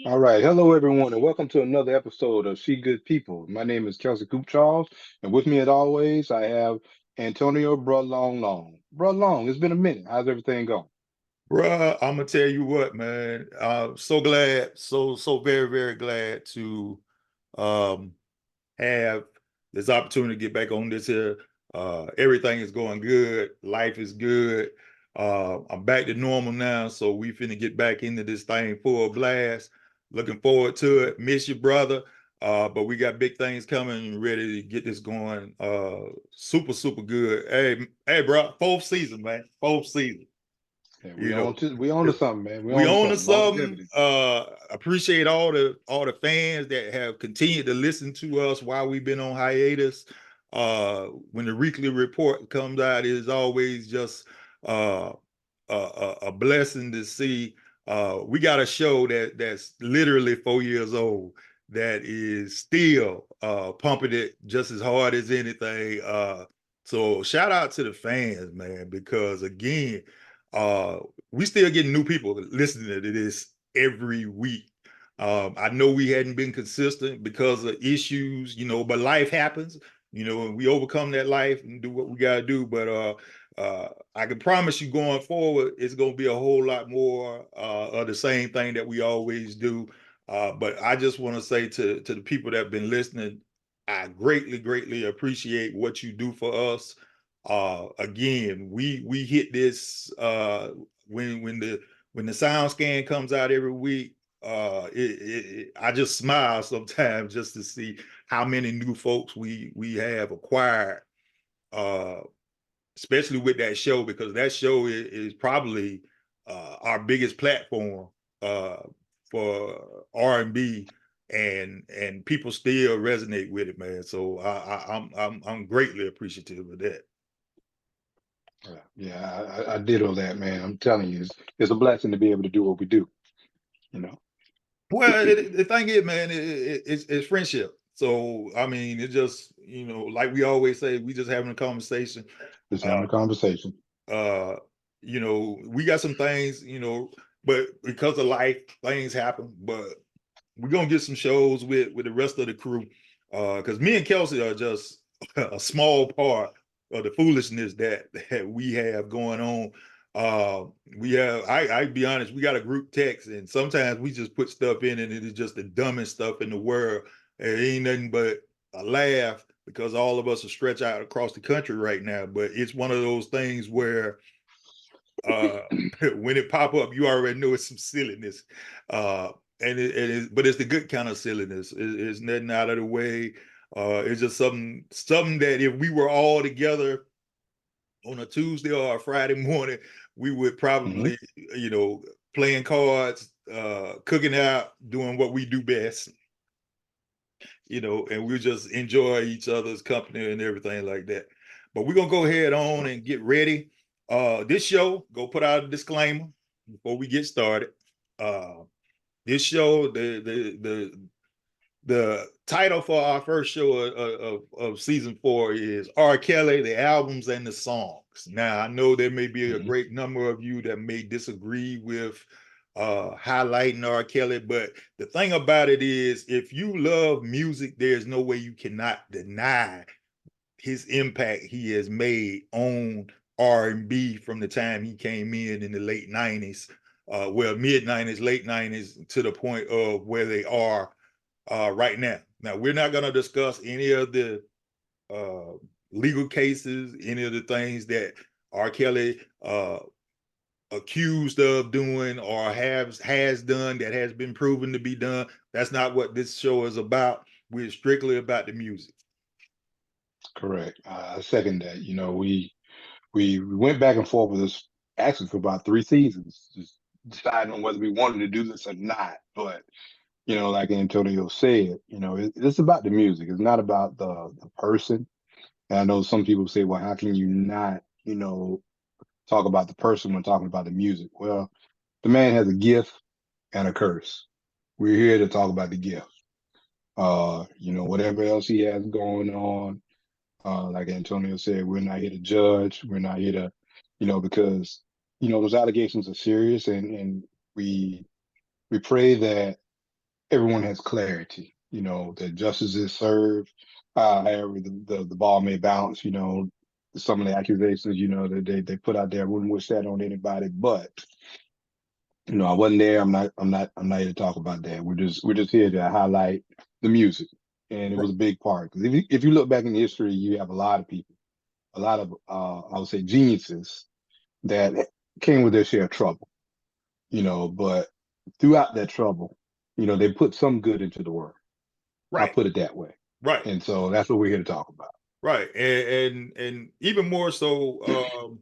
All right. Hello, everyone, and welcome to another episode of She Good People. My name is Kelsey Coop Charles, and with me, as always, I have Antonio Bruh Long Long. Bruh Long, it's been a minute. How's everything going? Bruh, I'm gonna tell you what, man. So glad, so very, very glad to um have this opportunity to get back on this here. Everything is going good. Life is good. I'm back to normal now, so we finna get back into this thing full blast. Looking forward to it. Miss you, brother. But we got big things coming and ready to get this going. Super, super good. Hey, bro, fourth season, man. Fourth season. Yeah, You know, we on to something, man. We we on to own to something. something. Longevity. Appreciate all the fans that have continued to listen to us while we've been on hiatus. When the weekly report comes out, it is always just uh, a blessing to see. We got a show that's literally 4 years old that is still pumping it just as hard as anything. So shout out to the fans, man, because again, uh, we still getting new people listening to this every week. I know we hadn't been consistent because of issues, but life happens, and we overcome that life and do what we got to do. But I can promise you going forward, it's going to be a whole lot more of the same thing that we always do. But I just want to say to the people that have been listening, I greatly, greatly appreciate what you do for us. Again, we hit this when the sound scan comes out every week. I just smile sometimes just to see how many new folks we have acquired, uh, especially with that show, because that show is probably our biggest platform uh, for R&B, and people still resonate with it, man. So I'm greatly appreciative of that. Yeah, I did all that, man. I'm telling you, it's a blessing to be able to do what we do. You know, Well, the thing is, man, it's friendship. So I mean, it just like we always say, we just having a conversation. just having Uh, a conversation. uh, we got some things, but because of life, things happen. But we're gonna get some shows with the rest of the crew, because me and Kelsey are just a small part of the foolishness that we have going on. We have I be honest, we got a group text, and sometimes we just put stuff in, and it is just the dumbest stuff in the world. It ain't nothing but a laugh because all of us are stretched out across the country right now. But it's one of those things where uh when it pop up, you already know it's some silliness. Uh but it's the good kind of silliness. It's nothing out of the way. It's just something that if we were all together on a Tuesday or a Friday morning, we would Hmm. probably, playing cards, cooking out, doing what we do best, and we just enjoy each other's company and everything like that. But we're gonna go ahead on and get ready. This show, go put out a disclaimer before we get started. Uh, this show, the title for our first show of season 4 is R. Kelly, the albums and the songs. Now, I know there may be a Hmm. great number of you that may disagree with highlighting R. Kelly, but the thing about it is, if you love music, there's no way you cannot deny his impact he has made on R&B from the time he came in the late 90s, well, mid 90s, late 90s, to the point of where they are right now. Now, we're not going to discuss any of the uh, legal cases, any of the things that R. Kelly accused of doing or has done that has been proven to be done. That's not what this show is about. We're strictly about the music. Correct. I second that. We went back and forth with this actually for about 3 seasons, just deciding on whether we wanted to do this or not. But like Antonio said, it's about the music. It's not about the person. And I know some people say, well, how can you not, talk about the person when talking about the music? Well, the man has a gift and a curse. We're here to talk about the gift. Whatever else he has going on, like Antonio said, we're not here to judge. We're not here to, because those allegations are serious, and we pray that everyone has clarity. That justice is served. However, the ball may bounce. Some of the accusations, that they put out there. I wouldn't wish that on anybody, but I wasn't there. I'm not here to talk about that. We're just here to highlight the music, and it was a big part. Because if you look back in history, you have a lot of people, a lot of I would say geniuses that came with their share of trouble. But throughout that trouble, they put some good into the world. I'll Right, put it that way. right, And so that's what we're here to talk about. right, and even more so,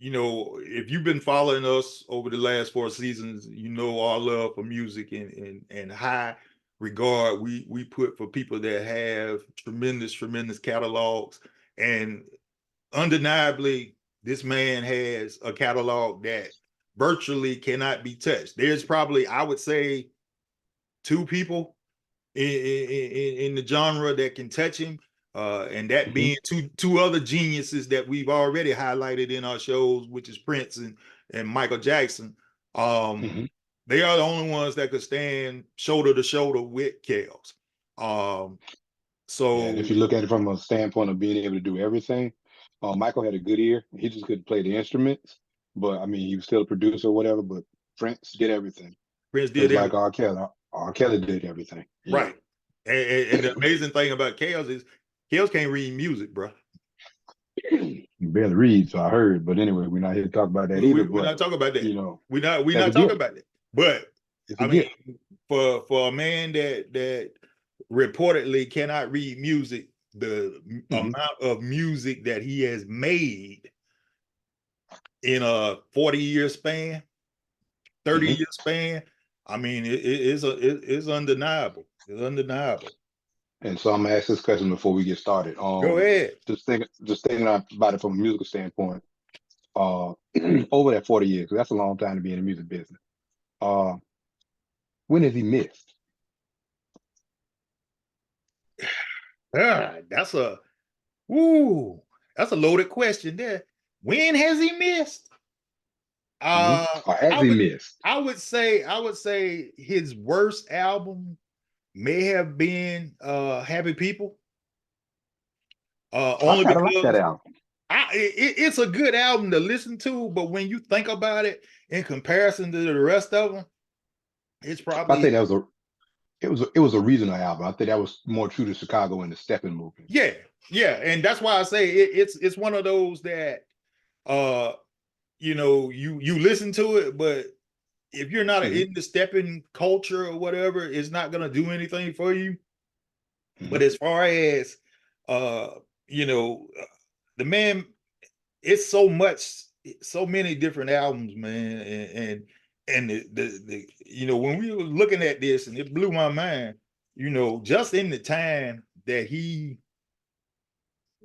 if you've been following us over the last 4 seasons, our love for music and high regard we put for people that have tremendous catalogs, and undeniably, this man has a catalog that virtually cannot be touched. There's probably, I would say, two people in the genre that can touch him, and that Hmm. being two other geniuses that we've already highlighted in our shows, which is Prince and Michael Jackson. Um, Hmm. they are the only ones that could stand shoulder to shoulder with Kels. Um, Yeah, and if so you look at it from a standpoint of being able to do everything, Michael had a good ear. He just couldn't play the instruments, but I mean, he was still a producer or whatever. But Prince did everything, Prince did just like everything R. Kelly. R. Kelly did everything. right. And the amazing thing about Kels is Kels can't read music, bro. He barely reads, so I heard. But anyway, we're not here to talk about that either. We're But not talking about that. you know, We're that's a not talking gift. about that. But It's a I mean, gift. for a man that reportedly cannot read music, the Hmm. amount of music that he has made in a 40-year span, 30 Hmm. year span, I mean, it's undeniable. It's undeniable. And so I'm gonna ask this question before we get started. Go ahead. Just thinking about it from a musical standpoint. Uh, over that 40 years, 'cause that's a long time to be in the music business. Uh, when has he missed? That's a ooh, that's a loaded question there. When has he missed? Hmm. Uh, Or has I he would missed? I would say his worst album may have been Happy People. I Only kind of like that because album. it's a good album to listen to, but when you think about it in comparison to the rest of them, it's I probably think that was a it was a regional album. I think that was more true to Chicago and the stepping movement. yeah, yeah, and that's why I say it's one of those that uh you listen to it, but if you're not Hmm. in the stepping culture or whatever, it's not gonna do anything for you. But Hmm. as far as uh, you know, the man, it's so much, so many different albums, man, and when we were looking at this, and it blew my mind, just in the time that he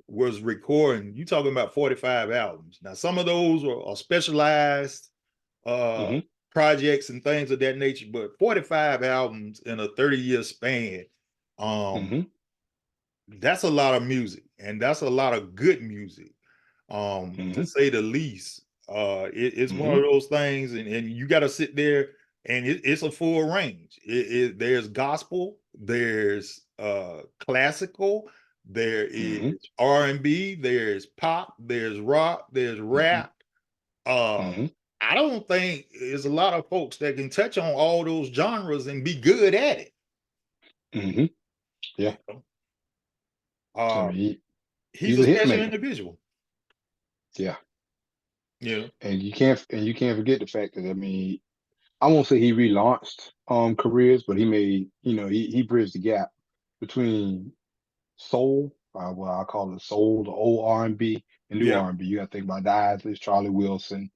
was recording, you talking about 45 albums. Now, some of those are specialized uh Hmm. projects and things of that nature, but 45 albums in a 30-year span, um, Hmm. that's a lot of music, and that's a lot of good music, to Hmm. say the least. It's one Hmm. of those things, and you got to sit there, and it's a full range. There's gospel, there's classical, there is Hmm. R&B, there's pop, there's rock, there's Hmm. rap. uh Hmm. I don't think there's a lot of folks that can touch on all those genres and be good at it. Hmm. You Yeah. know? I uh mean, he's he's a a hit special maker. individual. Yeah. Yeah. And you can't forget the fact that, I mean, I won't say he relaunched careers, but he made, he bridged the gap between soul, what I call it soul, the old R&B and new Yeah. R&B. You got to think about the Isleys, Charlie Wilson,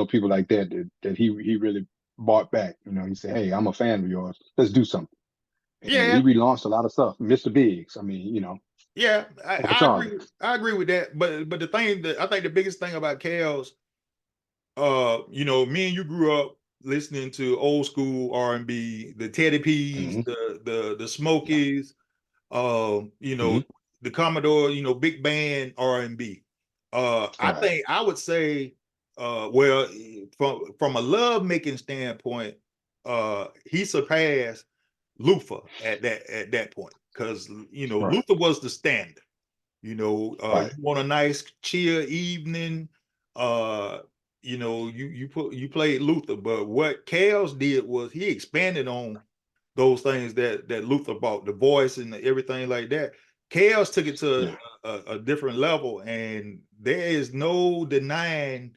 people like that he really brought back. He said, "Hey, I'm a fan of yours. Let's do something." And Yeah. he relaunched a lot of stuff. Mr. Biggs, I mean, Yeah, Uncle I Charlie. agree. I agree with that. But the thing that I think the biggest thing about Kels, me and you grew up. listening to old school R&B, the Teddy P's, the Smokies, you know, the Commodore, you know, big band R&B. I think I would say, well, from a love making standpoint, he surpassed Luther at that point, because you know Luther was the standard. You know, you want a nice chill evening. You know, you played Luther, but what Chaos did was he expanded on those things that Luther brought, the voice and everything like that. Chaos took it to a different level, and there is no denying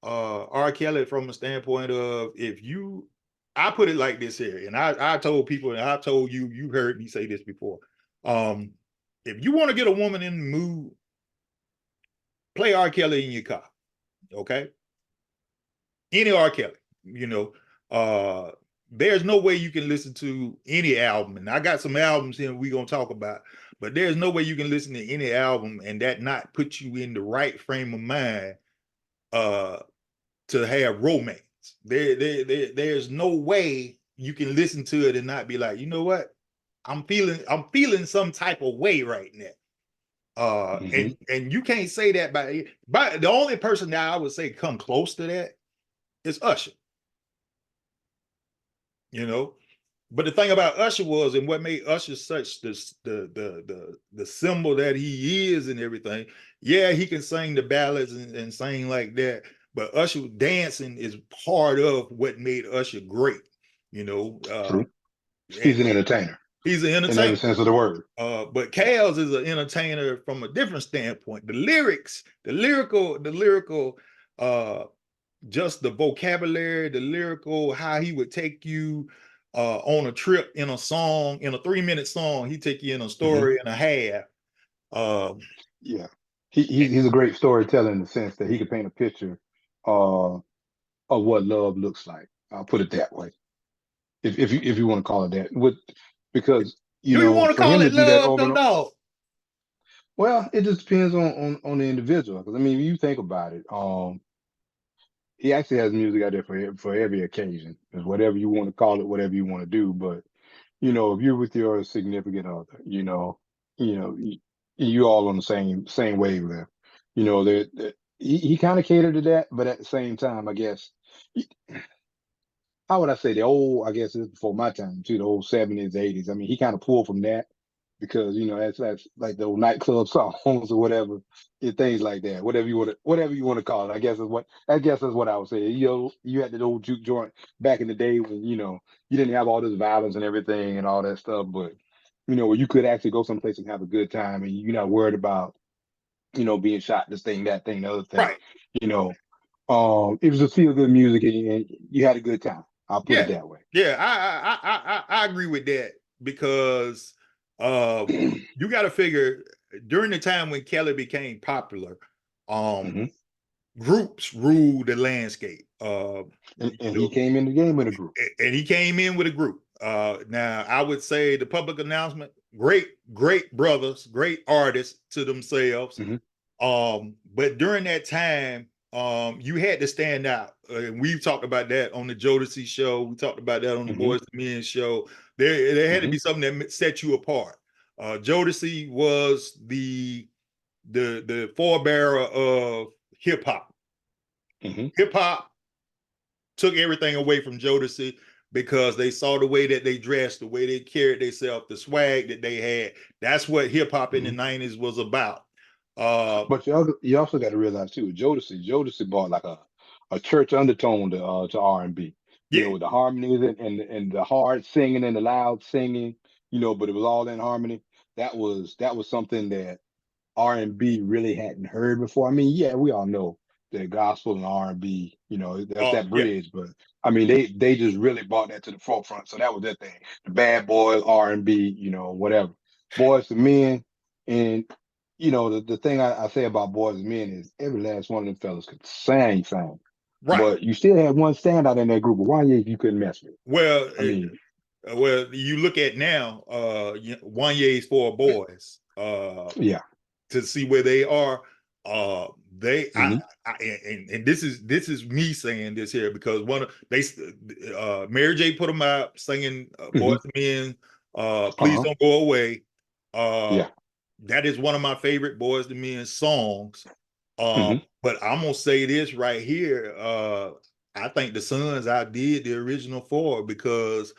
R. Kelly from a standpoint of, if you, I put it like this here, and I told people, and I told you, you heard me say this before. If you want to get a woman in the mood, play R. Kelly in your car, okay? Any R. Kelly, you know. There's no way you can listen to any album, and I got some albums here we're gonna talk about, but there's no way you can listen to any album and that not put you in the right frame of mind to have romance. There's no way you can listen to it and not be like, you know what, I'm feeling some type of way right now. And you can't say that by the only person that I would say come close to that is Usher. You know, but the thing about Usher was, and what made Usher such the symbol that he is and everything. Yeah, he can sing the ballads and sing like that, but Usher dancing is part of what made Usher great. You know, True. He's an entertainer. He's an entertainer in every sense of the word. But Chaos is an entertainer from a different standpoint. The lyrics, the lyrical, just the vocabulary, the lyrical, how he would take you on a trip in a song, in a 3-minute song, he'd take you in a story and a half. Yeah. He's a great storyteller in the sense that he could paint a picture of what love looks like. I'll put it that way. If you want to call it that. Because do you want to call it love, though, dog? Well, it just depends on the individual. Because I mean, you think about it, he actually has music out there for every occasion. It's whatever you want to call it, whatever you want to do. But you know, if you're with your significant other, you all on the same wavelength. You know, he kind of catered to that, but at the same time, I guess, how would I say, the old, I guess it's before my time too, the old 70s, 80s. I mean, he kind of pulled from that, because that's like the old nightclub songs or whatever, and things like that. Whatever you want to call it. I guess is what I would say. You had the old juke joint back in the day when you didn't have all this violence and everything and all that stuff, but where you could actually go someplace and have a good time, and you're not worried about being shot, this thing, that thing, the other thing. Right. It was just feel good music, and you had a good time. I'll put it that way. Yeah, I agree with that, because you got to figure, during the time when Kelly became popular, groups ruled the landscape. And he came in the game with a group. And he came in with a group. Now, I would say the Public Announcement, great brothers, great artists to themselves. But during that time, you had to stand out. We've talked about that on the Jodeci show. We talked about that on the Boys to Men show. There had to be something that set you apart. Jodeci was the forebearer of hip hop. Hip hop took everything away from Jodeci, because they saw the way that they dressed, the way they carried themselves, the swag that they had. That's what hip hop in the 90s was about. But you also got to realize too, Jodeci brought like a church undertone to R&B. With the harmonies and the hard singing and the loud singing, but it was all in harmony. That was something that R&B really hadn't heard before. I mean, yeah, we all know that gospel and R&B, there's that bridge, but I mean, they just really brought that to the forefront. So that was their thing. The Bad Boys, R&B, whatever. Boys to Men, and the thing I say about Boys to Men is every last one of them fellas could sing. Right. But you still had one standout in that group of Wanya you couldn't mess with. Well, I mean, you look at now, Wanya's 4 Boys. To see where they are. They Mhm. and this is me saying this here because Mary J put them out singing Boys Mhm. to Men, Please Uh-huh. Don't Go Away. Uh, Yeah. that is one of my favorite Boys to Men songs. Mhm. But I'm gonna say this right here. I think the Sons outdid the original four because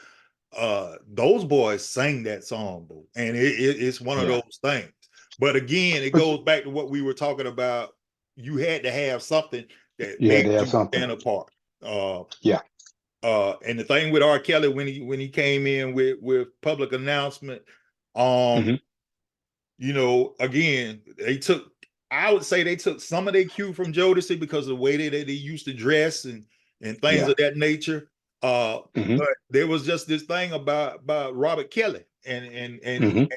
those boys sang that song, bro. And it's one of Yeah. those things. But again, it But goes back to what we were talking about. You had to have something that you had made to have you something. stand apart. Uh, Yeah. and the thing with R. Kelly when he came in with public announcement, um, Mhm. you know, again, I would say they took some of their cue from Jodeci because of the way that they used to dress and things Yeah. of that nature. Mhm. But there was just this thing about Robert Kelly, and Mhm.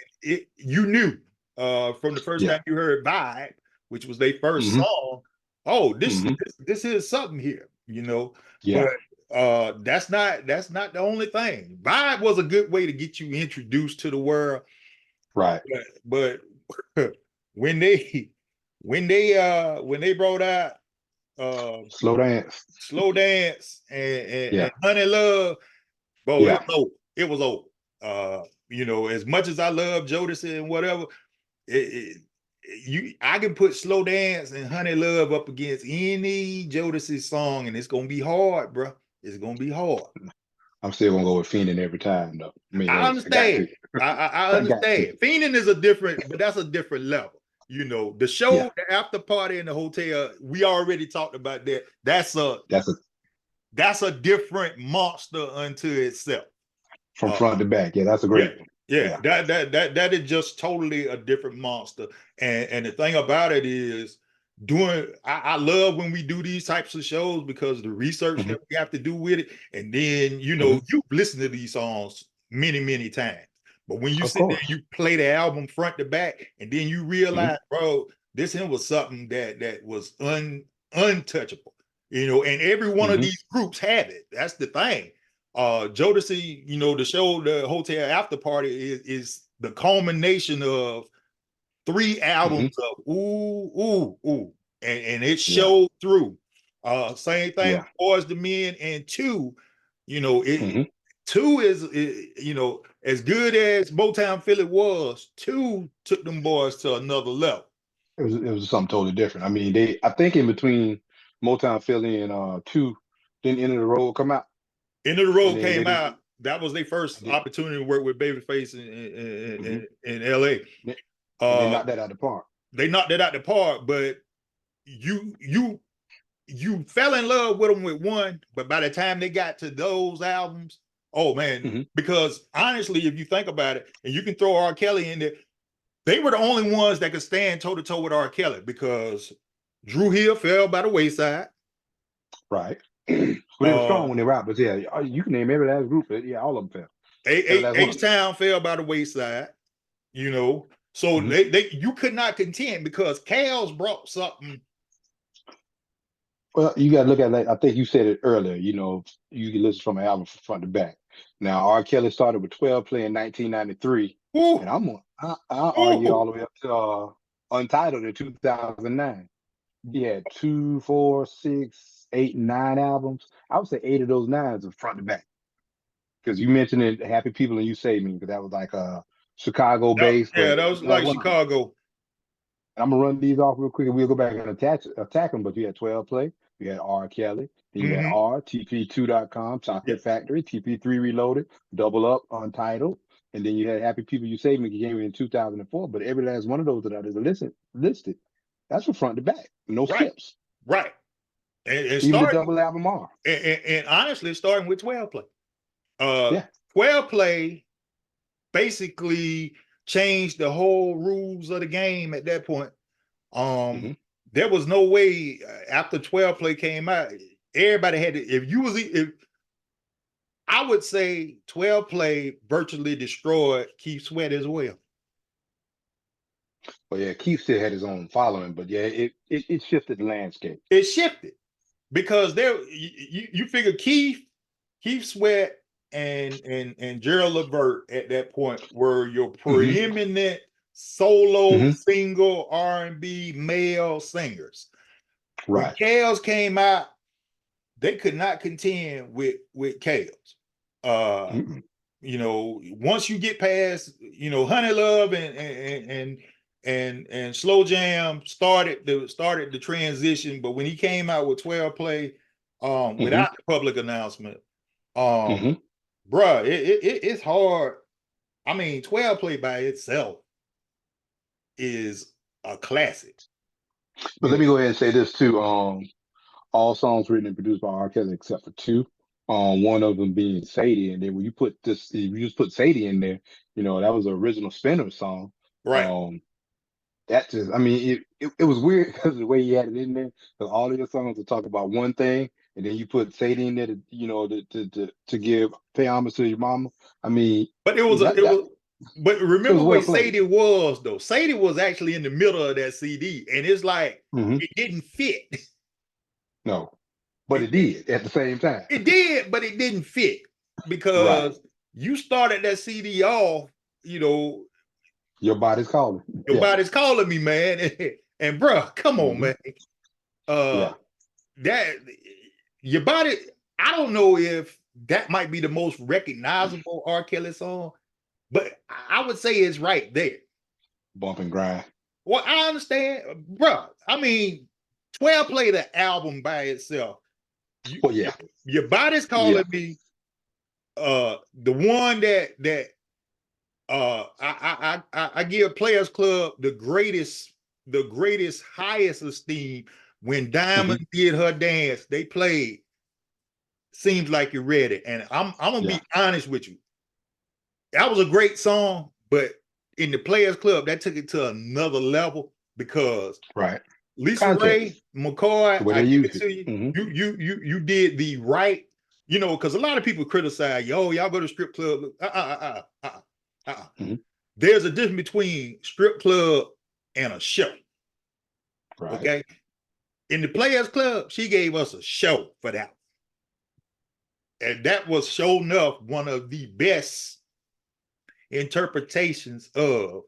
you knew from the first Yeah. time you heard Vibe, which was their first Mhm. song. Oh, Mhm. this is something here, you know. Yeah. But that's not the only thing. Vibe was a good way to get you introduced to the world, Right. but when they when they brought out uh Slow dance. Slow Dance and Yeah. Honey Love, bro, it Yeah. was over. It was over. You know, as much as I love Jodeci and whatever, it, I can put Slow Dance and Honey Love up against any Jodeci song, and it's gonna be hard, bro. It's gonna be hard. I'm still gonna go with Fiendin' every time though. I mean, I hey, I got understand. to. I I got to. understand. Fiending is a different, but that's a different level. You know, the Yeah. show, the after party in the hotel, we already talked about that. That's a That's a different monster unto itself. from Uh, front to back. Yeah, that's a yeah, great one. yeah. Yeah. That is just totally a different monster. And the thing about it is I love when we do these types of shows because the research Mhm. that we have to do with it, and then you know, Mhm. you listen to these songs many times. But when you Of sit there and course. you play the album front to back, and then you Mhm. realize, bro, this here was something that was untouchable. You know, and every one of Mhm. these groups have it. That's the thing. Jodeci, you know, the show, the Hotel After Party is the culmination of three Mhm. albums of ooh, and it Yeah. showed through. Same thing Yeah. with Boys to Men and Two. You know, Mhm. Two you know, as good as Motown Philly was. Two took them boys to another level. It was something totally different. I mean, I think in between Motown Philly and two, didn't End of the Road come out, End of the and Road then they came didn't. out. That was their first They, opportunity to work with Babyface mhm. in LA. And they Uh, knocked that out of the park. they knocked it out the park, but you you you fell in love with them with one, but by the time they got to those albums, oh man, Mhm. because honestly, if you think about it, and you can throw R. Kelly in there, they were the only ones that could stand toe to toe with R. Kelly because Drew Hill fell by the wayside. Right. But it was Uh, strong when they were out. But yeah, you can name every last group. Yeah, all of them fell. Every last one of H them. Town fell by the wayside, you know. So Mhm. they you could not contend because Cal's brought something. Well, you got to look at that. I think you said it earlier. You can listen from an album from front to back. Now, R. Kelly started with 12 play in 1993, and Ooh, I'll argue all ooh, the way up to Untitled in 2009. He had two, four, six, eight, nine albums. I would say eight of those nines are front to back. Because you mentioned it, Happy People and You Save Me, because that was like Chicago based, but that was last like one of them. Chicago. I'm gonna run these off real quick, and we'll go back and attack them. But you had 12 play, you had R. Kelly, then you had Mm-hmm. TP2.com, Yeah, Chocolate Factory, TP3 Reloaded, Double Up, Untitled, and then you had Happy People You Save Me came in 2004. But every last one of those that is listed, that's from front to back, no right, skips. right. And Even the starting double album R. and honestly, starting with 12 play. Uh Yeah. 12 play basically changed the whole rules of the game at that point. Hmm. There was no way after 12 play came out, everybody had to, if I would say 12 play virtually destroyed Keith Sweat as well. Well, yeah, Keith still had his own following, but yeah, it shifted the landscape. It shifted because you figure Keith Sweat and Gerald Levert at that point were your Hmm. preeminent solo Hmm. single R&B male singers. When Right. Kales came out, they could not contend with Kales. Mm-mm. You know, once you get past, you know, Honey Love and Slow Jam started the transition, but when he came out with 12 Play, Hmm. without the public announcement, um, Hmm. bruh, it's hard. I mean, 12 Play by itself is a classic. But You let know, me go ahead and say this too. All songs written and produced by R. Kelly except for two. One of them being Sadie, and then when you put this, if you just put Sadie in there, you know that was the original Spinner song. right. Um, that just, I mean, it was weird because the way he had it in there. Because all of your songs will talk about one thing, and then you put Sadie in there to, you know, to give pay homage to your mama. I mean, But it was that but it remember was well where played. Sadie was though. Sadie was actually in the middle of that CD, and it's like Hmm. it didn't fit. No, but It, it it, did at the same time. it did, but it didn't fit Right. because you started that CD off, you know, Your body's calling. your Yeah. body's calling me, man. And bruh, come on, Hmm. man. Uh Yeah. that your body, I don't know if that might be the most recognizable R. Kelly song, but I would say it's right there. Bump and grind. Well, I understand, bro. I mean, 12 Play the album by itself. You, Well, your, yeah. your body's Yeah. calling me. The one that I give Players Club the greatest highest esteem. When Hmm. Diamond did her dance, they played Seems Like You're Ready, and I'm gonna Yeah. be honest with you. That was a great song, but in the Players Club, that took it to another level because Right. Lisa Context. Ray, McCoy, The way I they give it used it. to you. Hmm. You did the right, you know, because a lot of people criticize, yo, y'all go to strip club. Hmm. There's a difference between strip club and a show. Right. Okay. In the Players Club, she gave us a show for that. And that was sure enough one of the best interpretations of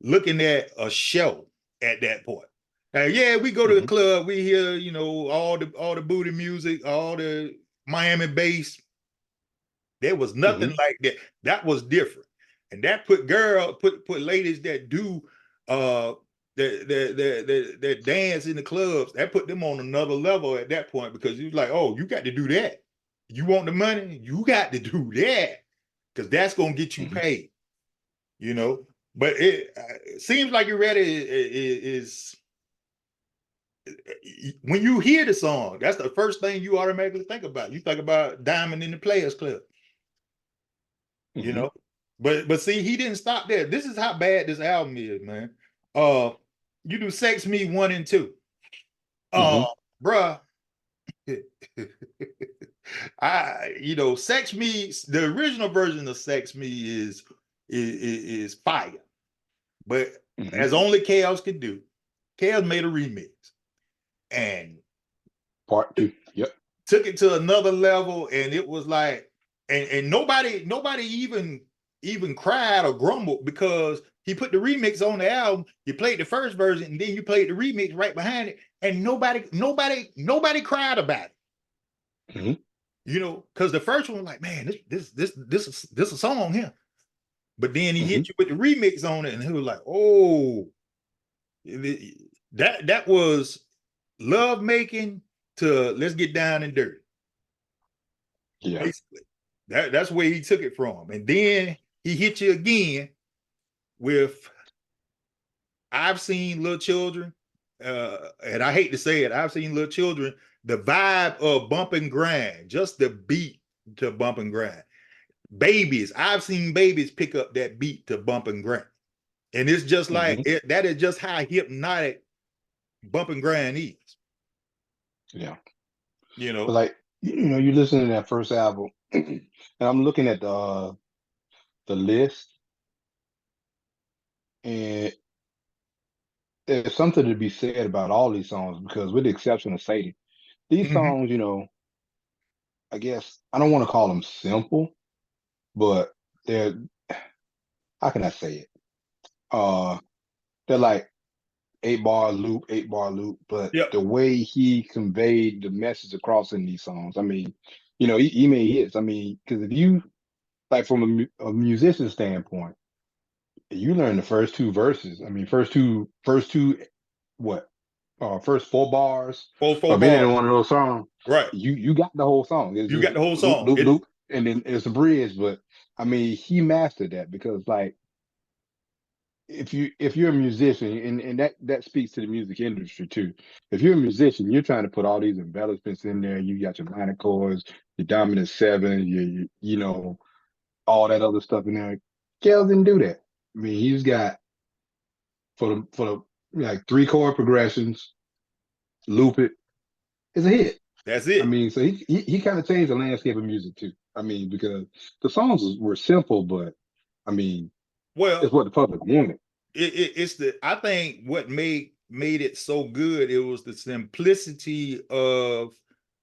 looking at a show at that point. Yeah, we go to the Hmm. club, we hear, you know, all the booty music, all the Miami bass. There was Hmm. nothing like that. That was different. And that put ladies that do that dance in the clubs, that put them on another level at that point because you like, oh, you got to do that. You want the money, you got to do that because that's gonna get you Hmm. paid, you know. But it seems like you're ready is when you hear the song, that's the first thing you automatically think about. You think about Diamond in the Players Club, you Hmm. know. But see, he didn't stop there. This is how bad this album is, man. Uh, you do Sex Me 1 and 2. Uh, Hmm. bruh. Sex Me, the original version of Sex Me is fire. But Hmm. as only Chaos could do, Chaos made a remix and Part two. Yep. took it to another level, and it was like, and nobody even cried or grumbled because he put the remix on the album. You played the first version, and then you played the remix right behind it, and nobody cried about it. Hmm. You know, because the first one was like, man, this a song here. But then he Hmm. hit you with the remix on it, and he was like, oh, that was love making to let's get down and dirty. Yeah. Basically, that's where he took it from. And then he hit you again with I've seen little children, and I hate to say it, I've seen little children. The vibe of bump and grind, just the beat to bump and grind. Babies, I've seen babies pick up that beat to bump and grind. And it's just like Hmm. that is just how hypnotic bump and grind is, Yeah. you But know. like, you know, you listen to that first album, and I'm looking at the list, and there's something to be said about all these songs because, with the exception of Sadie, these Mm-hmm. songs, you know, I guess I don't want to call them simple, but they're, how can I say it? Uh, they're like 8 bar loop, 8 bar loop, but Yep. the way he conveyed the message across in these songs, I mean, he made hits. I mean, because if you like from a musician standpoint, you learn the first two verses. I mean, first two, what, first 4 bars Four of any bars. one of those songs, Right. you got the whole song. It's You just got the whole loop, song. loop, loop, and then it's a bridge. But I mean, he mastered that because like if you're a musician, and that speaks to the music industry too. If you're a musician, you're trying to put all these embellishments in there. You got your minor chords, your dominant seven, all that other stuff in there. Kels didn't do that. I mean, he's got for the like 3 chord progressions, loop it. It's a hit. That's I it. mean, so he kind of changed the landscape of music too. I mean, because the songs were simple, but I mean, it's Well, what the public wanted. it's the I think what made it so good, it was the simplicity of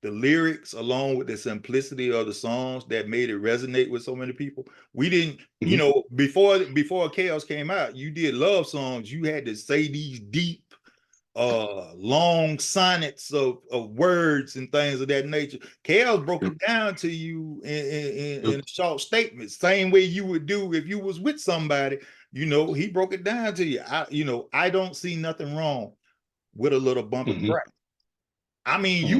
the lyrics along with the simplicity of the songs that made it resonate with so many people. We didn't, Hmm. before Chaos came out, you did love songs, you had to say these deep long sonnets of words and things of that nature. Chaos broke Yep. it down to you Yep. in short statements, same way you would do if you was with somebody. He broke it down to you. I don't see nothing wrong with a little bump and Hmm. grind. I mean, you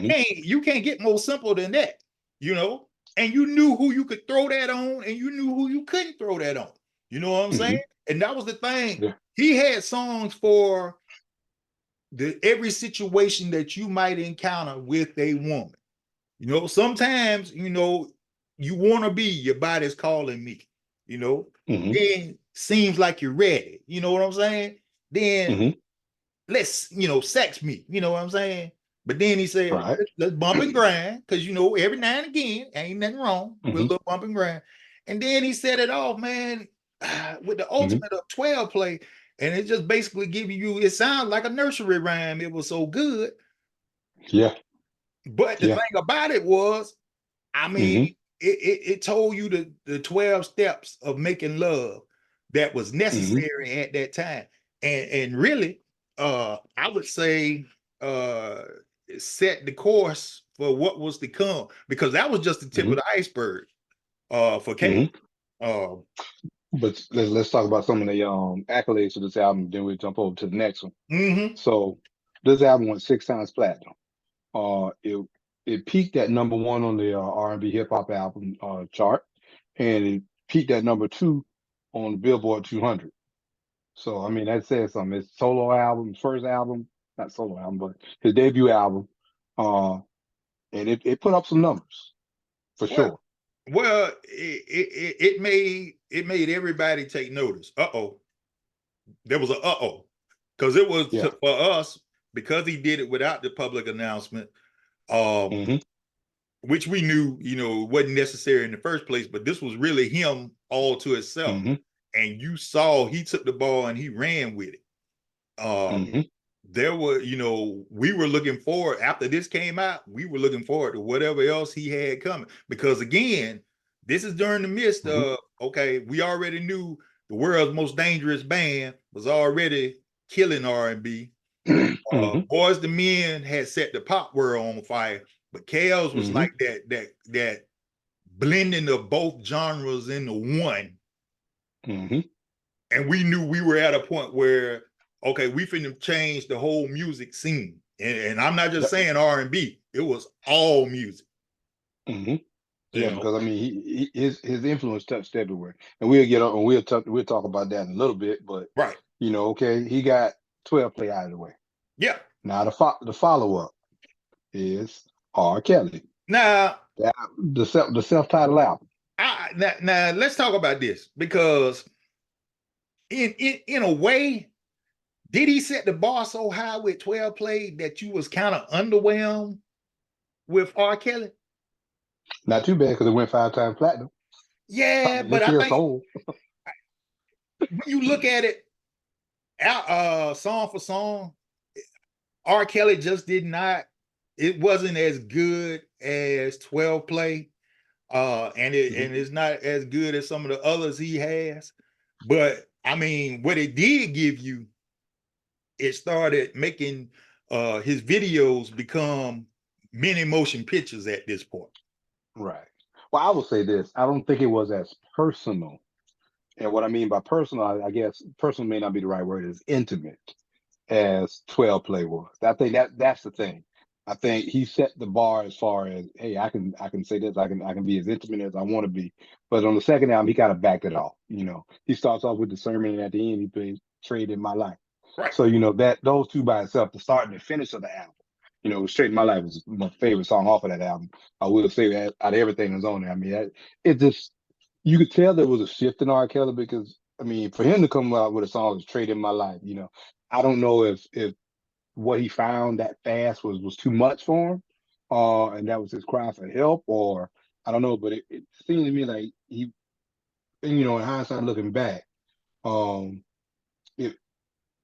Hmm. can't get more simple than that, you know. And you knew who you could throw that on, and you knew who you couldn't throw that on. You know what I'm saying? Hmm. And that was the thing. Yeah. He had songs for every situation that you might encounter with a woman. Sometimes, you want to be your body's calling me, you know, Hmm. then seems like you're ready. You know what I'm saying? Then Hmm. let's, sex me. You know what I'm saying? But then he said, Right. let's bump and grind because, every now and again, ain't nothing wrong with a Hmm. little bump and grind. And then he set it off, man, with the Hmm. ultimate of 12 play. And it just basically giving you, it sounds like a nursery rhyme. It was so good. Yeah. But the Yeah. thing about it was, I mean, Hmm. it told you the 12 steps of making love that was Hmm. necessary at that time. And really, I would say uh set the course for what was to come, because that was just the tip Hmm. of the iceberg for K. Hmm. But let's talk about some of the accolades of this album. Then we'll jump over to the next one. Mm-hmm. So this album went 6 times platinum. It peaked at #1 on the R&B hip hop album chart, and it peaked at #2 on the Billboard 200. So I mean that says something. His solo album, first album, not solo album, but his debut album, uh, and it put up some numbers for Well, sure. it made everybody take notice. There was a because it was Yeah. for us, because he did it without the public announcement, um, Hmm. which we knew, wasn't necessary in the first place. But this was really him all to itself, Hmm. and you saw he took the ball and he ran with it. Um, Hmm. there were, we were looking forward after this came out. We were looking forward to whatever else he had coming, because again, this is during the midst Hmm. of, okay, we already knew the world's most dangerous band was already killing R&B. Hmm. Boys the Men had set the pop world on fire, but Chaos was Hmm. like that blending of both genres into one. Hmm. And we knew we were at a point where, okay, we finna change the whole music scene. And I'm not just Yep. saying R&B; it was all music. Hmm. You Yeah, know, because I mean, his influence touched everywhere, and we'll get on. We'll talk about that in a little bit. But right? okay, he got 12 play out of the way. Yeah. Now the follow up is R. Kelly, Now, the self titled album. now let's talk about this, because in a way, did he set the bar so high with 12 play that you was kind of underwhelmed with R. Kelly? Not too bad because it went 5 times platinum. I Yeah, mean, it but I still think sold. when you look at it, song for song, R. Kelly just did not. It wasn't as good as 12 play, and Mhm. it's not as good as some of the others he has. But I mean, what it did give you, it started making his videos become many motion pictures at this point. Right. Well, I will say this. I don't think it was as personal. And what I mean by personal, I guess personal may not be the right word, is intimate as 12 play was. I think that's the thing. I think he set the bar as far as, hey, I can say this, I can be as intimate as I want to be. But on the second album, he kind of backed it off. He starts off with the sermon, and at the end, he plays "Trade in My Life." Right. So that those two by itself, the start and the finish of the album, "Straight in My Life" was my favorite song off of that album. I will say that out of everything that's on there, I mean, it just, you could tell there was a shift in R. Kelly, because I mean, for him to come out with a song as "Trade in My Life," I don't know if what he found that fast was too much for him, and that was his cry for help, or I don't know, but it seemed to me like he, in hindsight, looking back, um, it,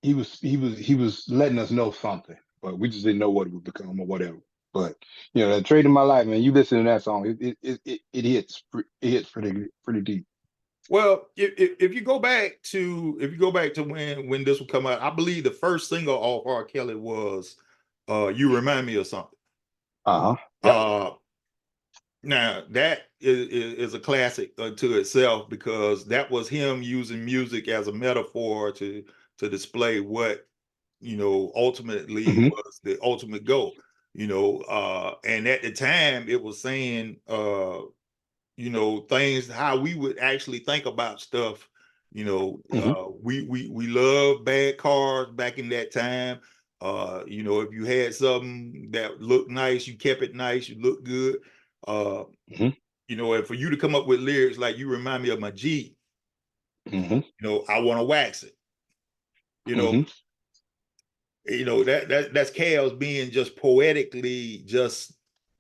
he was letting us know something, but we just didn't know what it would become or whatever. But that "Trade in My Life," man, you listen to that song, it hits pretty deep. Well, if you go back to when this would come out, I believe the first single off R. Kelly was "You Remind Me of Something." Uh-huh. Yep. Now that is a classic to itself, because that was him using music as a metaphor to display what ultimately Hmm. was the ultimate goal. And at the time it was saying things how we would actually think about stuff. Hmm. We love bad cars back in that time. If you had something that looked nice, you kept it nice, you looked good. Uh, Hmm. and for you to come up with lyrics like "You remind me of my Jeep," Hmm. I want to wax it. You know, Hmm. that's Chaos being just poetically, just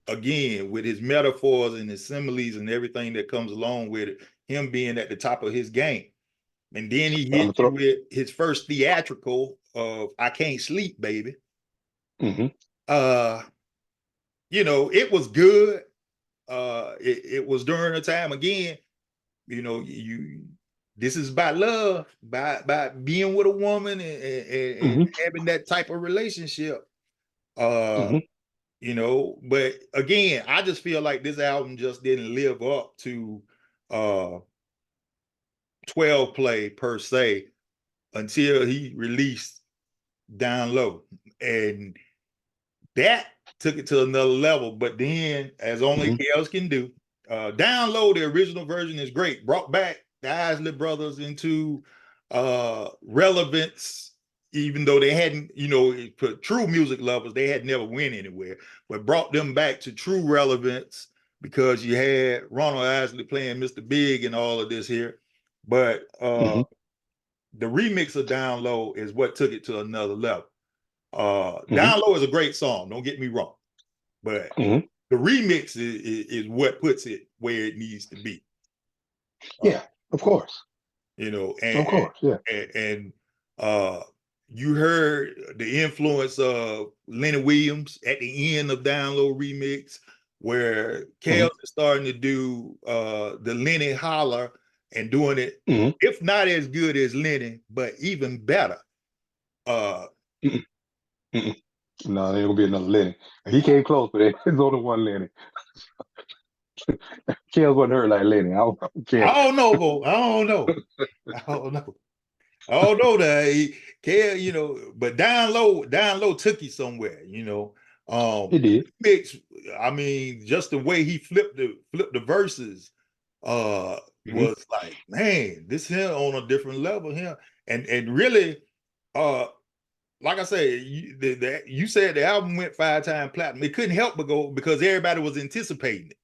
again with his metaphors and his similes and everything that comes along with it, him being at the top of his game. And then he I'm gonna hit you throw. with his first theatrical of "I Can't Sleep, Baby." Hmm. uh it was good. It was during a time, again, you this is about love, by being with a woman, and Hmm. having that type of relationship. uh Hmm. but again, I just feel like this album just didn't live up to uh 12 play per se until he released Down Low, and that took it to another level. But then, as only Hmm. Chaos can do, Down Low, the original version, is great. Brought back the Isley Brothers into relevance, even though they hadn't, for true music lovers, they had never went anywhere, but brought them back to true relevance, because you had Ronald Isley playing Mr. Big and all of this here. But Hmm. the remix of Down Low is what took it to another level. Hmm. Down Low is a great song, don't get me wrong, but Hmm. the remix is what puts it where it needs to be. Uh, Yeah, of course. Of and course. Yeah. and uh, you heard the influence of Lenny Williams at the end of Down Low remix, where Hmm. Kels is starting to do the Lenny holler and doing it, Hmm. if not as good as Lenny, but even better. Uh, Hmm. Hmm. No, there ain't gonna be another Lenny. He came close, but there's only one Lenny. Kels wasn't hurt like Lenny. I don't care. I don't know, Bo. I don't know. I don't know. I don't know that he care, but Down Low took you somewhere, He The did. mix, I mean, just the way he flipped the verses, Hmm. was like, man, this here on a different level here. And really, uh, like I said, you said the album went 5 times platinum. It couldn't help but go, because everybody was anticipating it.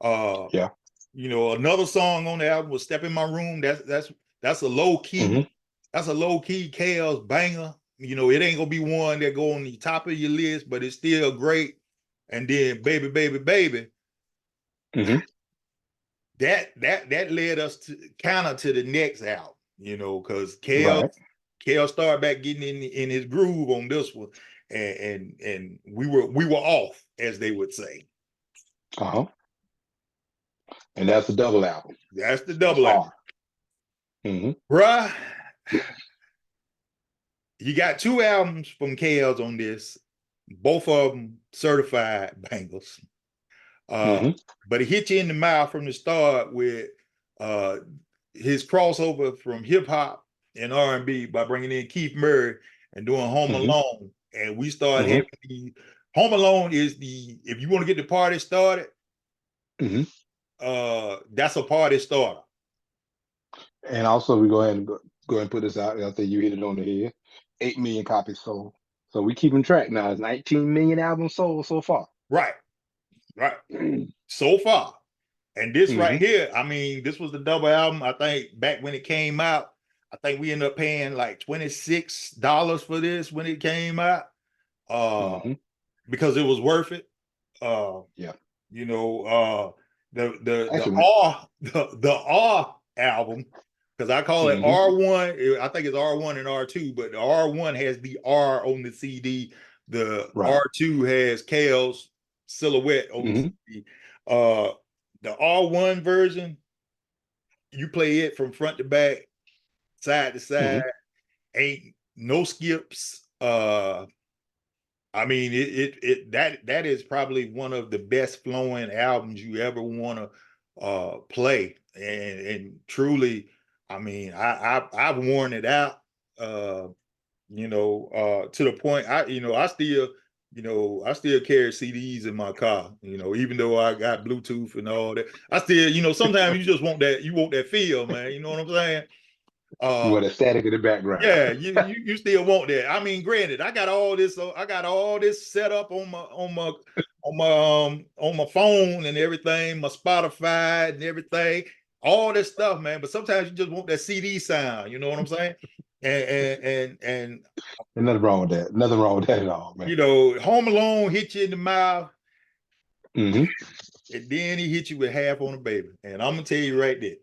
Uh, Yeah. Another song on the album was "Step in My Room." That's a low Hmm. key, Chaos banger. It ain't gonna be one that go on the top of your list, but it's still great. And then "Baby, Baby, Baby," Hmm. that led us to kind of to the next album. Because Right. Chaos started back getting in his groove on this one, and we were off, as they would say. Uh-huh. And that's the double album. That's the That's double album, hard. Hmm. bruh. You got 2 albums from KL's on this, both of them certified bangers. But it hit you in the mouth from the start with his crossover from hip hop and R&B by bringing in Keith Murray and doing Home Alone. And we started having the Home Alone is the, if you want to get the party started, that's a party starter. And also, we go ahead and put this out. I think you hit it on the head. 8 million copies sold. So we keeping track now. It's 19 million albums sold so far. Right. So far. And this right here, I mean, this was the double album. I think back when it came out, I think we ended up paying like $26 for this when it came out. Because it was worth it. You know, the R album, because I call it R1. I think it's R1 and R2, but the R1 has the R on the CD. The R2 has KL's silhouette on the CD. The R1 version, you play it from front to back, side to side, ain't no skips. I mean, that is probably one of the best flowing albums you ever want to play, and truly, I mean, I've worn it out, you know, to the point I still carry CDs in my car, you know, even though I got Bluetooth and all that. I still, you know, sometimes you just want that feel, man. You know what I'm saying? You want a static in the background. Yeah, you still want that. I mean, granted, I got all this set up on my phone and everything, my Spotify and everything, all this stuff, man. But sometimes you just want that CD sound. You know what I'm saying? And nothing wrong with that. Nothing wrong with that at all, man. You know, Home Alone hit you in the mouth, and then he hit you with Half on a Baby. And I'm gonna tell you right there.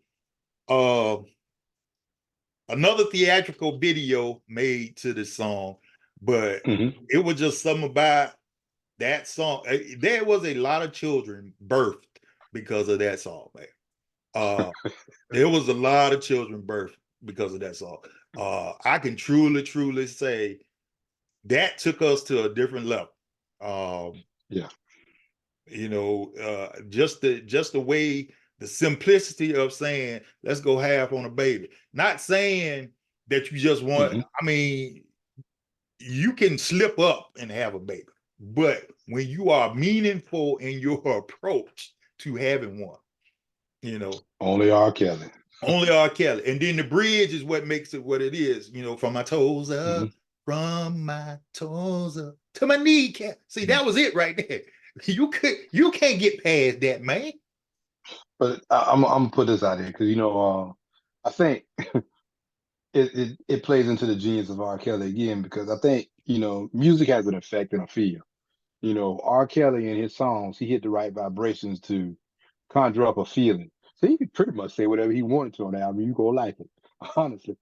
Another theatrical video made to this song, but it was just something about that song. There was a lot of children birthed because of that song, man. There was a lot of children birthed because of that song. I can truly say that took us to a different level. You know, just the way, the simplicity of saying, let's go half on a baby. Not saying that you just want, I mean, you can slip up and have a baby, but when you are meaningful in your approach to having one, you know. Only R. Kelly. Only R. Kelly. And then the bridge is what makes it what it is, you know, from my toes up, from my toes up to my kneecap. See, that was it right there. You can't get past that, man. But I'm gonna put this out here because, you know, I think it plays into the genius of R. Kelly again, because I think, you know, music has an effect and a feel. You know, R. Kelly in his songs, he hit the right vibrations to conjure up a feeling. So he could pretty much say whatever he wanted to on the album. You go like it, honestly.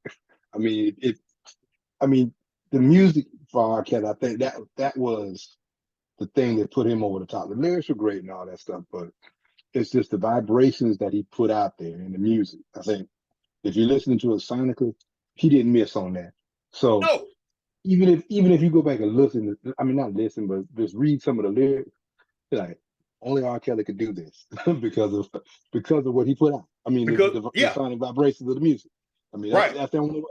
I mean, the music for R. Kelly, I think that was the thing that put him over the top. The lyrics were great and all that stuff, but it's just the vibrations that he put out there in the music. I think if you're listening to it sonically, he didn't miss on that. So even if you go back and listen, I mean, not listen, but just read some of the lyrics, like, only R. Kelly could do this because of what he put out. I mean, the sonic vibrations of the music. I mean, that's the only way.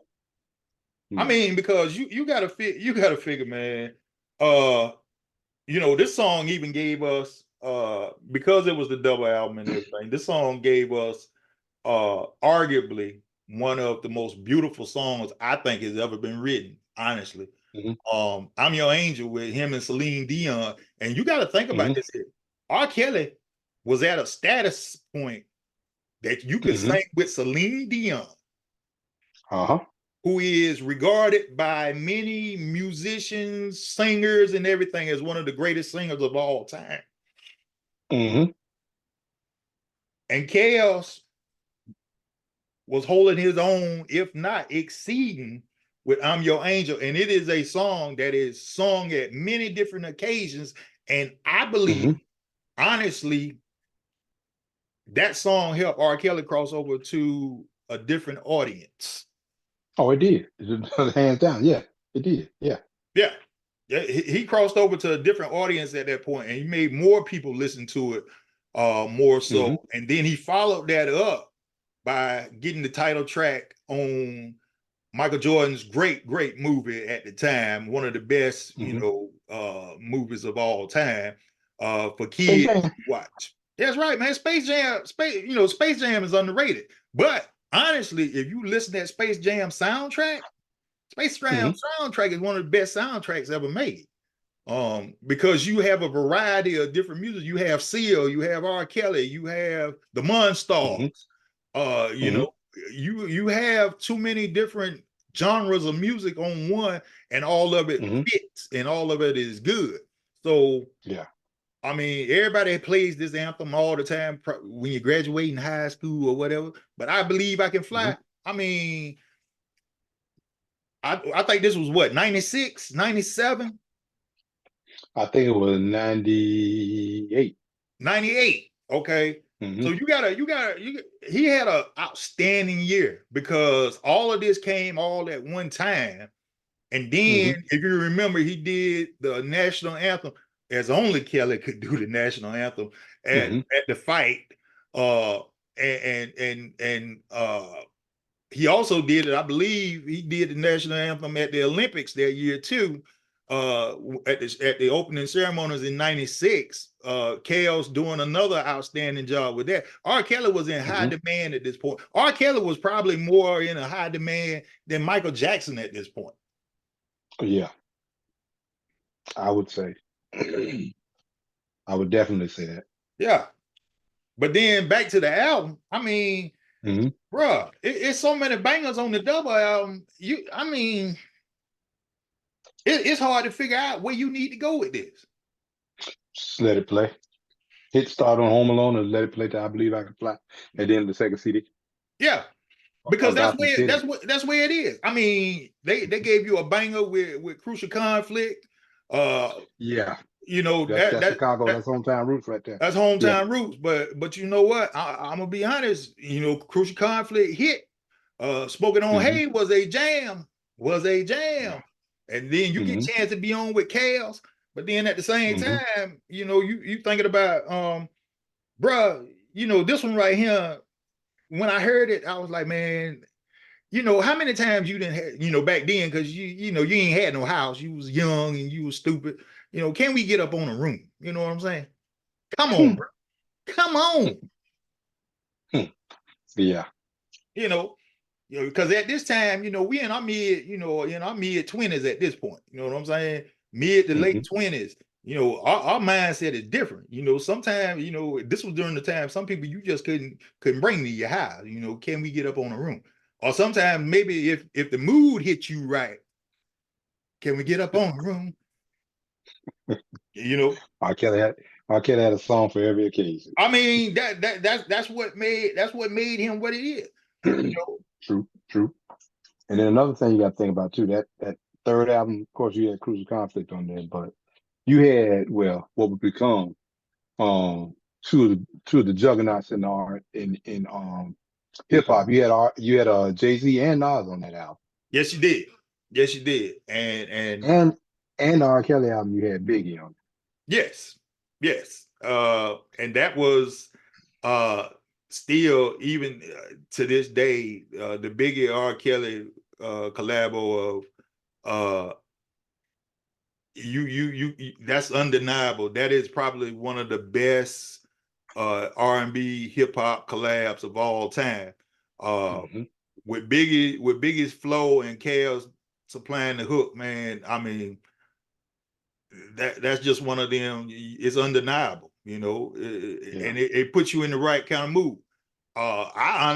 I mean, because you gotta figure, man. You know, this song even gave us, because it was the double album and everything, this song gave us arguably one of the most beautiful songs I think has ever been written, honestly. I'm Your Angel with him and Celine Dion. And you got to think about this here. R. Kelly was at a status point that you could sing with Celine Dion, who is regarded by many musicians, singers, and everything as one of the greatest singers of all time. And KL's was holding his own, if not exceeding, with I'm Your Angel. And it is a song that is sung at many different occasions. And I believe, honestly, that song helped R. Kelly cross over to a different audience. Oh, it did. Hands down. Yeah, it did. Yeah. Yeah. Yeah, he crossed over to a different audience at that point, and he made more people listen to it, more so. Hmm. And then he followed that up by getting the title track on Michael Jordan's great movie at the time, one of the best, Hmm. movies of all time, for Space kids Jam. to watch. That's right, man. Space Jam is underrated. But honestly, if you listen to that Space Jam soundtrack, Space Jam Hmm. soundtrack is one of the best soundtracks ever made. Because you have a variety of different music. You have Seal, you have R. Kelly, you have the Monstars. Hmm. Uh, you Hmm. know, you have too many different genres of music on one, and all of it Hmm. fits, and all of it is good. So, Yeah. I mean, everybody plays this anthem all the time when you're graduating high school or whatever. But I Believe I Can Hmm. Fly. I mean, I think this was what, 96, 97, I think it was 98. 98. Okay. So Hmm. he had an outstanding year because all of this came all at one time. And then, Hmm. if you remember, he did the national anthem as only Kelly could do the national anthem at Hmm. at the fight. Uh, and he also did it. I believe he did the national anthem at the Olympics that year too. At the opening ceremonies in '96, Chaos doing another outstanding job with that. R. Kelly was in high Hmm. demand at this point. R. Kelly was probably more in a high demand than Michael Jackson at this point. Yeah, I would say. I would definitely say that. Yeah. But then back to the album. I mean, Hmm. bruh, it's so many bangers on the double album. It's hard to figure out where you need to go with this. Just let it play. Hit start on Home Alone and let it play till I Believe I Can Fly at the end of the second CD Yeah, or because Gotham City. that's where it is. I mean, they gave you a banger with Crucial Conflict. Uh, Yeah, you know that's Chicago. That's hometown roots right there. that's Yeah. hometown roots. But you know what? I'm gonna be honest. Crucial Conflict hit. Spoken on Hmm. Hay was a jam. Was a Yeah. jam. And then you get a Hmm. chance to be on with Chaos. But then at the same Hmm. time, you thinking about bruh, this one right here. When I heard it, I was like, man, how many times you didn't have, back then, because you ain't had no house, you was young and you was stupid. Can we get up on a room? You know what I'm saying? Come on, bro. Come on. Yeah. You know, because at this time, we in our mid 20s at this point. You know what I'm saying? Mid to late Hmm. 20s. Our mindset is different. Sometimes, this was during the time some people you just couldn't bring to your house. Can we get up on a room? Or sometimes maybe if the mood hits you right, can we get up on a room? You know, R. Kelly had R. Kelly had a song for every occasion. I mean that's what made him what he is. You know, True. True. And then another thing you got to think about too, that third album, of course, you had Crucial Conflict on there, but you had, well, what would become two of the juggernauts in art in hip hop. You had Jay-Z and Nas on that album. yes, you did. Yes, you did. And And the R. Kelly album, you had Biggie on. yes, yes. And that was uh still, even to this day, the Biggie R. Kelly collabo of uh that's undeniable. That is probably one of the best R&B hip hop collabs of all time. Uh Hmm. with Biggie's flow and Chaos supplying the hook, man. I mean, that's just one of them. It's undeniable, Yeah. and it puts you in the right kind of mood. I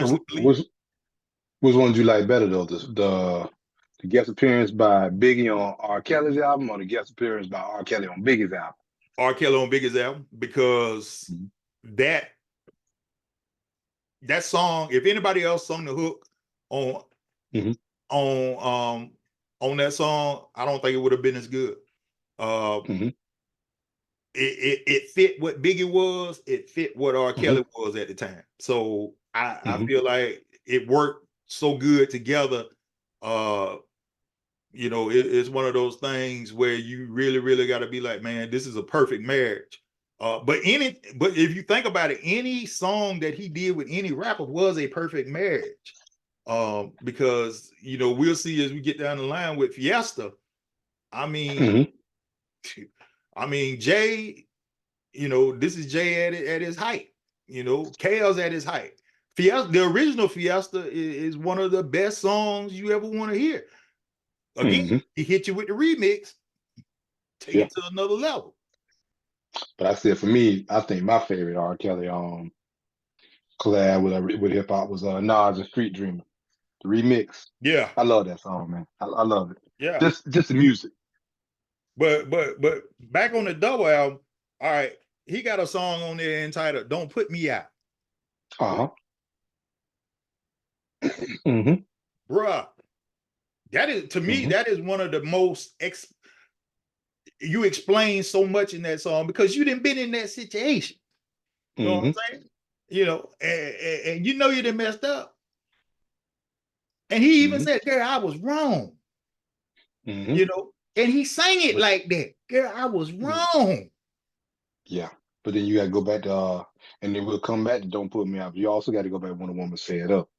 So honestly believe. which one did you like better though? The guest appearance by Biggie on R. Kelly's album or the guest appearance by R. Kelly on Biggie's album? R. Kelly on Biggie's album, because Mhm. that that song, if anybody else sung the hook on Mhm. on on that song, I don't think it would have been as good. Uh, Mhm. it fit what Biggie was. It fit what R. Mhm. Kelly was at the time. So I Mhm. feel like it worked so good together. You know, it's one of those things where you really, really got to be like, man, this is a perfect marriage. But if you think about it, any song that he did with any rapper was a perfect marriage. Because you know, we'll see as we get down the line with Fiesta. I mean, Jay, you know, this is Jay at his height. You know, Chaos at his height. Fiesta, the original Fiesta is one of the best songs you ever want to hear. Again, he hit you with the remix, take it to another level. But I said for me, I think my favorite R. Kelly collab with hip hop was Nas and Street Dreamer. The remix. Yeah. I love that song, man. I love it. Yeah. Just the music. But back on the double album, all right, he got a song on there entitled "Don't Put Me Out." Bruh, that is, to me, that is one of the most you explain so much in that song because you didn't been in that situation. You know what I'm saying? You know, and you know you done messed up. And he even said, "Girl, I was wrong." You know, and he sang it like that. "Girl, I was wrong." Yeah. But then you got to go back to, and then we'll come back to "Don't Put Me Out." You also got to go back when a woman fed up.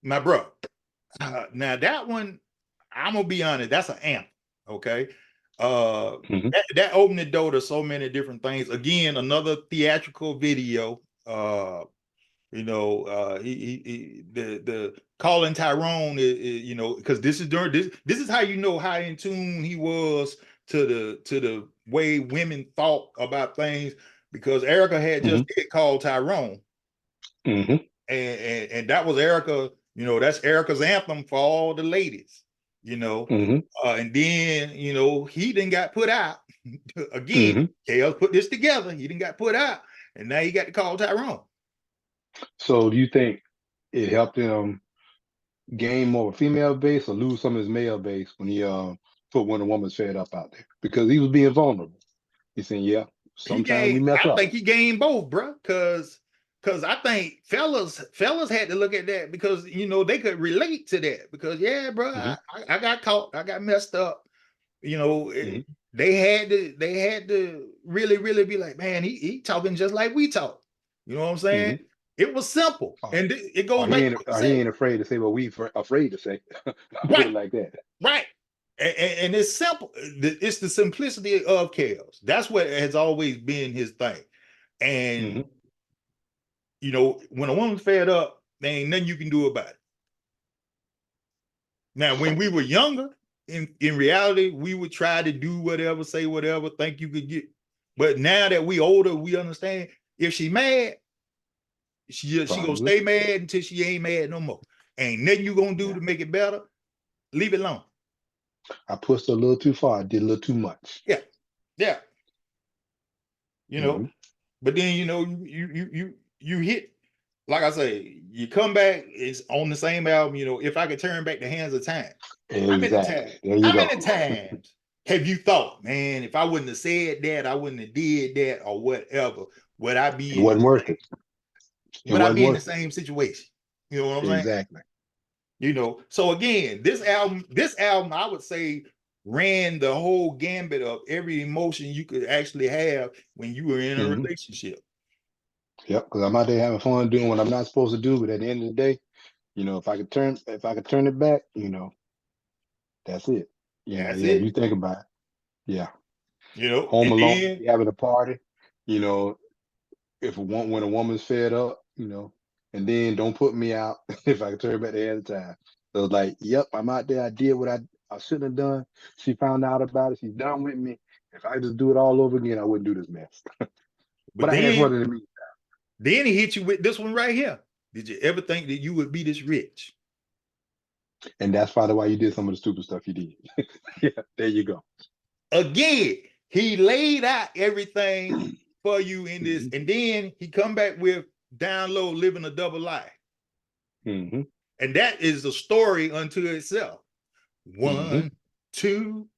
My bro, now that one, I'm gonna be honest, that's an amp. Okay, that opened the door to so many different things. Again, another theatrical video. You know, the Calling Tyrone is, you know, because this is during this is how you know how in tune he was to the way women thought about things, because Erica had just did Call Tyrone, and that was Erica. You know, that's Erica's anthem for all the ladies. You know, and then you know he then got put out again. KL put this together. He didn't got put out, and now he got to Call Tyrone. So do you think it helped him gain more of a female base or lose some of his male base when he put When a Woman's Fed Up out there? Because he was being vulnerable. He's saying, yeah, sometimes we mess up. I think he gained both, bro, because I think fellas had to look at that because you know they could relate to that because yeah, bro, I got caught, I got messed up. You know, they had to really be like, man, he talking just like we talk. You know what I'm saying? It was simple, and it goes back. He ain't afraid to say what we afraid to say. Put it like that. Right. And it's simple. It's the simplicity of Chaos. That's what has always been his thing. And you know, when a woman's fed up, there ain't nothing you can do about it. Now, when we were younger, in reality, we would try to do whatever, say whatever, think you could get. But now that we older, we understand if she mad, she gonna stay mad until she ain't mad no more. Ain't nothing you gonna do to make it better. Leave it alone. I pushed a little too far. I did a little too much. Yeah. You know, but then you know you hit, like I say, you come back. It's on the same album. You know, If I Could Turn Back the Hands of Time. Exactly. How many times have you thought, man, if I wouldn't have said that, I wouldn't have did that or whatever, would I be? It wasn't worth it. Would I be in the same situation? You know what I'm saying? Exactly. You know, so again, this album, I would say ran the whole gambit of every emotion you could actually have when you were in a relationship. Yep, because I'm out there having fun doing what I'm not supposed to do, but at the end of the day, you know, if I could turn it back, you know, that's it. You think about it. Yeah. You know, Home Alone, having a party, you know, when a woman's fed up, you know, and then Don't Put Me Out, If I Could Turn Back the Hands of Time. So it's like, yep, I'm out there. I did what I shouldn't have done. She found out about it. She's done with me. If I just do it all over again, I wouldn't do this mess. but I had fun in the meantime. Then he hit you with this one right here. Did you ever think that you would be this rich? And that's probably why you did some of the stupid stuff you did. Yeah, there you go. Again, he laid out everything for you in this, and then he come back with Down Low, Living a Double Life. And that is a story unto itself. One, two.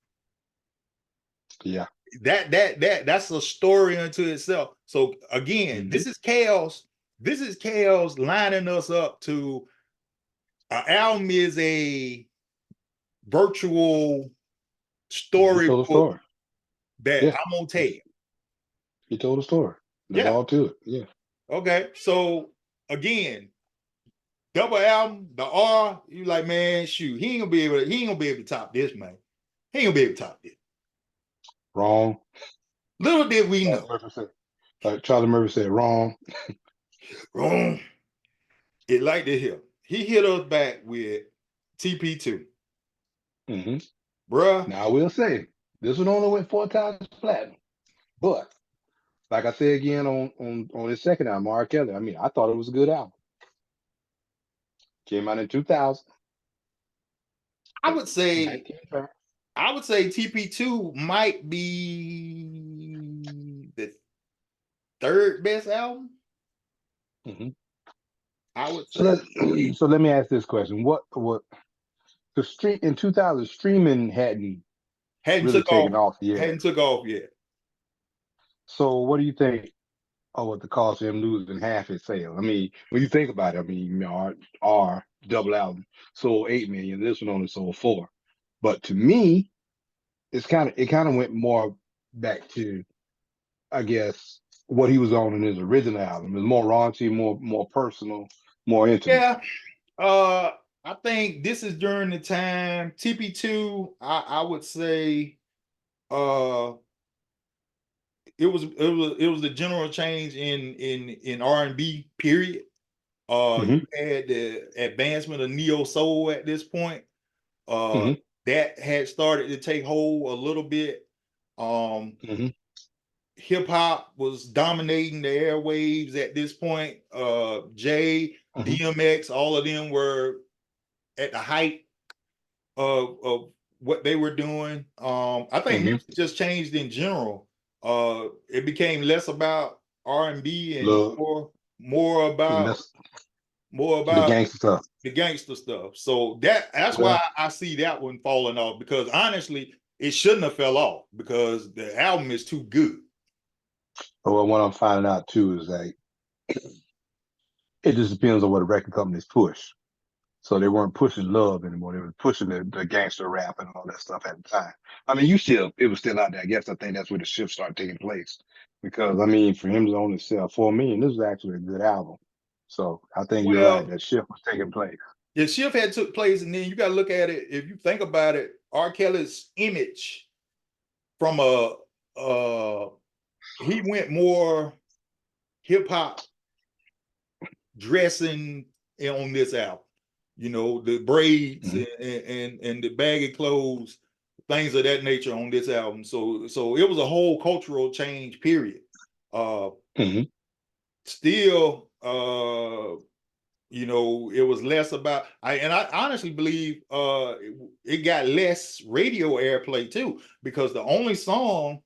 Yeah. That's a story unto itself. So again, this is Chaos. This is Chaos lining us up to an album is a virtual He told a storybook story. that Yeah, I'm gonna tell. he told a story. That's Yeah. all to it. Yeah. Okay. So again, double album, the R, you like, man, shoot, he ain't gonna be able to top this, man. He ain't gonna be able to top this. Wrong. Little did we know. Charlie Murphy said wrong. Wrong. It like this here. He hit us back with TP2. Mm-hmm. Bruh. Now I will say this one only went 4 times platinum, but like I said again on his second album, R. Kelly. I mean, I thought it was a good album. Came out in 2000. I would say 19 tracks. TP2 might be the third best album. Mm-hmm. I would say. So let me ask this question: What the stream in 2000 streaming hadn't really taken off yet? Hadn't took off yet. So what do you think? Oh, what the cost of him losing half his sales? I mean, when you think about it, I mean, you know, our double album sold 8 million. This one only sold 4. But to me, it kind of went more back to, I guess, what he was on in his original album. It was more raunchy, more personal, more intimate. Yeah. I think this is during the time TP2. I would say, it was the general change in R&B period. You had the advancement of neo soul at this point. That had started to take hold a little bit. Hip hop was dominating the airwaves at this point. Jay, DMX, all of them were at the height of what they were doing. I think music just changed in general. It became less about R&B and more about the gangster stuff. So that's why I see that one falling off, because honestly, it shouldn't have fell off because the album is too good. Well, what I'm finding out too is like it just depends on what the record companies push. So they weren't pushing love anymore. They were pushing the gangster rap and all that stuff at the time. I mean, it was still out there. I guess I think that's where the shift started taking place. Because I mean, for him to only sell 4 million, this is actually a good album. So I think you're right. That shift was taking place. The shift had took place, and then you got to look at it. If you think about it, R. Kelly's image from he went more hip hop dressing on this album. You know, the braids and the baggy clothes, things of that nature on this album. So it was a whole cultural change period. Still, you know, it was less about I honestly believe it got less radio airplay too, because the only song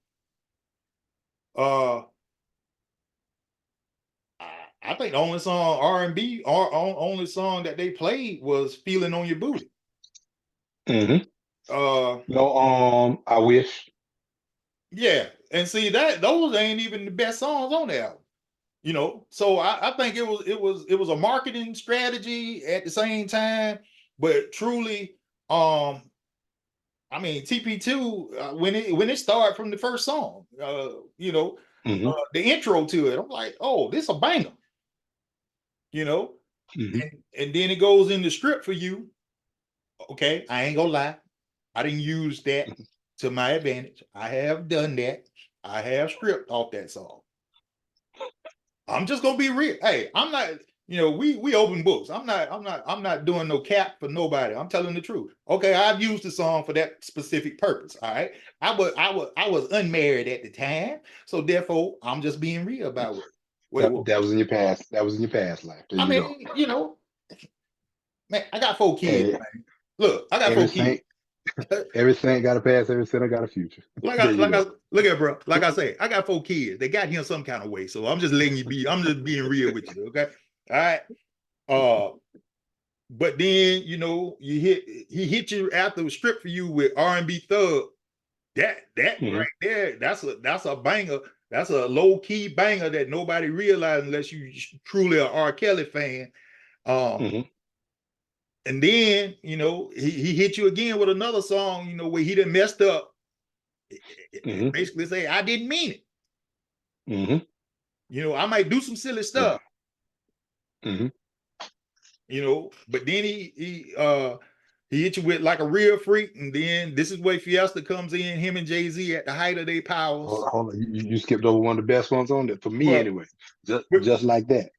I think the only song R&B or only song that they played was "Feeling on Your Booty." No, I wish. Yeah, and see that those ain't even the best songs on the album. You know, so I think it was a marketing strategy at the same time, but truly, I mean, TP2 when it started from the first song, you know, the intro to it, I'm like, oh, this a banger, you know, and then it goes in the script for you. Okay, I ain't gonna lie, I didn't use that to my advantage. I have done that. I have stripped off that song. I'm just gonna be real. Hey, I'm not, you know, we open books. I'm not doing no cap for nobody. I'm telling the truth. Okay, I've used the song for that specific purpose. All right. I was unmarried at the time, so therefore I'm just being real about it. That was in your past. That was in your past life. There you go. You know, man, I got 4 kids, man. Look, I got 4 kids. Every saint got a past, every sinner got a future. Look at bro. Like I say, I got 4 kids. They got here some kind of way. So I'm just letting you be. I'm just being real with you. Okay. All right. But then you know he hit you after the strip for you with R&B Thug. That right there, that's a banger. That's a low key banger that nobody realized unless you truly are R. Kelly fan. And And then, you know, he hit you again with another song, you know, where he done messed up. Basically say, I didn't mean it. You know, I might do some silly stuff. You know, but then he hit you with like a real freak, and then this is where Fiesta comes in, him and Jay-Z at the height of their powers. Hold on. You skipped over one of the best ones on there for me, anyway. Just like that.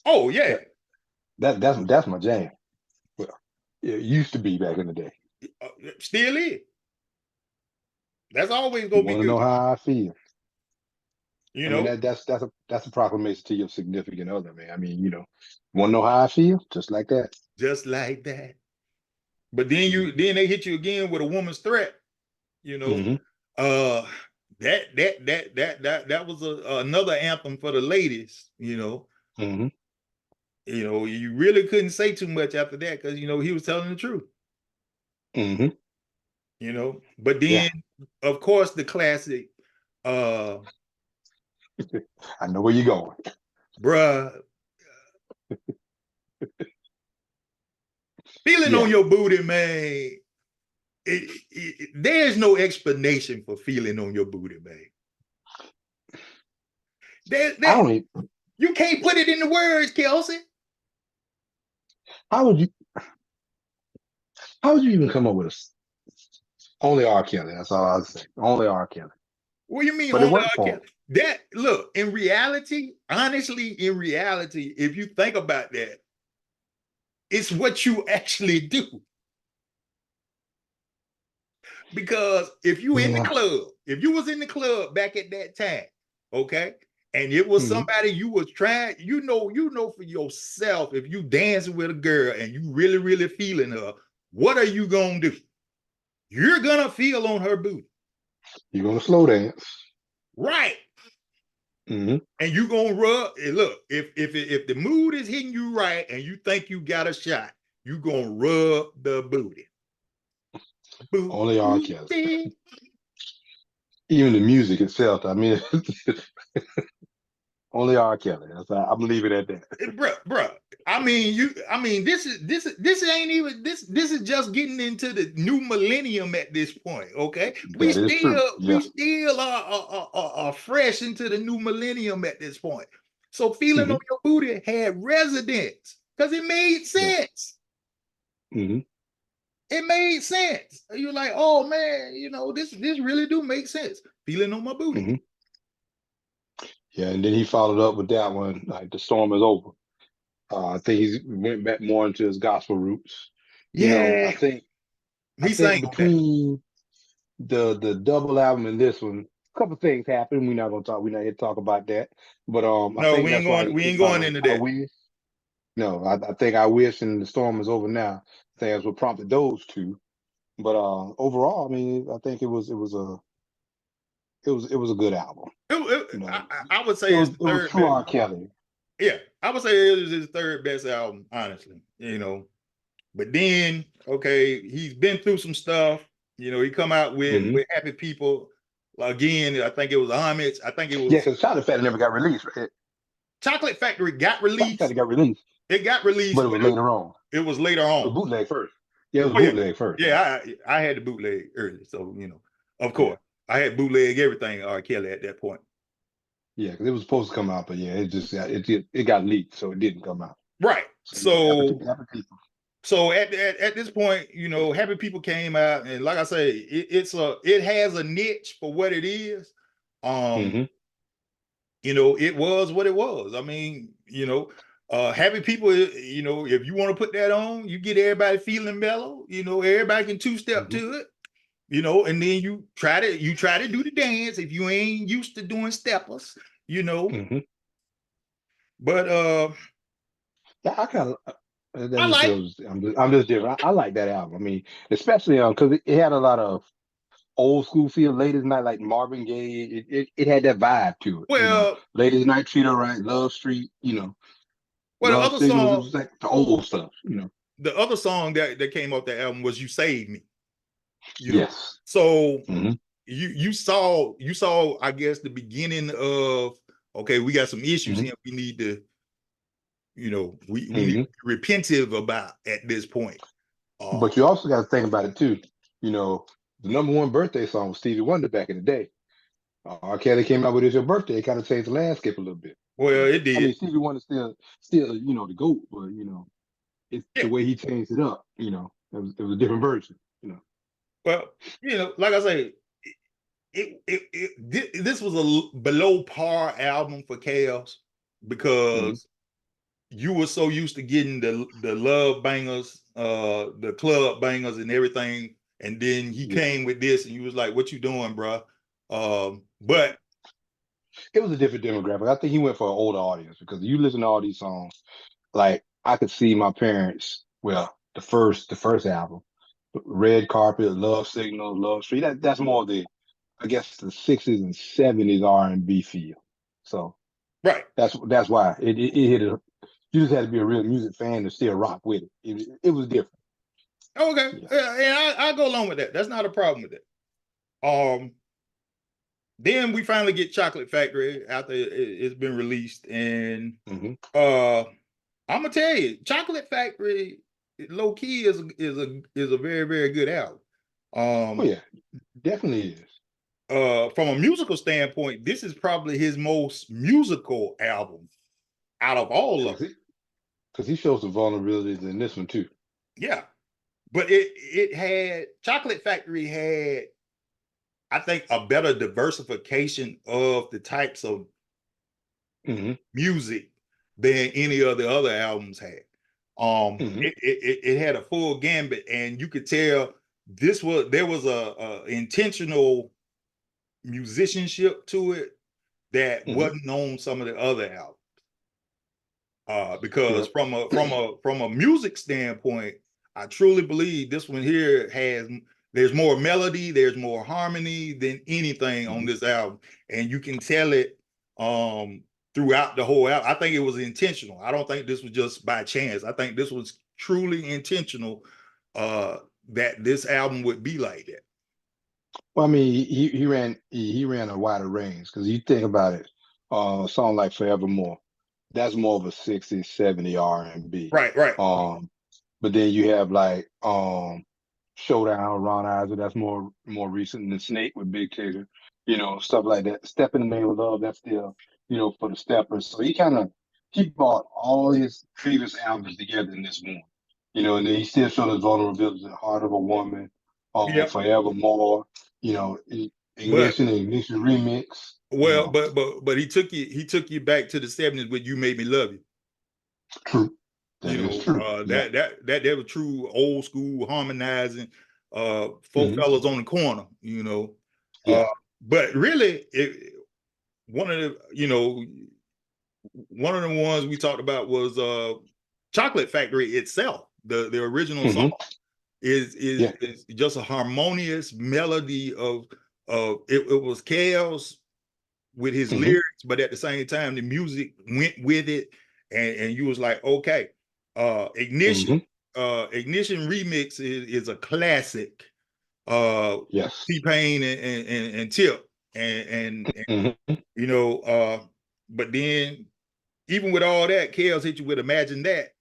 Oh yeah, that's my jam. Well, it used to be back in the day. Still is. That's always gonna be good. Want to know how I feel? You know, mean, that's a proclamation to your significant other, man. I mean, you know, want to know how I feel? Just like that. Just like that. But then then they hit you again with a woman's threat. You know, that was another anthem for the ladies. You know, you know, you really couldn't say too much after that because you know he was telling the truth. You know, but then of course the classic. I know where you're going, bruh. Feeling on your booty, man. There's no explanation for feeling on your booty, man. You can't put it in the words, Kelsey. How would you even come up with only R. Kelly? That's all I'll say. Only R. Kelly. What do you mean only R. Kelly? That look, in reality, honestly, in reality, if you think about that, it's what you actually do. Because if you in the club, if you was in the club back at that time, okay, and it was somebody you was trying, you know for yourself, if you dancing with a girl and you really, really feeling her, what are you gonna do? You're gonna feel on her booty. You're gonna slow dance. Right. And you gonna rub. Look, if the mood is hitting you right and you think you got a shot, you gonna rub the booty. Only R. Kelly. Even the music itself. I mean, only R. Kelly. I'm gonna leave it at that. Bruh. I mean, this ain't even this is just getting into the new millennium at this point. Okay, we still are fresh into the new millennium at this point. So feeling on your booty had resonance because it made sense. It made sense. You're like, oh man, you know, this really do make sense. Feeling on my booty. Yeah, and then he followed up with that one, like The Storm Is Over. I think he went back more into his gospel roots. You know, I think between the double album and this one, a couple things happened. We're not here to talk about that. But I think we ain't going into that. I think I Wish and The Storm Is Over Now. I think that's what prompted those two. But overall, I mean, I think it was a good album. I would say it's third best. R. Kelly. Yeah, I would say it was his third best album, honestly. You know, but then he's been through some stuff. You know, he come out with Happy People again. I think it was homage. I think it was because Chocolate Factory never got released. Right? Chocolate Factory got released. Chocolate Factory got released. It got released, but it was later on. It was later on. It was bootleg first. Yeah, it was bootleg first. Yeah, I had the bootleg early, so you know, of course, I had bootleg everything R. Kelly at that point. Yeah, because it was supposed to come out, but yeah, it got leaked, so it didn't come out. Right. So at this point, you know, Happy People came out, and like I say, it has a niche for what it is. You know, it was what it was. I mean, you know, Happy People, you know, if you want to put that on, you get everybody feeling mellow, you know, everybody can two-step to it, you know, and then you try to do the dance if you ain't used to doing steppers, you know. But yeah, I kind of I'm just different. I like that album. I mean, especially because it had a lot of old school feel, Ladies Night, like Marvin Gaye. It had that vibe to it. Well, you know? Ladies Night, Treat Her Right, Love Street, you know. Well, the other song, it was like the old stuff, you know. The other song that came off the album was "You Saved Me." Yes. So you saw, I guess, the beginning of we got some issues here. We need to you know, we need hmm to be repentive about at this point. But you also got to think about it too. You know, the number one birthday song was Stevie Wonder back in the day. R. Kelly came out with "It's Your Birthday." It kind of changed the landscape a little bit. You Well, know, it I mean, did. Stevie Wonder still, the goat, but it's Yeah. the way he changed it up. It was a different version. Well, like I say, this was a below par album for Chaos hmm because you were so used to getting the love bangers, the club bangers and everything, and then he Yeah, came with this, and you was like, "What you doing, bro?" But it was a different demographic. I think he went for an older audience because you listen to all these songs. Like I could see my parents. Well, the first album, Red Carpet, Love Signal, Love Street. That's more the, I guess, the '60s and '70s R&B feel. So right, that's why it hit a. You just had to be a real music fan to still rock with it. It was different. okay, Yeah. and I go along with that. That's not a problem with it. Then we finally get Chocolate Factory after it's been released, and hmm I'm gonna tell you, Chocolate Factory, low key is a very very good album. Oh yeah, definitely is. From a musical standpoint, this is probably his most musical album out of all of Because them. he shows some vulnerabilities in this one too. Yeah, but it had Chocolate Factory had, I think, a better diversification of the types of hmm music than any of the other albums had. hmm It had a full gambit, and you could tell there was a intentional musicianship to it that hmm wasn't on some of the other albums. Because Yep. from a music standpoint, I truly believe this one here there's more melody, there's more harmony than anything on hmm this album, and you can tell it throughout the whole album. I think it was intentional. I don't think this was just by chance. I think this was truly intentional, that this album would be like that. Well, I mean, he ran a wider range because you think about it, a song like "Forevermore," that's more of a '60s, '70s R&B. Right, right. But then you have like Showdown, Ron Isley, that's more recent than Snake with Big Tigger, stuff like that. Step in the Name of Love, that's still, for the Steppers. So he brought all his previous albums together in this one. And then he still showed his vulnerability, Heart of a Woman, Yeah, Forevermore, but Ignition Remix, well, but he took you back to the '70s with "You Made Me Love You." true. That is true. Yeah. That was true old school harmonizing, four hmm fellas on the corner, uh, Yeah. but really one of the one of the ones we talked about was Chocolate Factory itself. The original song hmm is Yeah. is just a harmonious melody of it was Chaos with his hmm lyrics, but at the same time the music went with it, and you was like, okay, Ignition, hmm Ignition remix is a classic. Uh, Yes. T-Pain and Tip, and hmm you know, but then even with all that, Kels hit you with "Imagine That,"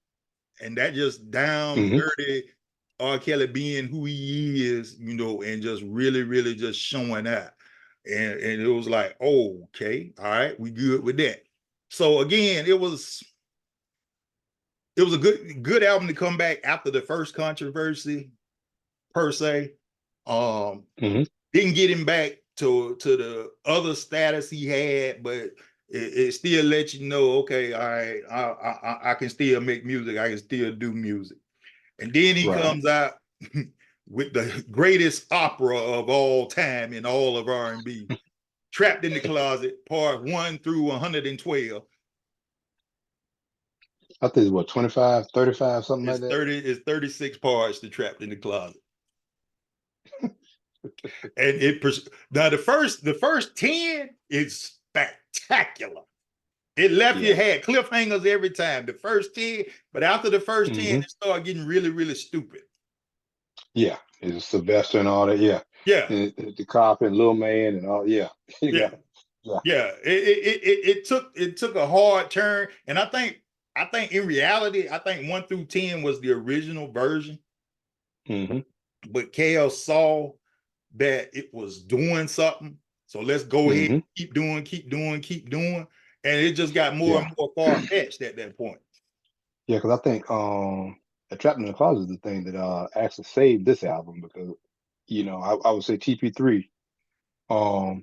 and that just down hmm dirty R. Kelly being who he is, and just really, really just showing out. And it was like, oh, okay, all right, we good with that. So again, it was a good album to come back after the first controversy per se. Um, hmm didn't get him back to the other status he had, but it still lets you know, okay, all right, I can still make music, I can still do music. And then he Right. comes out with the greatest opera of all time in all of R&B, "Trapped in the Closet," part 1 through 112. I think it's what, 25, 35, something like It's that. 36 parts to "Trapped in the Closet." And now the first 10 is spectacular. It left you Yeah. had cliffhangers every time. The first 10, but after the first 10, hmm it started getting really, really stupid. Yeah. It's Sylvester and all that. Yeah. Yeah, And the cop and Lil Man and all. Yeah. You yeah, got. Yeah. yeah. It took a hard turn, and I think I think in reality, I think 1 through 10 was the original version, but KL saw that it was doing something. So let's go ahead, keep doing, and it just got more and more far-fetched at that point. Yeah, because I think Trapped in the Closet is the thing that actually saved this album, because I would say TP3 of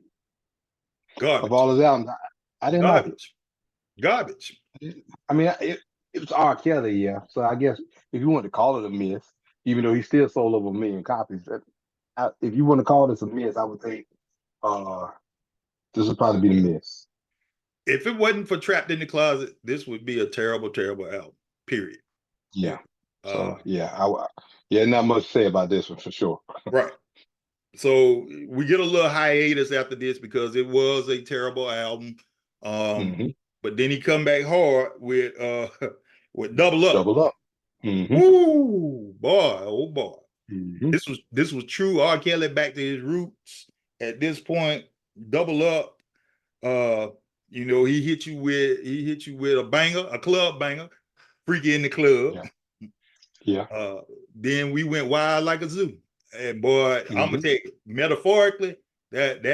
Garbage. all his albums, I didn't like it. Garbage. I mean, it was R. Kelly, yeah. So I guess if you want to call it a miss, even though he still sold over 1 million copies, if you want to call this a miss, I would think this would probably be the miss. If it wasn't for Trapped in the Closet, this would be a terrible, terrible album. Period. Yeah. So not much to say about this one for sure. Right. So we get a little hiatus after this because it was a terrible album. But then he come back hard with Double Up. Double Up. Ooh, boy, oh boy. This was true R. Kelly back to his roots. At this point, Double Up, he hit you with a banger, a club banger, Freaky in the Club. Yeah. Then we went Wild Like a Zoo. And boy, I'm gonna take it metaphorically, that's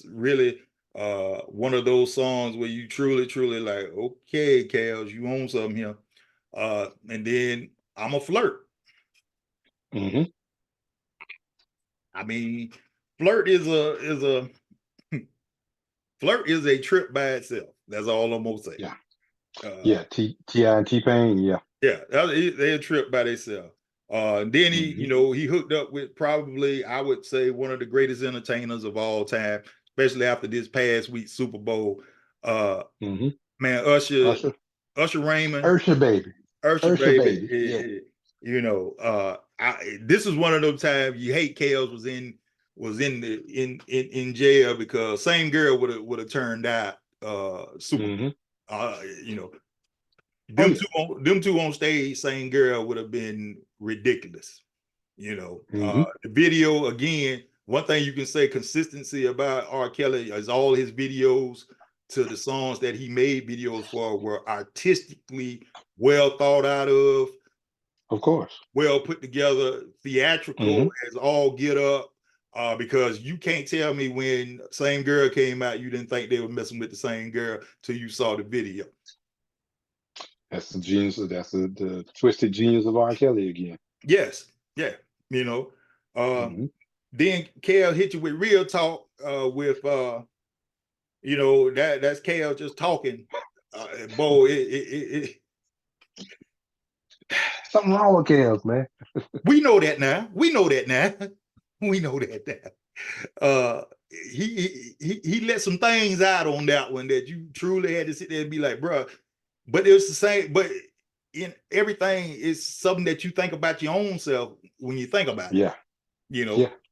really one of those songs where you truly like, okay, Kels, you own something here. And then I'm a Flirt. I mean, Flirt is a Flirt is a trip by itself. That's all I'm gonna say. T.I. and T-Pain, they're a trip by themselves. Then he hooked up with probably, I would say, one of the greatest entertainers of all time, especially after this past week Super Bowl. Man, Usher Raymond, Usher baby. This is one of those times you hate Kels was in jail, because Same Girl would have turned out Super. Them two on stage, Same Girl would have been ridiculous. The video, again, one thing you can say consistency about R. Kelly is all his videos to the songs that he made videos for were artistically well thought out of course, well put together, theatrical as all get up. Because you can't tell me when Same Girl came out, you didn't think they were messing with the Same Girl till you saw the video. That's the genius. That's the twisted genius of R. Kelly again. Yes, yeah. Then Kel hit you with Real Talk with that's Kel just talking. Something wrong with Kel, man. We know that now. We know that now. He let some things out on that one that you truly had to sit there and be like, bro. But it was the same. But in everything is something that you think about your own self when you think about it.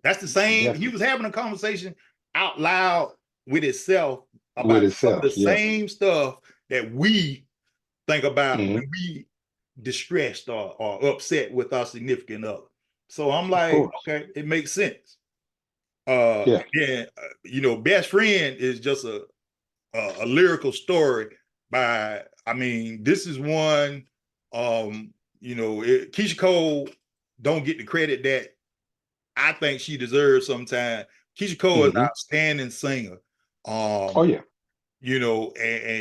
That's the same. Definitely. He was having a conversation out loud with himself about some of the same stuff that we think about when we distressed or upset with our significant other. So I'm like, okay, it makes sense. Best Friend is just a lyrical story by, this is one, Keyshia Cole don't get the credit that I think she deserves sometimes. Keyshia Cole is an outstanding singer. And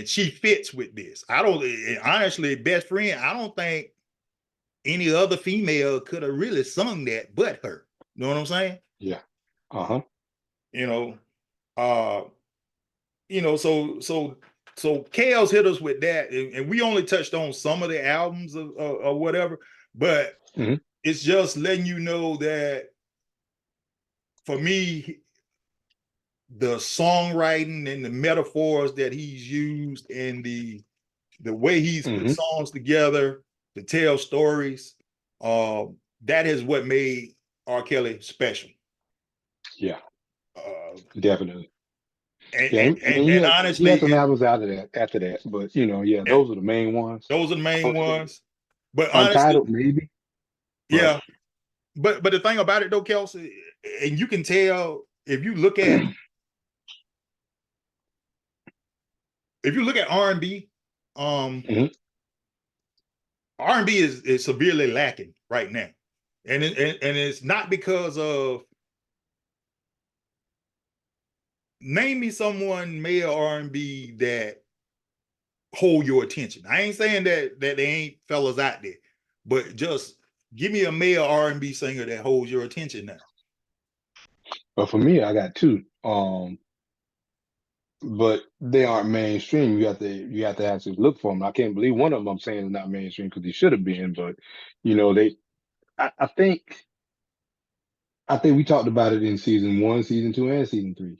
she fits with this. Honestly, Best Friend, I don't think any other female could have really sung that but her. You know what I'm saying? Yeah. So Kels hit us with that, and we only touched on some of the albums or whatever, but it's just letting you know that for me, the songwriting and the metaphors that he's used and the way he's put songs together to tell stories, that is what made R. Kelly special. Yeah, definitely. And honestly, he had some albums after that, but those are the main ones. Those are the main ones. But Untitled, honestly, maybe. Yeah. But the thing about it though, Kelsey, and you can tell if you look at if you look at R&B, Mhm. R&B is severely lacking right now, and it's not because of. Name me someone male R&B that hold your attention. I ain't saying that there ain't fellas out there, but just give me a male R&B singer that holds your attention now. But for me, I got two. But they aren't mainstream. You have to actually look for them. I can't believe one of them I'm saying is not mainstream because he should have been. But they. I think we talked about it in season one, season two, and season three.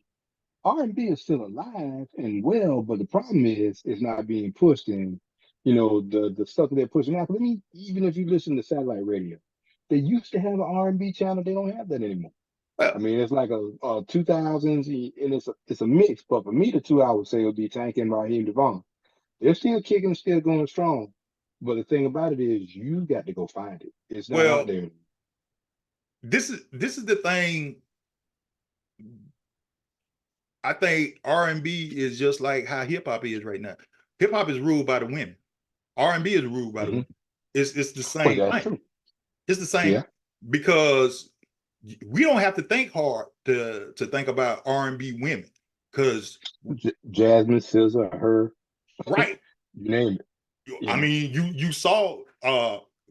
R&B is still alive and well, but the problem is it's not being pushed in. The stuff that they're pushing out. I mean, even if you listen to satellite radio, they used to have an R&B channel. They don't have that anymore. I Well, mean, it's like a 2000s, and it's a mix. But for me, the two I would say would be Tank and Raheem Devon. They're still kicking, still going strong. But the thing about it is, you got to go find it. It's not out well, there. this is the thing. I think R&B is just like how hip hop is right now. Hip hop is ruled by the women. R&B is ruled by the Hmm. women. It's the But same that's thing. true. It's the same Yeah. because we don't have to think hard to think about R&B women because Jasmine, SZA, her, right. you name it. I mean, you saw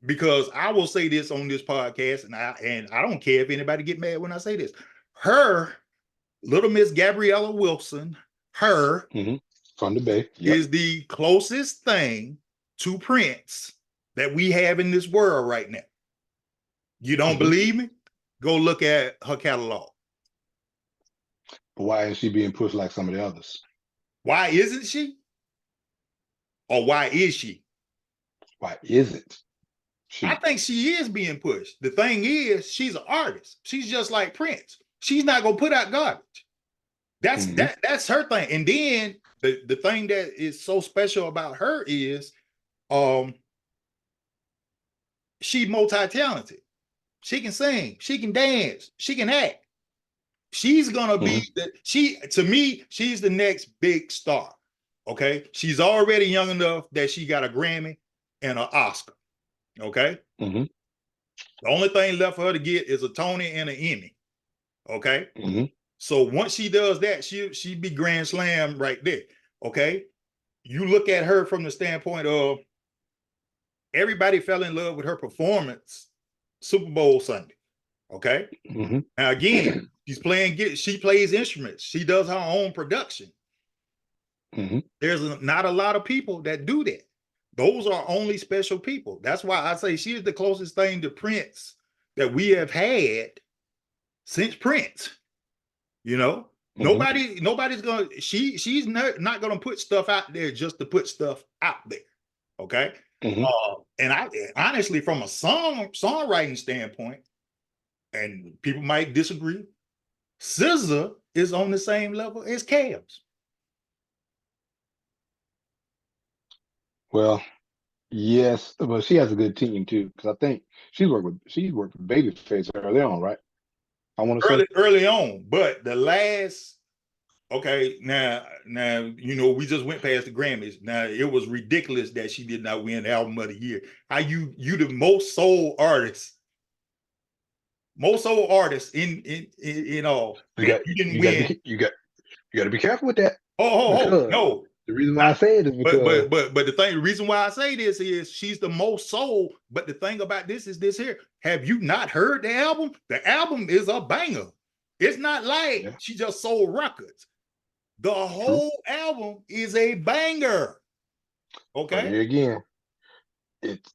because I will say this on this podcast, and I don't care if anybody get mad when I say this. Her little Miss Gabriella Wilson, her Hmm. From the Bay. Yep. is the closest thing to Prince that we have in this world right now. You don't Hmm. believe me? Go look at her catalog. But why is she being pushed like some of the others? Why isn't she? Or why is she? Why isn't I she? think she is being pushed. The thing is, she's an artist. She's just like Prince. She's not gonna put out garbage. Hmm. That's her thing. And then the thing that is so special about her is she's multi-talented. She can sing, she can dance, she can act. She's gonna Hmm. be to me, she's the next big star. Okay. She's already young enough that she got a Grammy and an Oscar. Okay. Hmm. The only thing left for her to get is a Tony and an Emmy. Okay. Hmm. So once she does that, she be Grand Slam right there. Okay. You look at her from the standpoint of everybody fell in love with her performance Super Bowl Sunday. Okay. Hmm. Now again, she plays instruments. She does her own production. Hmm. There's not a lot of people that do that. Those are only special people. That's why I say she is the closest thing to Prince that we have had since Prince. You know, Hmm. nobody's gonna. She's not gonna put stuff out there just to put stuff out there. Okay. Hmm. And I honestly, from a songwriting standpoint, and people might disagree, SZA is on the same level as Cavs. Well, yes, but she has a good team too, because I think she's worked with Babyface early on, right? I want to say. Early on, but the last okay, now we just went past the Grammys. Now it was ridiculous that she did not win Album of the Year. How you the most sold artist in all, You and got you didn't you got to win. be you got to be careful with that Oh, because no, the reason why I not. say it is because But the reason why I say this is she's the most sold. But the thing about this is this here. Have you not heard the album? The album is a banger. It's not like yeah, she just sold records. The true. whole album is a banger. But Okay. here again, it's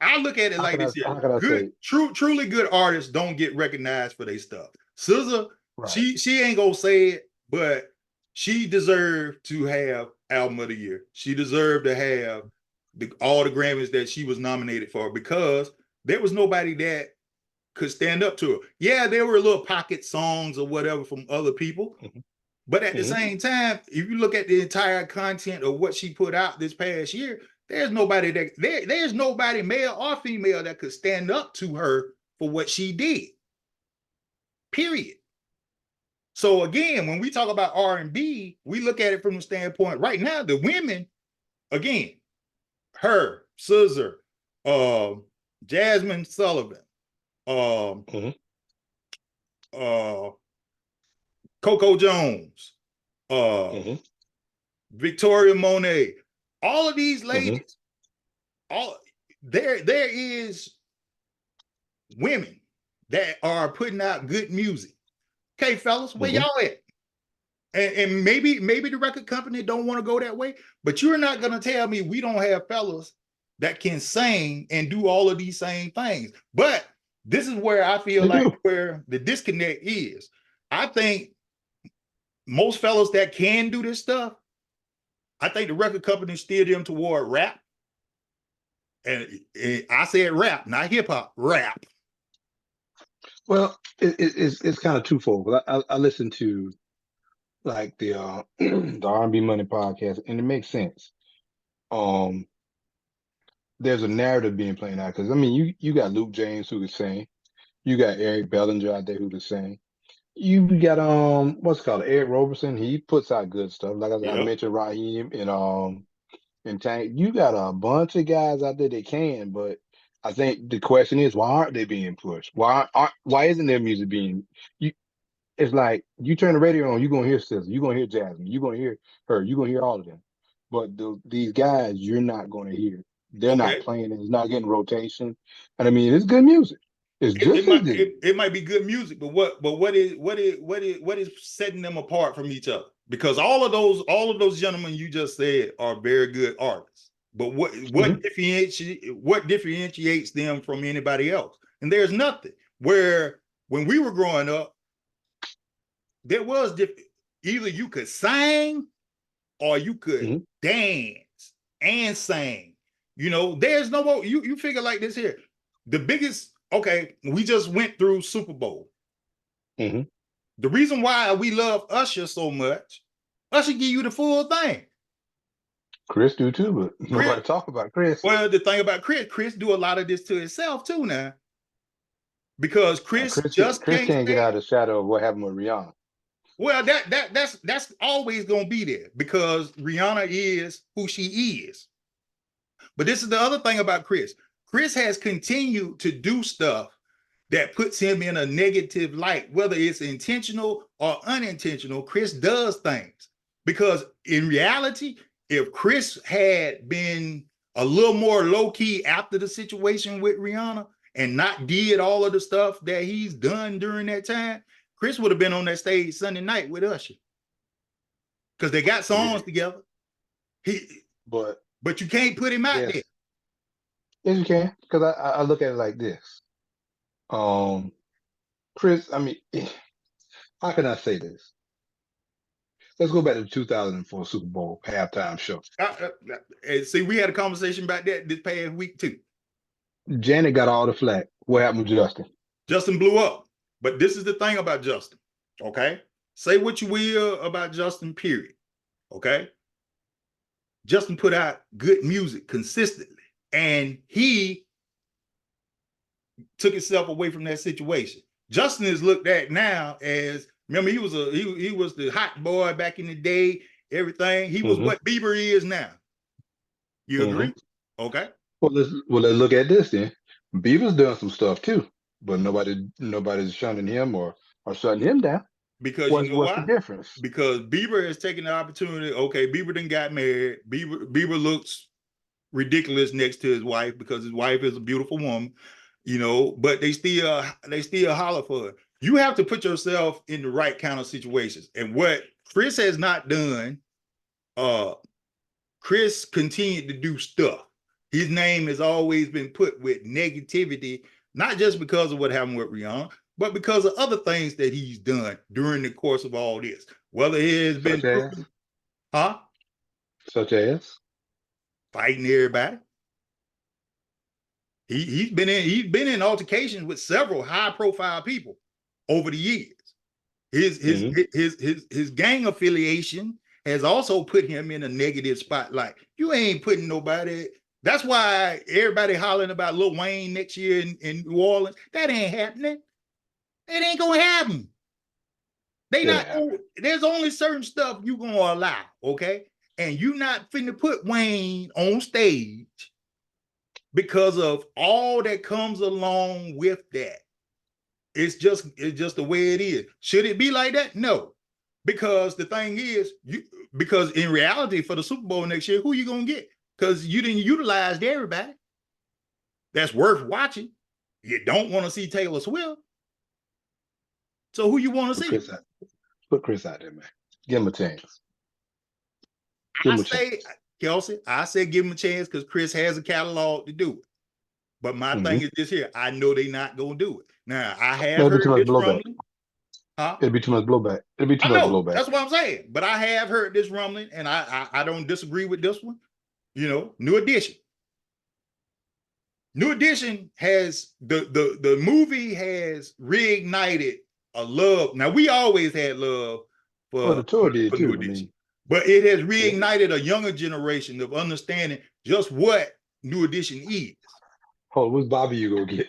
I look at it how like can I this here. how can I Good, say truly good artists don't get recognized for their stuff. SZA, right? she ain't gonna say it, but she deserved to have album of the year. She deserved to have all the Grammys that she was nominated for because there was nobody that could stand up to her. Yeah, there were little pocket songs or whatever from other people, Hmm. but at the Hmm. same time, if you look at the entire content of what she put out this past year, there's nobody, male or female, that could stand up to her for what she did. Period. So again, when we talk about R&B, we look at it from the standpoint right now, the women, again, her, Scissor, Jasmine Sullivan, Mhm. uh, Coco Jones, uh, Mhm. Victoria Monet, all of these Mhm. ladies, all there is women that are putting out good music. Okay, fellas, where Mhm. y'all at? And maybe the record company don't want to go that way, but you're not gonna tell me we don't have fellas that can sing and do all of these same things. But this is where I feel They like do. where the disconnect is. I think most fellas that can do this stuff, I think the record company steer them toward rap. And I said rap, not hip hop, rap. Well, it's kind of twofold. I listen to like the the R&B Money podcast, and it makes sense. Um, there's a narrative being played out because I mean, you got Luke James who can sing, you got Eric Bellinger out there who can sing. You got what's it called, Eric Roberson. He puts out good stuff. Like I Yep. mentioned, Raheem and Tank. You got a bunch of guys out there that can, but I think the question is why aren't they being pushed? Why isn't their music being you? It's like you turn the radio on, you're gonna hear Sizzle, you're gonna hear Jasmine, you're gonna hear her, you're gonna hear all of them. But these guys, you're not gonna hear. They're not Okay. playing it. It's not getting rotation. And I mean, it's good music. It's It just as might good. it might be good music, but what is setting them apart from each other? Because all of those gentlemen you just said are very good artists. But Mhm. what differentiates them from anybody else? And there's nothing. Where when we were growing up, there was either you could sing or you could Mhm. dance and sing. You know, there's no more. You figure like this here. The biggest, okay, we just went through Super Bowl. Mhm. The reason why we love Usher so much, Usher give you the full thing. Chris do too, but Chris, nobody talk about Chris. well, the thing about Chris do a lot of this to himself too now, because Chris just Chris can't can't get out stand. of the shadow of what happened with Rihanna. Well, that's always gonna be there because Rihanna is who she is. But this is the other thing about Chris. Chris has continued to do stuff that puts him in a negative light, whether it's intentional or unintentional. Chris does things because in reality, if Chris had been a little more low key after the situation with Rihanna and not did all of the stuff that he's done during that time, Chris would have been on that stage Sunday night with Usher because they got Yeah, songs together. He, but but you can't put him out there yes, yes you can because I look at it like this. Um, Chris, I mean, how can I say this? Let's go back to the 2004 Super Bowl halftime show. See, we had a conversation about that this past week too. Janet got all the flack. What happened with Justin? Justin blew up. But this is the thing about Justin. Okay. Say what you will about Justin, period. Okay. Justin put out good music consistently. And he took himself away from that situation. Justin is looked at now as, remember, he was the hot boy back in the day, everything. He was Mm-hmm. what Bieber is now. You Mm-hmm. agree? Okay. Let's look at this then. Beaver's done some stuff too, but nobody's shunning him or shutting him down. Because you know What's the why? difference? Because Bieber has taken the opportunity. Okay, Bieber then got married. Bieber looks ridiculous next to his wife because his wife is a beautiful woman, you know. But they still holler for her. You have to put yourself in the right kind of situations. And what Chris has not done, uh, Chris continued to do stuff. His name has always been put with negativity, not just because of what happened with Rihanna, but because of other things that he's done during the course of all this. Whether it has been Such as, proven, huh? such as. Fighting everybody. He's been in altercations with several high profile people over the years. Mm-hmm. His gang affiliation has also put him in a negative spotlight. You ain't putting nobody. That's why everybody hollering about Lil Wayne next year in New Orleans. That ain't happening. It ain't gonna happen. They It'll not. happen. There's only certain stuff you gonna allow, okay? And you not finna put Wayne on stage because of all that comes along with that. It's just the way it is. Should it be like that? No, because the thing is, because in reality, for the Super Bowl next year, who you gonna get? Because you didn't utilize everybody that's worth watching. You don't want to see Taylor Swift, so who you want to see? Put Chris out there, man. Give him a chance. Give him a chance. Kelsey, I said give him a chance because Chris has a catalog to do it. But my thing is this here. I know they're not gonna do it. Now I have heard this rumbling. Huh? It'll be too much blowback. It'll be too much blowback. That's what I'm saying. But I have heard this rumbling, and I don't disagree with this one. You know, New Edition. New Edition has the movie has reignited a love. Now we always had love for the tour did too. New Edition, but it has reignited a younger generation of understanding just what New Edition is. Hold on, what's Bobby you gonna get?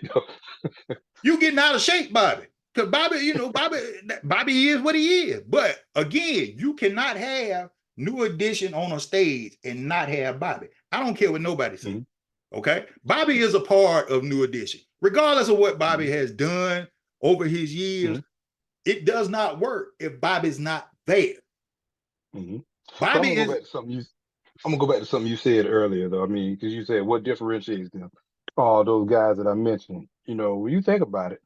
You getting out of shape, Bobby. Because Bobby, you know, Bobby is what he is. But again, you cannot have New Edition on a stage and not have Bobby. I don't care what nobody says. Okay? Bobby is a part of New Edition. Regardless of what Bobby has done over his years, it does not work if Bobby's not there. Bobby is. I'm gonna go back to something you said earlier, though. I mean, because you said what differentiates them, all those guys that I mentioned. You know, when you think about it,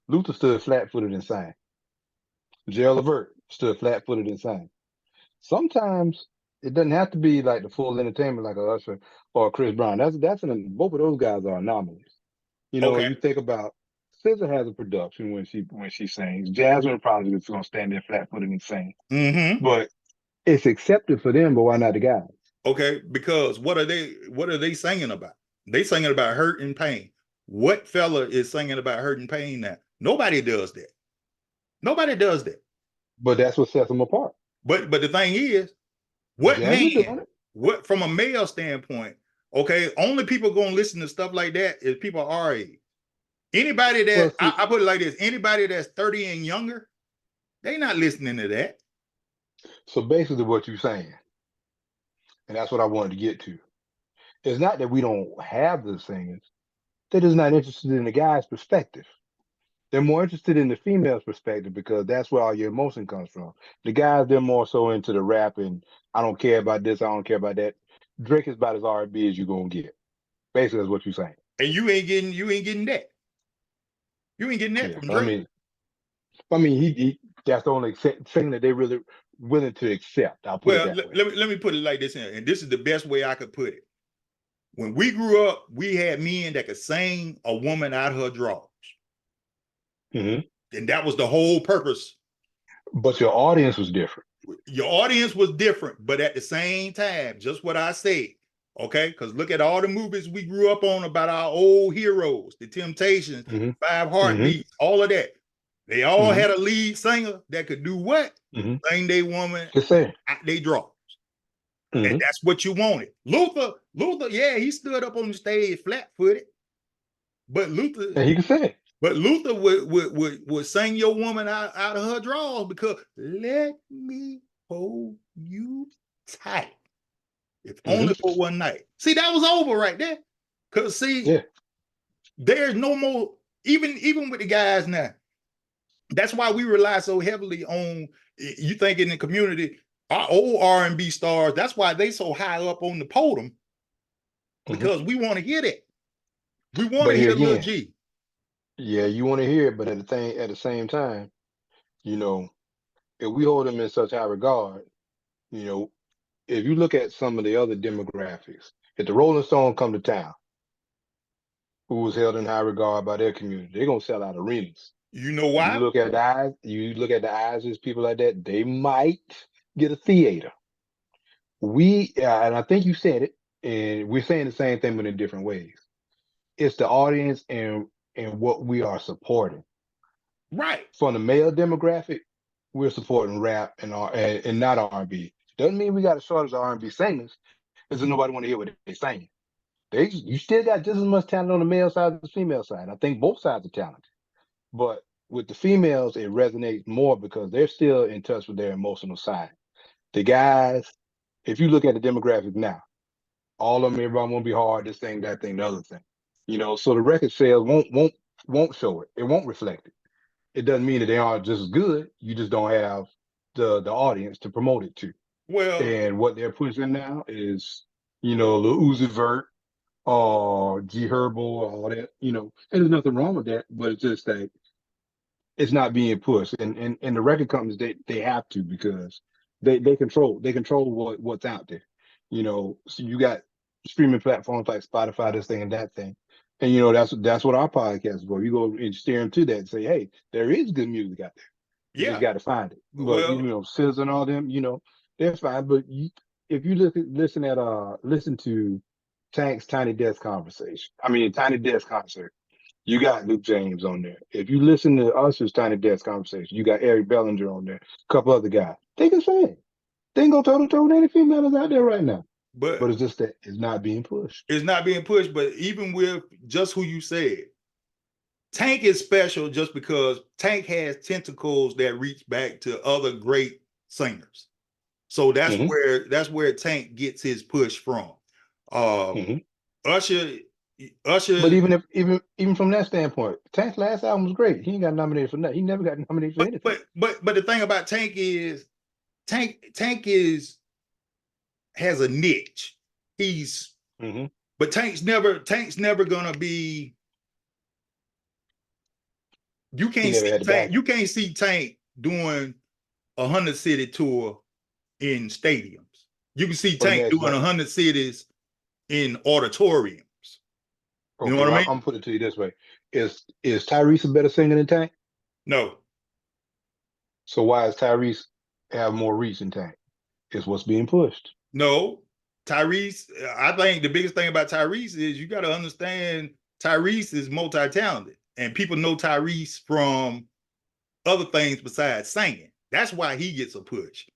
Luther stood flat-footed and sang. Gerald Levert stood flat-footed and sang. Sometimes it doesn't have to be like the full entertainment like a Usher or a Chris Brown. Both of those guys are anomalies. You know, you think about SZA has a production when she sings. Jasmine probably is gonna stand there flat-footed and sing. But it's accepted for them, but why not the guys? Okay, because what are they singing about? They singing about hurt and pain. What fella is singing about hurt and pain now? Nobody does that. Nobody does that. But that's what sets them apart. But the thing is, what man? What from a male standpoint? Okay, only people gonna listen to stuff like that is people our age. Anybody that I put it like this: anybody that's 30 and younger, they not listening to that. So basically, what you're saying, and that's what I wanted to get to, it's not that we don't have the singers; they're just not interested in the guy's perspective. They're more interested in the female's perspective because that's where all your emotion comes from. The guys, they're more so into the rap and I don't care about this, I don't care about that. Drake is about as R&B as you're gonna get. Basically, that's what you're saying. And you ain't getting that. You ain't getting that from Drake. I mean, he that's the only thing that they really willing to accept. I'll put it that way. Let me put it like this, and this is the best way I could put it. When we grew up, we had men that could sing a woman out her drawers. And that was the whole purpose. But your audience was different. Your audience was different, but at the same time, just what I said, okay? Because look at all the movies we grew up on about our old heroes, the Temptations, Five Heartbeats, all of that. They all had a lead singer that could do what? Sing they woman out they drawers. And that's what you wanted. Luther, yeah, he stood up on the stage flat-footed, but Luther, and he can sing. But Luther would sing your woman out of her drawers because let me hold you tight. If only for one night. See, that was over right there. Because there's no more, even with the guys now. That's why we rely so heavily on, you think in the community, our old R&B stars, that's why they so high up on the podium. Because we want to hear that. We want to hear Lil G. Yeah, you want to hear it, but at the same time, you know, if we hold them in such high regard, you know, if you look at some of the other demographics, if the Rolling Stones come to town, who was held in high regard by their community, they're gonna sell out arenas. You know why? You look at the eyes of people like that, they might get a theater. And I think you said it, and we're saying the same thing, but in different ways. It's the audience and what we are supporting. Right. From the male demographic, we're supporting rap and not R&B. Doesn't mean we got a shortage of R&B singers, because nobody want to hear what they're saying. You still got just as much talent on the male side as the female side. I think both sides are talented. But with the females, it resonates more because they're still in touch with their emotional side. The guys, if you look at the demographic now, all of them, everybody won't be hard, this thing, that thing, the other thing. So the record sales won't show it. It won't reflect it. It doesn't mean that they aren't just as good. You just don't have the audience to promote it to. Well, And what they're pushing now is, Lil Uzi Vert or G Herbo, all that, and there's nothing wrong with that, but it's just that it's not being pushed. And the record companies, they have to, because they control what's out there. So you got streaming platforms like Spotify, this thing and that thing. And that's what our podcast is for. You go and steer them to that and say, hey, there is good music out there. You just yeah. got to find it. But Well, SZA and all them, they're fine. But if you listen to Tank's Tiny Desk conversation, I mean Tiny Desk concert, you got Luke James on there. If you listen to Usher's Tiny Desk conversation, you got Eric Bellinger on there, a couple other guys. They can sing. They can go toe to toe with any females out there right now. But but it's just that it's not being pushed. it's not being pushed. But even with just who you said, Tank is special just because Tank has tentacles that reach back to other great singers. So that's Mhm. where Tank gets his push from. Mhm. Usher, But Usher, even from that standpoint, Tank's last album was great. He ain't got nominated for nothing. He never got nominated for but anything. but the thing about Tank is Tank is has a niche. He's Mm-hmm. but Tank's never gonna be. You He can't never see had the Tank. backing. You can't see Tank doing 100 city tour in stadiums. You can see But let me Tank ask you doing something. 100 cities in auditoriums. You know Okay, what I well, mean? I'm gonna put it to you this way: is Tyrese a better singer than Tank? No, So why is Tyrese have more reach than Tank? Is what's being pushed. no. Tyrese, I think the biggest thing about Tyrese is you got to understand Tyrese is multi-talented, and people know Tyrese from other things besides singing. That's why he gets a push.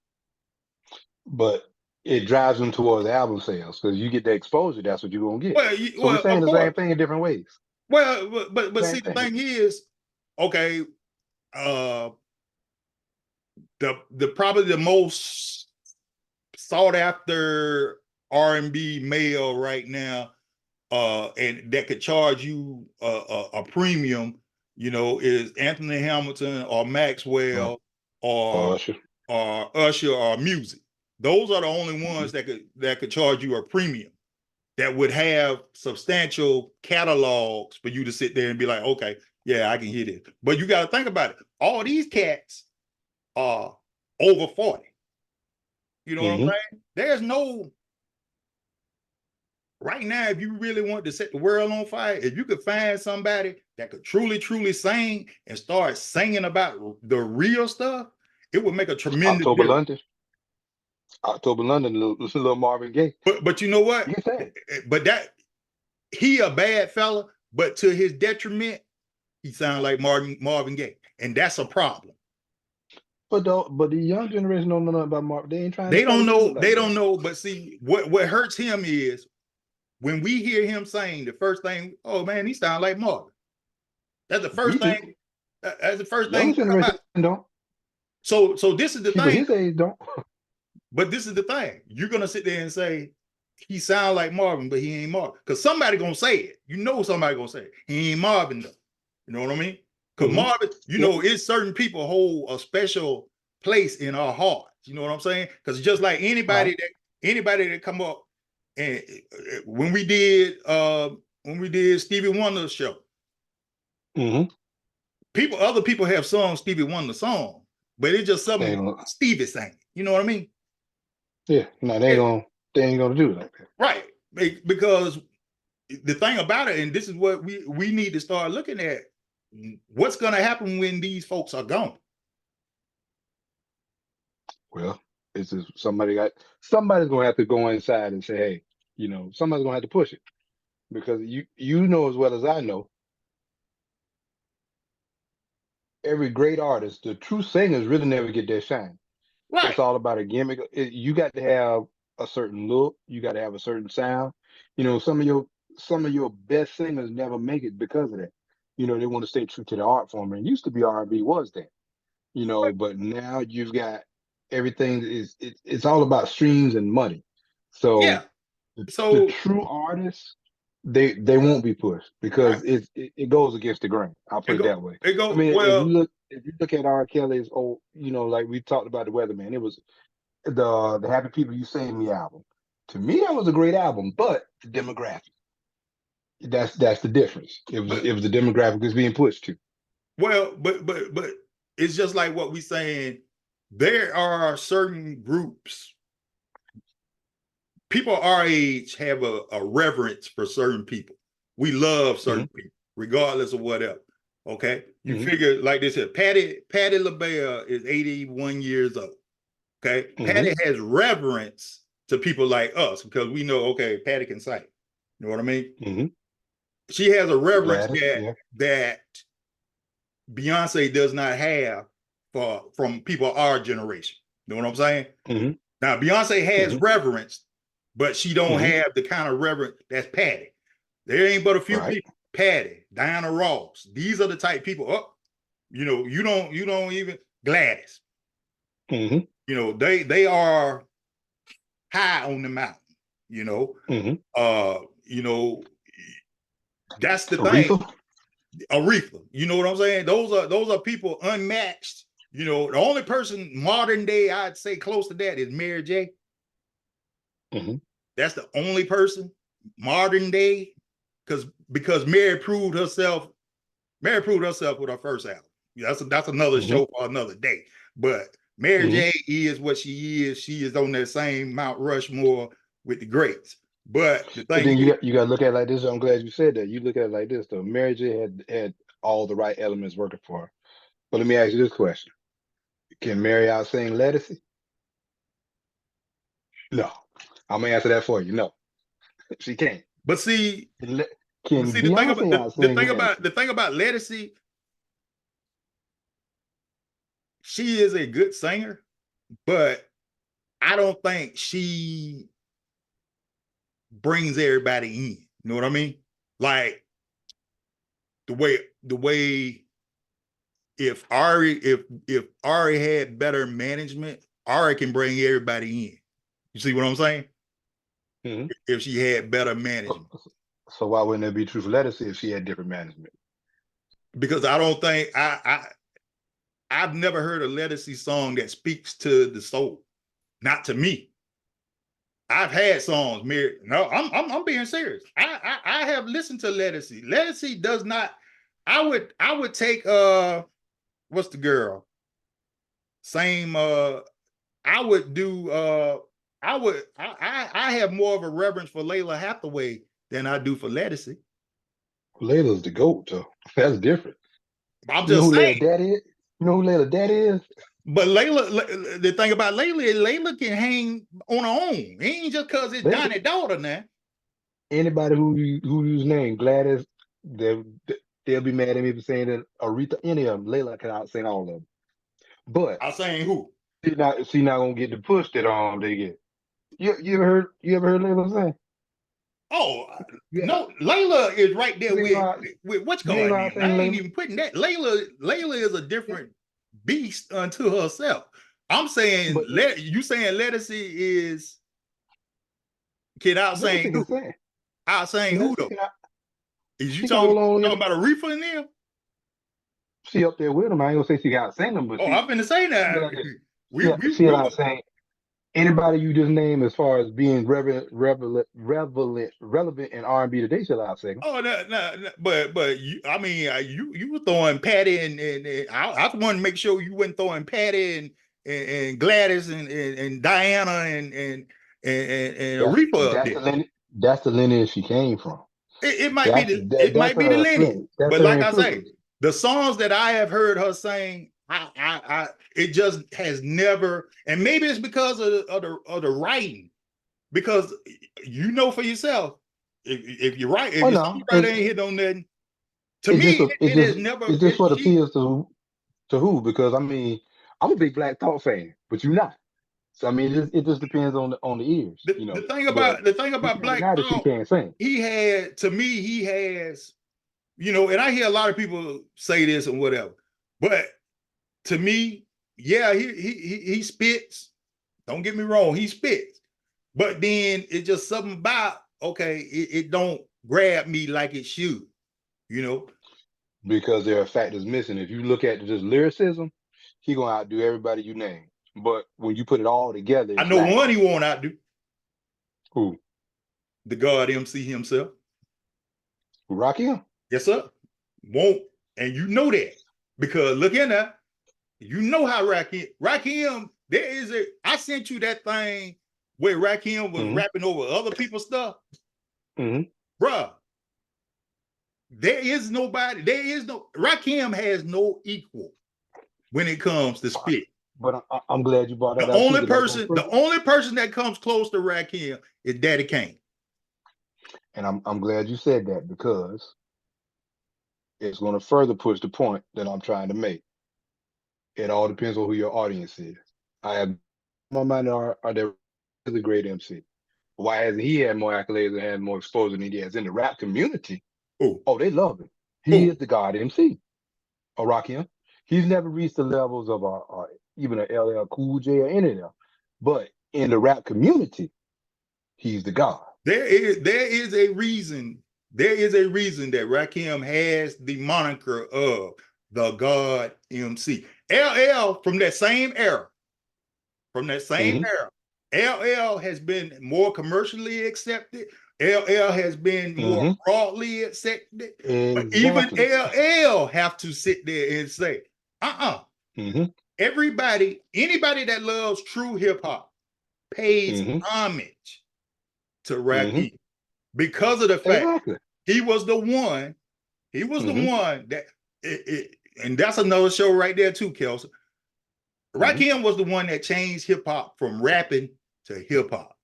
But it drives them towards album sales because you get the exposure. That's what you're gonna get. So we're Well, saying of the same course. thing in different ways. Well, but Same see, the thing. thing is, okay, uh, the probably the most sought after R&B male right now, and that could charge you a premium, is Anthony Hamilton or Uh, Maxwell or Usher. Usher or Music. Those are the only Mhm. ones that could charge you a premium, that would have substantial catalogs for you to sit there and be like, okay, yeah, I can hear this. But you got to think about it. All these cats are over 40. You know what I'm Mhm. saying? There's no right now, if you really want to set the world on fire, if you could find somebody that could truly, truly sing and start singing about the real stuff, it would make a tremendous October difference. London. October London. Little Marvin Gaye. But you know You what? can say. But that he a bad fella, but to his detriment, he sounds like Marvin Gaye, and that's a problem. But the young generation don't know nothing about Marvin. They ain't trying to They study don't music know. like They that. don't know. But see, what hurts him is when we hear him sing. The first thing, oh man, he sounds like Marvin. That's the Me first too. thing. That's the first Younger thing come generation out. don't. So this is the People thing. his age don't. But this is the thing. You're gonna sit there and say he sound like Marvin, but he ain't Marvin. Because somebody gonna say it. Somebody gonna say it. He ain't Marvin though. You know what I mean? Because Mhm. Marvin, Yeah. it's certain people hold a special place in our hearts. You know what I'm saying? Because just like Right. anybody that come up and when we did Stevie Wonder's show, Mhm. other people have sung Stevie Wonder song, but it's just They something ain't gonna, Stevie sang. You know what I mean? yeah. No, they ain't gonna do it like that. Right. Because the thing about it, and this is what we need to start looking at, what's going to happen when these folks are gone? Well, it's just somebody's gonna have to go inside and say, hey, somebody's gonna have to push it because you know as well as I know, every great artist, the true singers really never get their shine. It's Right. all about a gimmick. You got to have a certain look. You got to have a certain sound. Some of your best singers never make it because of that. You know, they want to stay true to the art form. And it used to be R&B was that, you know, but now you've got everything it's all about streams and money. Yeah. So the So true artists, they won't be pushed right, because it goes against the grain. I'll put it that way. it I go mean, well. if you look at R. Kelly's old, you know, like we talked about the Weatherman, it was the Happy People You Save Me album. To me, that was a great album, but the demographic. That's the difference. But It was the demographic that's being pushed to. well, but it's just like what we saying. There are certain groups. People our age have a reverence for certain people. We love certain Mm-hmm. people, regardless of whatever. Okay, you Mm-hmm. figure like this here. Patti LaBelle is 81 years old. Okay, Mm-hmm. Patti has reverence to people like us because we know, okay, Patti can sing. You know what I mean? Mm-hmm. She has a reverence Gladys, yeah. that Beyonce does not have from people our generation. You know what I'm saying? Mm-hmm. Now Beyonce has Mm-hmm. reverence, but she don't Mm-hmm. have the kind of reverence that's Patti. There ain't but a few Right. people. Patti, Diana Ross. These are the type people. Oh, you know, you don't even Gladys. Mm-hmm. You know, they are high on the mountain. You know, Mm-hmm. you know, that's the thing. Aretha. Aretha, you know what I'm saying? Those are people unmatched. You know, the only person modern day I'd say close to that is Mary J. Mm-hmm. That's the only person modern day because Mary proved herself. Mary proved herself with her first album. That's another Mm-hmm. show for another day. But Mary Mm-hmm. J is what she is. She is on that same Mount Rushmore with the greats. But the But thing then is, you got to look at it like this. I'm glad you said that. You look at it like this though. Mary J had all the right elements working for her. But let me ask you this question: can Mary out sing Ledisi? No. I'm gonna answer that for you. No, she can't. but see, Le- but Can see the thing about Beyonce out sing Ledisi? the thing about Ledisi, she is a good singer, but I don't think she brings everybody in. You know what I mean? Like the way if Ari had better management, Ari can bring everybody in. You see what I'm saying? Mm-hmm. If she had better So, management. so why wouldn't it be true for Ledisi if she had different management? Because I don't think I've never heard a Ledisi song that speaks to the soul. Not to me. I've had songs, Mary. No, I'm being serious. I have listened to Ledisi. Ledisi does not. I would take what's the girl? Same I would do I have more of a reverence for Layla Hathaway than I do for Ledisi. Layla's the goat, though. That's different. I'm You know just who Layla saying. Daddy is? You know who Layla Daddy is? But the thing about Layla can hang on her own. It ain't just because it's Layla, Donnie daughter now. anybody who use name Gladys, they'll they'll be mad at me for saying that Aretha, any of them, Layla can out sing all of them. But I'm saying who? she not gonna get the push that they get. You ever heard Layla sing? Oh Yeah, no, Layla is right there you ain't know how, with what's you ain't going know how to on. I sing ain't Layla. even putting that. Layla is a Yeah, different beast unto herself. I'm saying but you saying Ledisi is can out saying Layla can who? sing. Out saying who Layla though? can Is you she can hold on. talking about a reefer in there? She up there with them. I ain't gonna say she got sing them, but Oh, I'm finna say she that. like this. She We like saying anybody you just name as far as being relevant in R&B today. She like sing 'em. oh no, but you I mean you were throwing Patty and I want to make sure you weren't throwing Patty and Gladys and Diana and That's Aretha up that's there. the lineage. That's the lineage she came from. It That's might be the her lineage, influence. That's but her like I say, influence. the songs that I have heard her sing, it just has never, and maybe it's because of the writing, because you know for yourself, if you write, if Oh your no, songwriter ain't hit on nothing, to it me, just it has never, it's just what she, appeals to who? Because I mean, I'm a big Black Thought fan, but you're not. So I mean, it just depends on the ears, you know. But the thing about Tiana Black Gotti, she Thought, can't sing. to me, he has. and I hear a lot of people say this and whatever, but to me, yeah, he spits. Don't get me wrong, he spits. But then it's just something about, okay, it don't grab me like it should, you know. Because there are factors missing. If you look at just lyricism, he gonna outdo everybody you name. But when you put it all together, I it's know lacking. one he won't outdo. Who? The God MC himself. Who? Rakim? Yes, sir. Won't. And you know that. Because look in there, you know how Rakim, there is I sent you that thing where Rakim was rapping over other people's stuff. Bruh, Rakim has no equal when it comes to spit. But I'm glad you brought that up. The only person that comes close to Rakim is Daddy Kane. And I'm glad you said that, because it's going to further push the point that I'm trying to make. It all depends on who your audience is. I have my mind are they really great MC. Why hasn't he had more accolades and had more exposure than he has in the rap community? Oh, they love him. He is the God MC. Or Rakim. He's never reached the levels of even an LL Cool J or any of them. But in the rap community, he's the God. There is a reason. There is a reason that Rakim has the moniker of the God MC. LL from that same era. LL has been more commercially accepted. LL has been more broadly accepted. Exactly. But even LL have to sit there and say, anybody that loves true hip hop pays homage to Rakim because of the fact he was the one. He was the one that, and that's another show right there too, Kelso. Rakim was the one that changed hip hop from rapping to hip hop.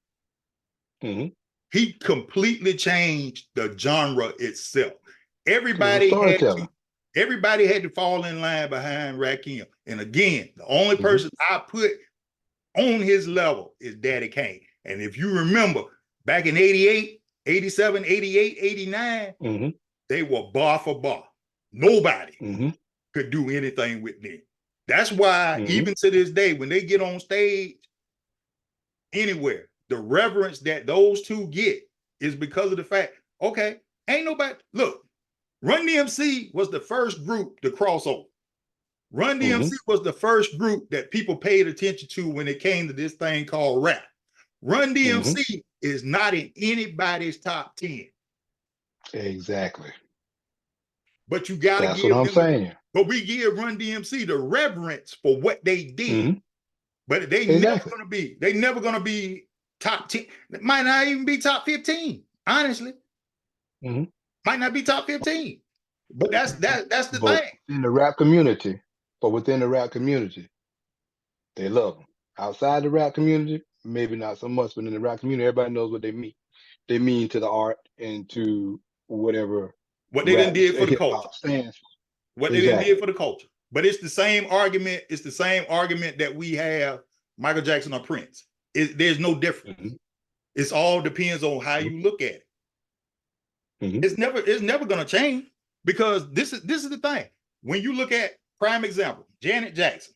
He completely changed the genre itself. Everybody had to fall in line behind Rakim. And again, the only person I put on his level is Daddy Kane. And if you remember, back in 88, 87, 88, 89, they were bar for bar. Nobody could do anything with them. That's why even to this day, when they get on stage anywhere, the reverence that those two get is because of the fact, okay, ain't nobody, look, Run DMC was the first group to cross over. Run DMC was the first group that people paid attention to when it came to this thing called rap. Run DMC is not in anybody's top 10. Exactly. But you gotta That's what I'm saying. But we give Run DMC the reverence for what they did. But they never gonna be top 10. It might not even be top 15, honestly. Might not be top 15. But that's the thing. In the rap community, but within the rap community, they love them. Outside the rap community, maybe not so much, but in the rap community, everybody knows what they mean. They mean to the art and to whatever. What they done did for the culture. What they done did for the culture. But it's the same argument. It's the same argument that we have Michael Jackson or Prince. There's no difference. It all depends on how you look at it. It's never going to change, because this is the thing. When you look at prime example, Janet Jackson.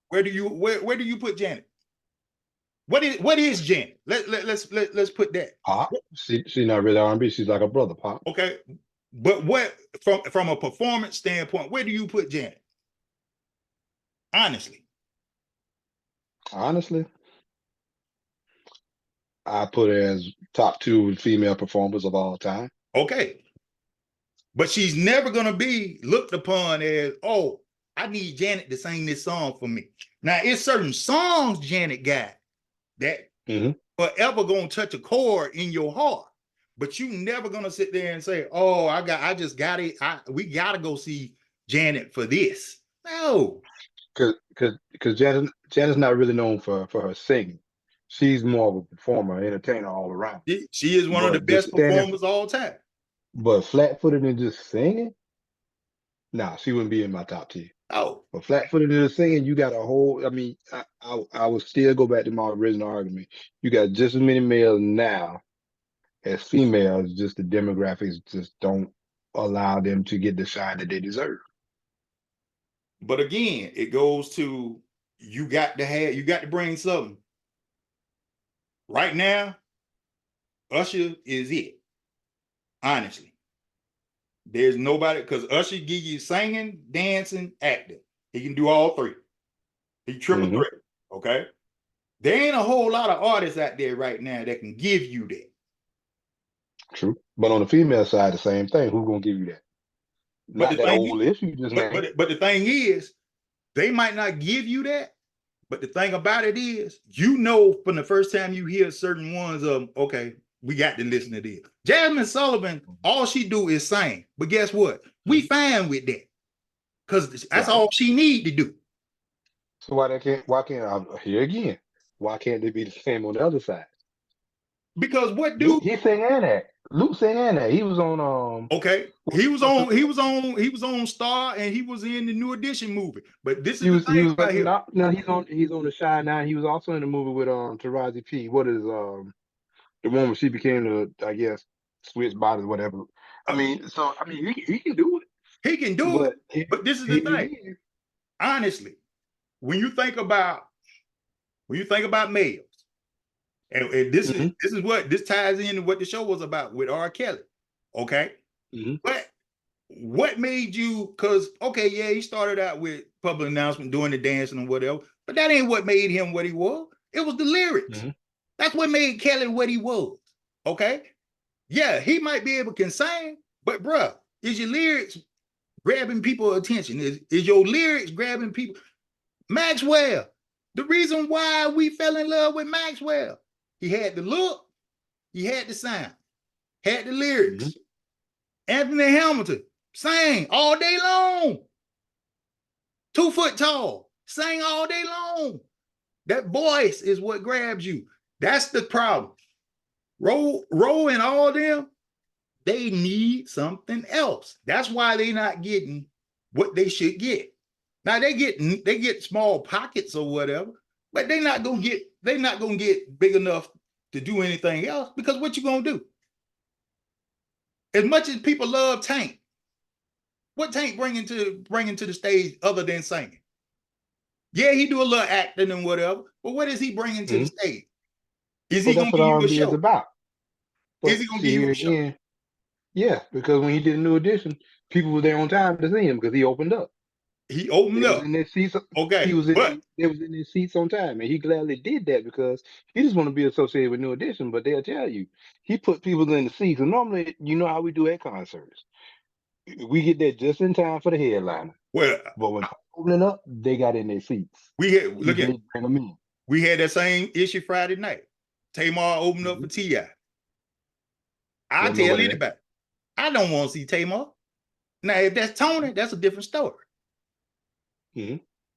Where do you put Janet? What is Janet? Let's put that. Pop. She's not really R&B. She's like a brother pop. Okay, but what from a performance standpoint, where do you put Janet? Honestly, I put her as top 2 female performers of all time. Okay, but she's never gonna be looked upon as, oh, I need Janet to sing this song for me. Now, it's certain songs Janet got that forever gonna touch a chord in your heart, but you never gonna sit there and say, oh, I just got it. We gotta go see Janet for this. No, because Janet's not really known for her singing. She's more of a performer, entertainer all around. She is one of the best performers all time. But flat-footed and just singing, nah, she wouldn't be in my top 10. Oh, but flat-footed and singing, you got a whole. I mean, I would still go back to my original argument. You got just as many males now as females. Just the demographics just don't allow them to get the shine that they deserve. But again, it goes to you got to bring something. Right now, Usher is it. Honestly. There's nobody, because Usher give you singing, dancing, acting. He can do all three. He triple threat. Okay. There ain't a whole lot of artists out there right now that can give you that. True. But on the female side, the same thing. Who's gonna give you that? But Not the that thing, old list you just named. but the thing is, they might not give you that. But the thing about it is, you know, from the first time you hear certain ones of, okay, we got to listen to this. Jasmine Sullivan, all she do is sing. But guess what? We fine with that. Because that's all she need to do. So why can't I here again? Why can't they be the same on the other side? Because what Luke, dude? he sang and that. Luke sang and that. He was on Okay. He was on Star, and he was in the New Edition movie. But this is the thing about him. No, he's on the Shy 9. He was also in the movie with Taraji P. What is the one where she became the, I guess, switch bodies, whatever. He can do it. He can do it. But this is the thing. Honestly, when you think about males, and this is what this ties into what the show was about with R. Kelly. Okay. But what made you, because okay, yeah, he started out with public announcement, doing the dancing and whatever, but that ain't what made him what he was. It was the lyrics. That's what made Kelly what he was. Okay. Yeah, he might be able to sing, but bruh, is your lyrics grabbing people's attention? Is your lyrics grabbing people? Maxwell, the reason why we fell in love with Maxwell, he had the look, he had the sound, had the lyrics. Anthony Hamilton sang all day long. 2 foot tall, sang all day long. That voice is what grabs you. That's the problem. Ro and all them, they need something else. That's why they're not getting what they should get. Now they get small pockets or whatever, but they're not gonna get big enough to do anything else, because what you gonna do? As much as people love Tank, what Tank bringing to the stage other than singing? Yeah, he do a little acting and whatever, but what is he bringing to the stage? Is he gonna give you a show? Is about. But is he gonna give you a show? Again, yeah, because when he did a New Edition, people were there on time to see him because he opened up. He opened up in their seats. Okay, they was in their seats on time, and he gladly did that because he just want to be associated with New Edition. But they'll tell you, he put people in the seats. And normally, you know how we do at concerts, we get there just in time for the headliner. Well, but when opening up, they got in their seats. We had bring them in. We had that same issue Friday night. Tamar opened up for T.I. I tell anybody, I don't want to see Tamar. Now, if that's Tony, that's a different story.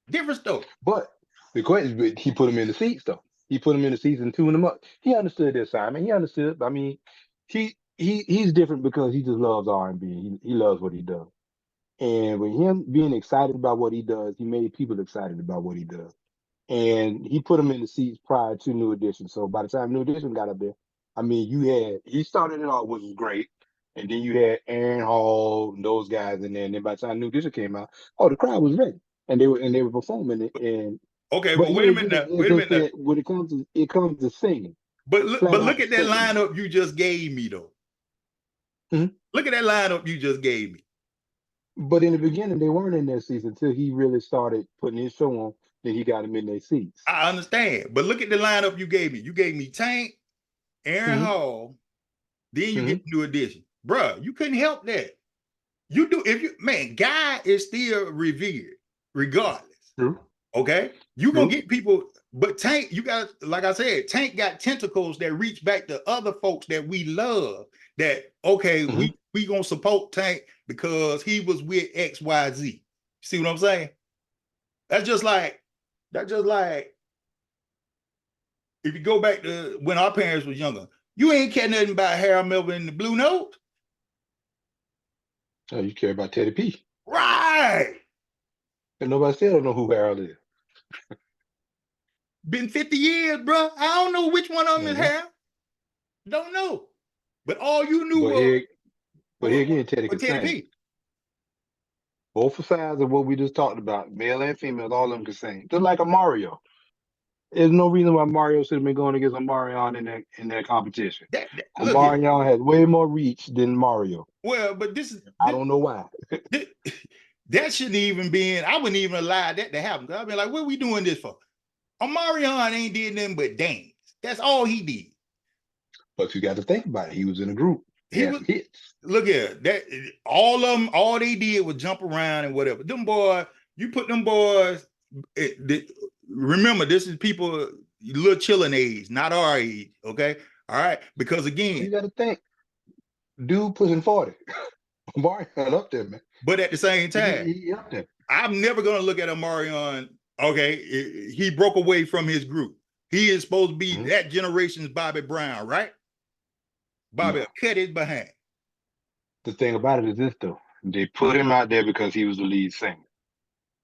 Different story. But the question, he put him in the seats though. He put him in the seats and tuned him up. He understood the assignment. He understood. I mean, he's different because he just loves R&B. He loves what he does. And with him being excited about what he does, he made people excited about what he does. And he put him in the seats prior to New Edition. So by the time New Edition got up there, I mean, he started it off, which was great. And then you had Aaron Hall and those guys in there. And then by the time New Edition came out, the crowd was ready. And they were performing it. And okay, but wait a minute now. Wait a minute. When it comes to singing. But look at that lineup you just gave me though. Look at that lineup you just gave me. But in the beginning, they weren't in their seats until he really started putting his show on. Then he got them in their seats. I understand, but look at the lineup you gave me. You gave me Tank, Aaron Hall, then you get New Edition, bruh. You couldn't help that. You do Guy is still revered, regardless. True. Okay, you gonna get people, but Tank, you got, like I said, Tank got tentacles that reach back to other folks that we love. That we gonna support Tank because he was with XYZ. See what I'm saying? That's just like if you go back to when our parents was younger, you ain't care nothing about Harold Melvin and the Blue Note. Oh, you care about Teddy P. Right. And nobody still don't know who Harold is. Been 50 years, bro. I don't know which one of them is Harold. Don't know. But all you knew But here again, Teddy can Teddy sing. P. Both sides of what we just talked about, male and female, all of them can sing. Just like a Mario. There's no reason why Mario should have been going against a Marion in that competition. Look here. Marion has way more reach than Mario. Well, but this is I don't know why. That shouldn't even be in. I wouldn't even allow that to happen. I'd be like, what are we doing this for? Omarion ain't did nothing but dance. That's all he did. But you got to think about it. He was in a group. He was hits. Look here, that all of them, all they did was jump around and whatever. Them boys, you put them boys. Remember, this is people little chilling age, not our age. Okay, all right. Because again, you got to think, dude pushing 40. Omarion up there, man. But at the same time, he up there. I'm never gonna look at Omarion. Okay, he broke away from his group. He is supposed to be that generation's Bobby Brown, right? Bobby cut his behind. The thing about it is this, though. They put him out there because he was the lead singer.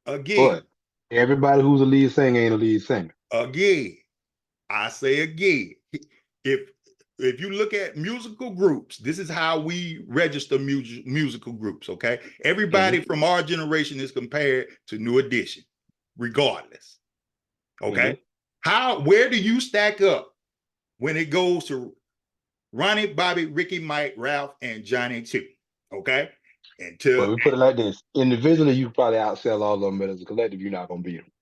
Again. But everybody who's a lead singer ain't a lead singer. Again. I say again. If you look at musical groups, this is how we register musical groups, okay? Everybody from our generation is compared to New Edition, regardless. Okay? Where do you stack up when it goes to Ronnie, Bobby, Ricky, Mike, Ralph, and Johnny too? Okay. Well, we put it like this: individually, you probably outsell all of them, but as a collective, you're not gonna beat them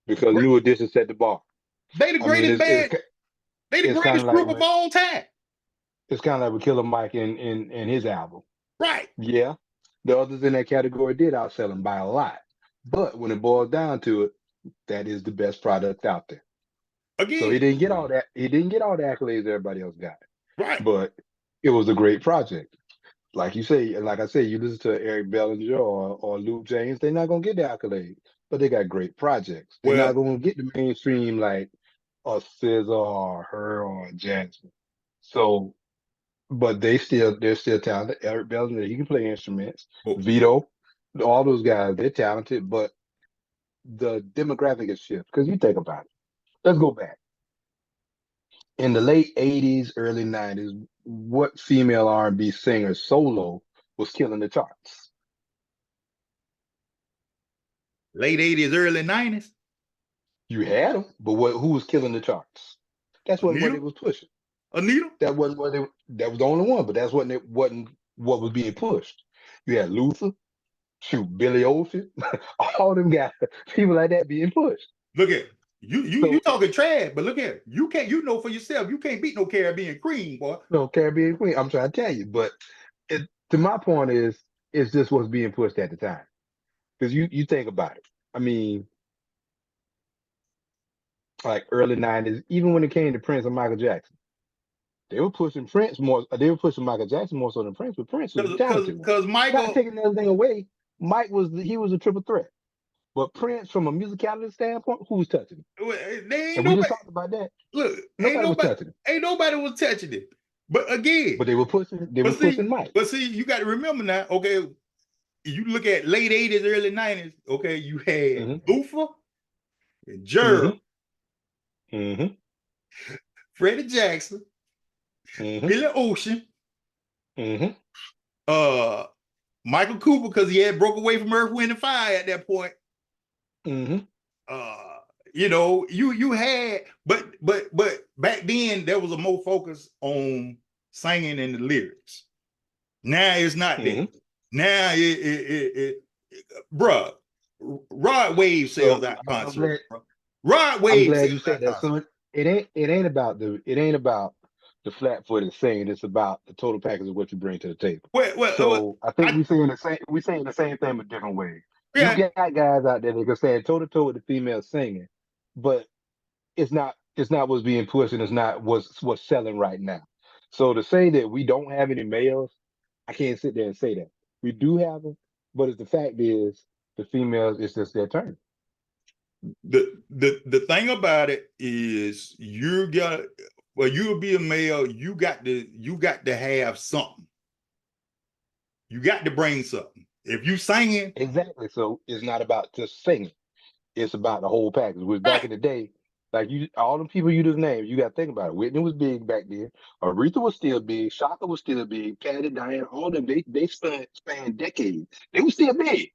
because New Edition set the bar. They the greatest band. They the greatest group of all time. It's kind of like with Killer Mike in his album, right? Yeah, the others in that category did outsell him by a lot, but when it boils down to it, that is the best product out there. Again, so he didn't get all that. He didn't get all the accolades everybody else got. Right. But it was a great project. Like you say, like I say, you listen to Eric Bellinger or Luke James, they're not gonna get the accolades, but they got great projects. They're not gonna get the mainstream like a SZA or her or Jasmine. So, but they're still talented. Eric Bellinger, he can play instruments. Vito, all those guys, they're talented, but the demographic is shift. Because you think about it. Let's go back. In the late 80s, early 90s, what female R&B singer solo was killing the charts? Late 80s, early 90s? You had them, but who was killing the charts? That's what it was pushing. Anita? That wasn't what that was the only one, but that's what was being pushed. You had Luther, Billy Ocean, all them guys, people like that being pushed. Look at you talking trash, but look at you can't for yourself. You can't beat no Caribbean Queen, boy. No Caribbean Queen. I'm trying to tell you, but to my point is, it's just what's being pushed at the time. Because you think about it. I mean, like early 90s, even when it came to Prince and Michael Jackson, they were pushing Prince more. They were pushing Michael Jackson more so than Prince, but Prince was talented. Because Michael, not taking anything away, Mike was a triple threat. But Prince, from a musicality standpoint, who was touching him? We just talked about that. Look, nobody was touching him. Ain't nobody was touching it. But again, they were pushing. They were pushing Mike. But see, you got to remember now. Okay, you look at late 80s, early 90s. Okay, you had Luther, and Gerald, Freddie Jackson, Billy Ocean, Michael Cooper, because he had broke away from Earth, Wind, and Fire at that point. You know, you had, but back then there was a more focus on singing and the lyrics. Now it's not there. Now bruh, Rod Wave sells out concert. Rod Wave. I'm glad you said that. So it ain't about the flat-footed singing. It's about the total package of what you bring to the table. I think we saying the same thing but different ways. Yeah. You got guys out there that can stand toe to toe with the female singing, but it's not what's being pushed, and it's not what's selling right now. So to say that we don't have any males, I can't sit there and say that. We do have them, but the fact is the females, it's just their turn. The thing about it is you'll be a male, you got to have something. You got to bring something. If you singing, exactly. So it's not about just singing. It's about the whole package. Which back in the day, Like all the people you just named, you got to think about it. Whitney was big back then. Aretha was still big. Shaka was still big. Patty, Diane, all of them, they spanned decades. They were still big,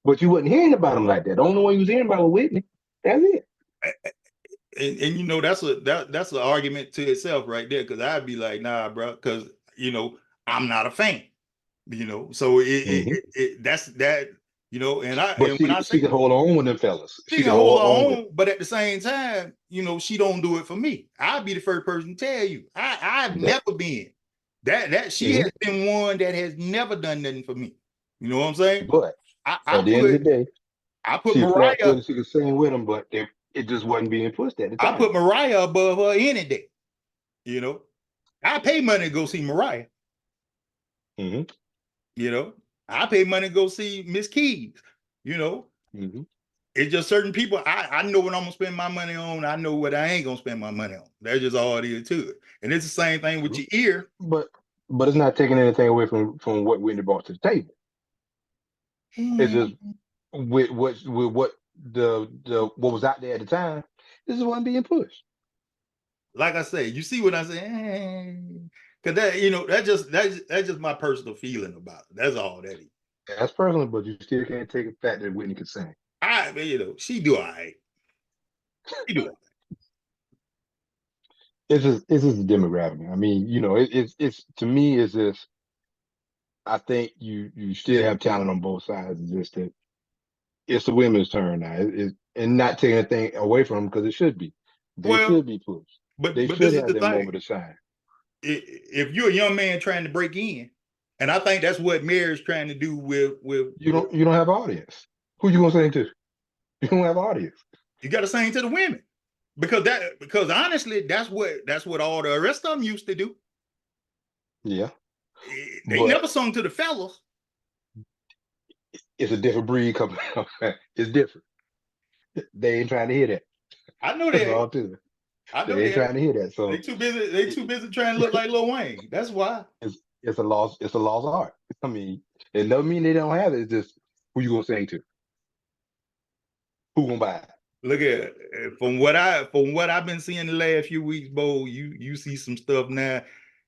but you wasn't hearing about them like that. The only one you was hearing about was Whitney. That's it. And you know, that's an argument to itself right there. Because I'd be like, nah, bro, because you know, I'm not a fan. You know, so that's that. You know, and But when I she say can hold on with them fellas. she She can can hold hold her on with. own, but at the same time, you know, she don't do it for me. I'll be the first person to tell you, I've That. never been that she has been one that has never done nothing for me. You know what I'm saying? But I at the end of the day, put she flat Mariah, footed. She could sing with them, but it just wasn't being pushed at the I time. put Mariah above her any day. You know, I pay money to go see Mariah. You know, I pay money to go see Miss Keys. You know, it's just certain people. I know what I'm gonna spend my money on. I know what I ain't gonna spend my money on. That's just all it is to it. And it's the same thing with your ear. But it's not taking anything away from what Whitney brought to the table. It's just with what the what was out there at the time. This is wasn't being pushed. Like I say, you see what I say? Because that, you know, that's just my personal feeling about it. That's all that is. That's personal, but you still can't take the fact that Whitney could sing. You know, she do all right. She do all right. It's just a demographic. I mean, you know, it's to me, it's just. I think you still have talent on both sides. It's just that it's the women's turn now. And not taking anything away from them because it should be. They should be pushed. They but should this is have the their thing. moment to shine. If you're a young man trying to break in, and I think that's what Mary's trying to do with you don't have an audience. Who you gonna sing to? You don't have an audience. You got to sing to the women because honestly, that's what all the rest of them used to do. Yeah, they never sung to the fellas. It's a different breed coming up. It's different. They ain't trying to hear that. I know that. All too. I know they ain't trying to hear that. So they too busy. They too busy trying to look like Lil Wayne. That's why. It's a lost art. I mean, it doesn't mean they don't have it. It's just who you gonna sing to? Who gonna buy it? Look at from what I've been seeing the last few weeks, Bo. You see some stuff now.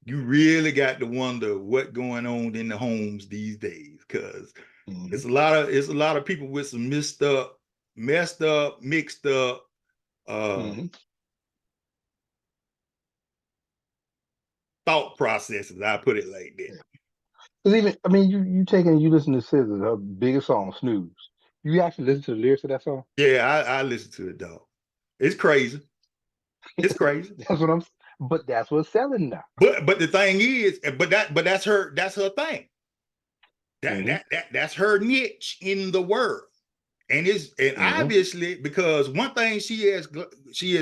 You really got to wonder what's going on in the homes these days, because it's a lot of people with some messed up, mixed up thought processes. I put it like that. Because even, I mean, you listen to SZA, her biggest song, Snooze. You actually listen to the lyrics of that song? Yeah, I listen to it, dog. It's crazy. It's crazy. But that's what's selling now. But the thing is, but that's her thing. That's her niche in the world. And obviously, because one thing she has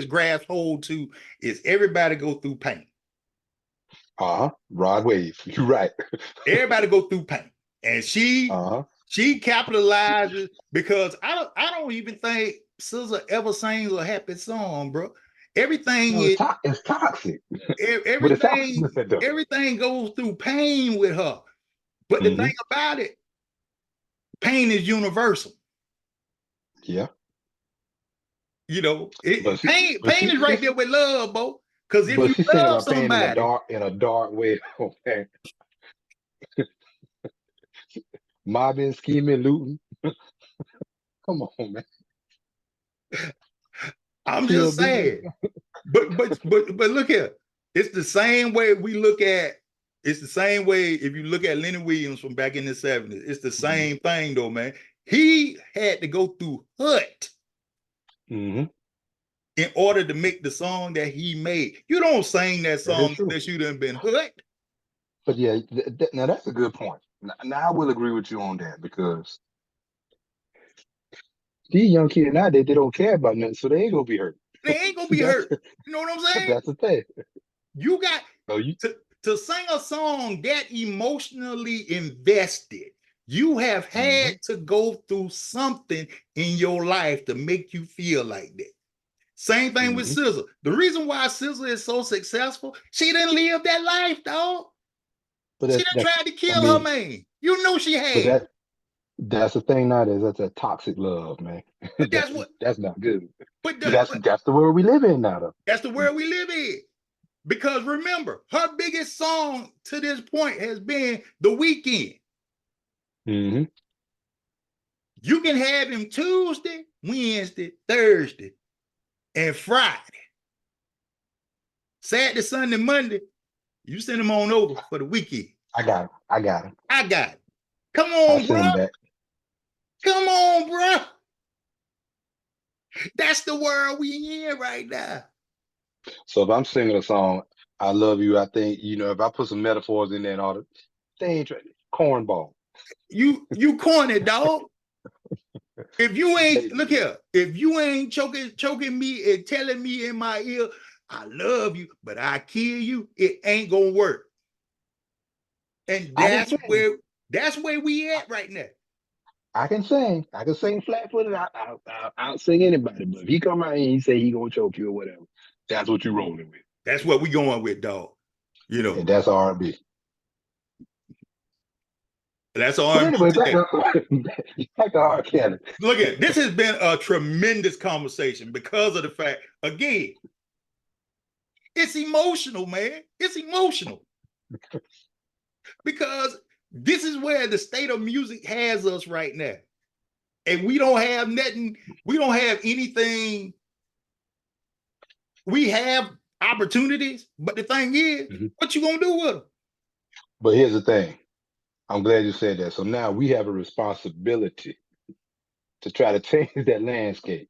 grasped hold to is everybody go through pain. Rod Wave. You're right. Everybody go through pain. And she capitalizes, because I don't even think SZA ever sings a happy song, bro. Everything it's toxic. Everything goes through pain with her. But the thing about it, pain is universal. Yeah. You know, pain is right there with love, Bo. Because if you love somebody in a dark way, okay. Mobbing, scheming, looting. Come on, man. I'm just saying. But look here. It's the same way we look at. It's the same way if you look at Lenny Williams from back in the 70s. It's the same thing, though, man. He had to go through hurt in order to make the song that he made. You don't sing that song unless you done been hurt. But yeah, now that's a good point. Now I will agree with you on that, because these young kids nowadays, they don't care about nothing, so they ain't gonna be hurt. They ain't gonna be hurt. You know what I'm saying? That's the thing. You got to sing a song that emotionally invested. You have had to go through something in your life to make you feel like that. Same thing with SZA. The reason why SZA is so successful, she didn't live that life, dog. She done tried to kill her man. You know she had. That's the thing nowadays. That's a toxic love, man. But that's what. That's not good. But, But the, that's but that's the world we live in now, though. that's the world we live in. Because remember, her biggest song to this point has been The Weeknd. Mm-hmm. You can have him Tuesday, Wednesday, Thursday, and Friday. Saturday, Sunday, Monday, you send him on over for the weekend. I got him. I got him. I got it. Come I on, send bro. him back. Come on, bro. That's the world we in right now. So if I'm singing a song, I love you. I think if I put some metaphors in there and all that, they ain't cornball. You corny, dog. If you ain't look here, if you ain't choking me and telling me in my ear, I love you, but I kill you, it ain't gonna work. And that's where we at right now. I can sing. I can sing flat footed. I'll sing anybody. But if he come out and he say he gonna choke you or whatever, that's what you rolling with. That's what we going with, dog. And that's R&B. That's But R&B anyway, today. back to R. Kelly. Look at this has been a tremendous conversation because of the fact, again, it's emotional, man. It's emotional. Because this is where the state of music has us right now. And we don't have nothing, we don't have anything. We have opportunities, but the thing is, what you gonna do with them? But here's the thing. I'm glad you said that. So now we have a responsibility to try to change that landscape.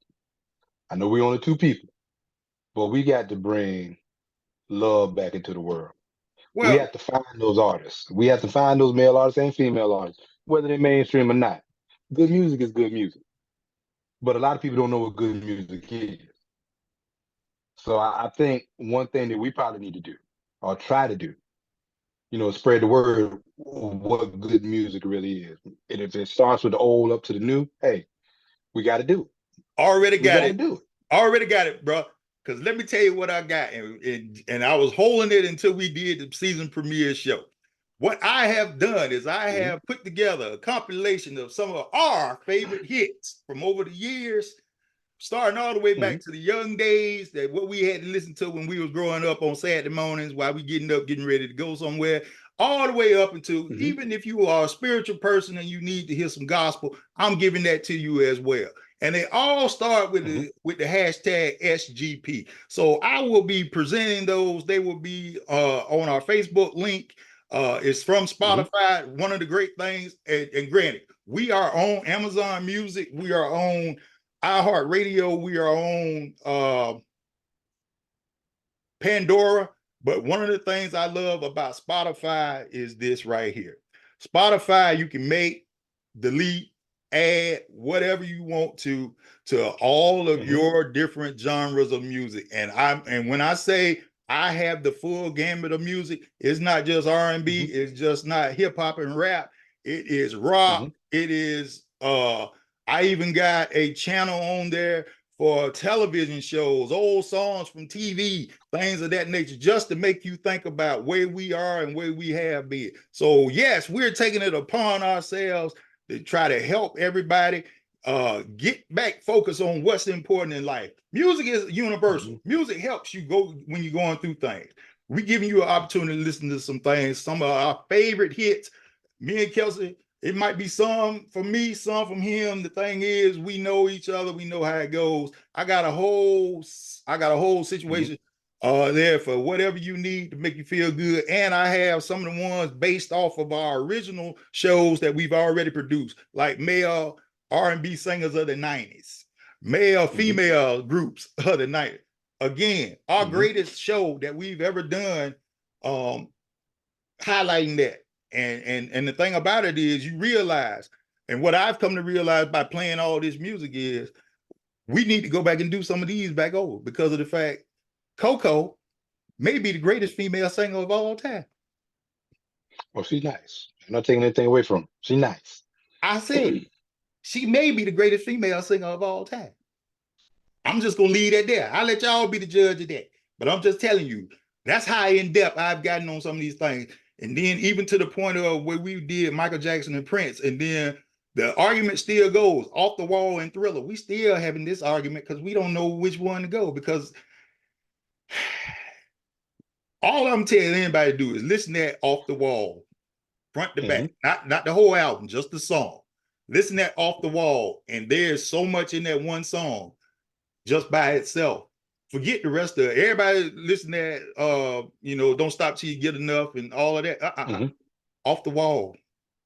I know we're only two people, but we got to bring love back into the world. We Well, have to find those artists. We have to find those male artists and female artists, whether they're mainstream or not. Good music is good music. But a lot of people don't know what good music is. So I think one thing that we probably need to do, or try to do, spread the word of what good music really is. And if it starts with the old up to the new, hey, we got to do it. already We got got to it. do it. Already got it, bro. Because let me tell you what I got. And I was holding it until we did the season premiere show. What I have done is I have put together a compilation of some of our favorite hits from over the years, starting all the way back to the young days, that what we had to listen to when we was growing up on Saturday mornings while we getting up, getting ready to go somewhere, all the way up into even if you are a spiritual person and you need to hear some gospel, I'm giving that to you as well. And they all start with the hashtag SGP. So I will be presenting those. They will be on our Facebook link. It's from Spotify. One of the great things, and granted, we are on Amazon Music. We are on iHeartRadio. We are on Pandora. But one of the things I love about Spotify is this right here. Spotify, you can make, delete, add whatever you want to all of your different genres of music. And when I say I have the full gamut of music, it's not just R&B, it's just not hip hop and rap. It is rock. It is I even got a channel on there for television shows, old songs from TV, things of that nature, just to make you think about where we are and where we have been. So yes, we're taking it upon ourselves to try to help everybody get back focus on what's important in life. Music is universal. Music helps you go when you're going through things. We're giving you an opportunity to listen to some things, some of our favorite hits. Me and Kelsey, it might be some from me, some from him. The thing is, we know each other. We know how it goes. I got a whole situation there for whatever you need to make you feel good. And I have some of the ones based off of our original shows that we've already produced, like male R&B singers of the 90s, male, female groups of the 90s. Again, our greatest show that we've ever done, highlighting that. And the thing about it is you realize, and what I've come to realize by playing all this music is we need to go back and do some of these back over because of the fact Coco may be the greatest female singer of all time. Well, she's nice. I'm not taking anything away from her. She's nice. I said she may be the greatest female singer of all time. I'm just gonna leave that there. I'll let y'all be the judge of that. But I'm just telling you, that's how in depth I've gotten on some of these things. And then even to the point of where we did Michael Jackson and Prince, and then The argument still goes Off the Wall and Thriller. We still having this argument because we don't know which one to go, because all I'm telling anybody to do is listen to that Off the Wall, front to back, not the whole album, just the song. Listen to that Off the Wall, and there's so much in that one song just by itself. Forget the rest of it. Everybody listen to that, Don't Stop Till You Get Enough and all of that. Off the Wall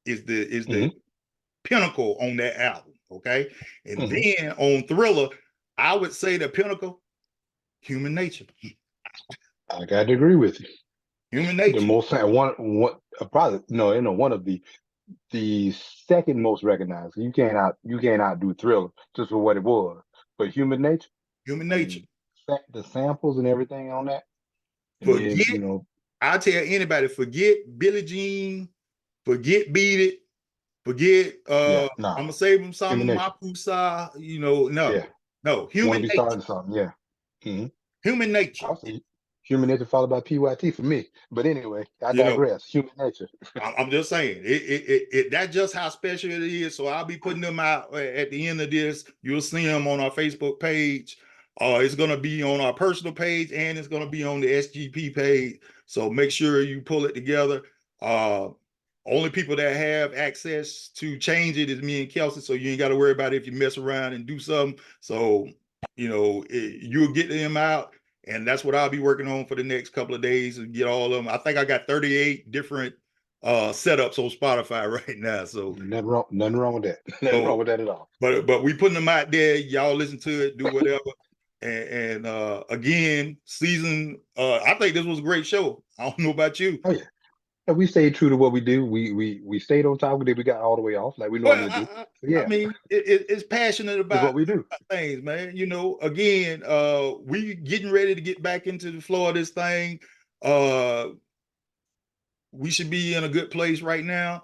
is the pinnacle on that album, okay? And then on Thriller, I would say the pinnacle, Human Nature. I got to agree with you. Human Nature. The most one of the second most recognized. You can't outdo Thriller just for what it was. But Human Nature. The samples and everything on that. I tell anybody, forget Billie Jean, forget Beat It, forget I'm gonna save them some Mapusa, no. Human Nature. Human Nature. Human Nature followed by PYT for me. But anyway, I digress. Human Nature. I'm just saying, that's just how special it is. So I'll be putting them out at the end of this. You'll see them on our Facebook page. It's going to be on our personal page, and it's going to be on the SGP page. So make sure you pull it together. Only people that have access to change it is me and Kelsey. So you ain't got to worry about it if you mess around and do something. So, you'll get them out. And that's what I'll be working on for the next couple of days and get all of them. I think I got 38 different setups on Spotify right now. So nothing wrong with that. Nothing wrong with that at all. But we putting them out there. Y'all listen to it, do whatever. and again, season. I think this was a great show. I don't know about you. Oh yeah. And we stayed true to what we do. We stayed on top of it. We got all the way off like we normally do. I mean, it's passionate about what we do. Things, man. Again, we getting ready to get back into the flow of this thing. We should be in a good place right now.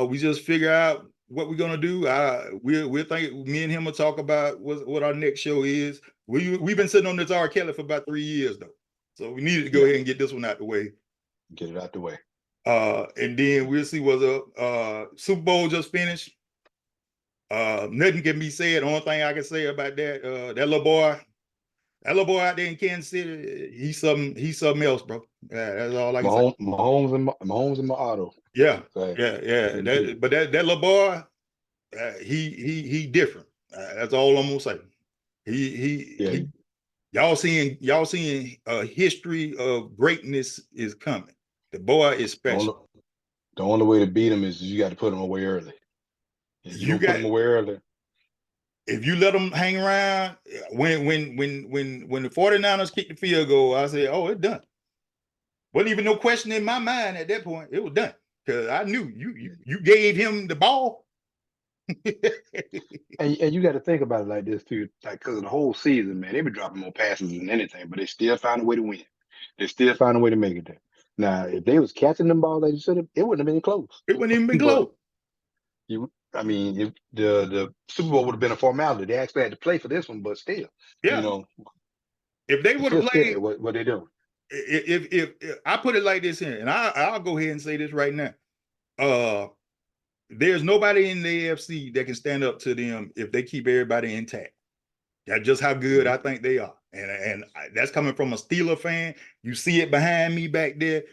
We just figure out what we're gonna do. We'll think. Me and him will talk about what our next show is. We've been sitting on this R. Kelly for about 3 years though, so we needed to go ahead and get this one out the way. Get it out the way. And then we'll see what's up. Super Bowl just finished. Nothing can be said. The only thing I can say about that little boy out there in Kansas City, he's something else, bro. That's all I can say. Mahomes and my auto. Yeah. But that little boy, he different. That's all I'm gonna say. Y'all seeing a history of greatness is coming. The boy is special. The only way to beat him is you got to put him away early. You got to put him away early. If you let him hang around, when the 49ers kicked the field goal, I said, "Oh, it's done." Wasn't even no question in my mind at that point. It was done because I knew you gave him the ball. and you got to think about it like this too, like because of the whole season, man, they been dropping more passes than anything, but they still found a way to win. They still found a way to make it there. Now, if they was catching them balls like they should have, it wouldn't have been close. It wouldn't even been close. If the Super Bowl would have been a formality, they actually had to play for this one, but still, if they would have played, what they do. If I put it like this here, and I'll go ahead and say this right now, there's nobody in the AFC that can stand up to them if they keep everybody intact. That's just how good I think they are. And that's coming from a Steeler fan. You see it behind me back there.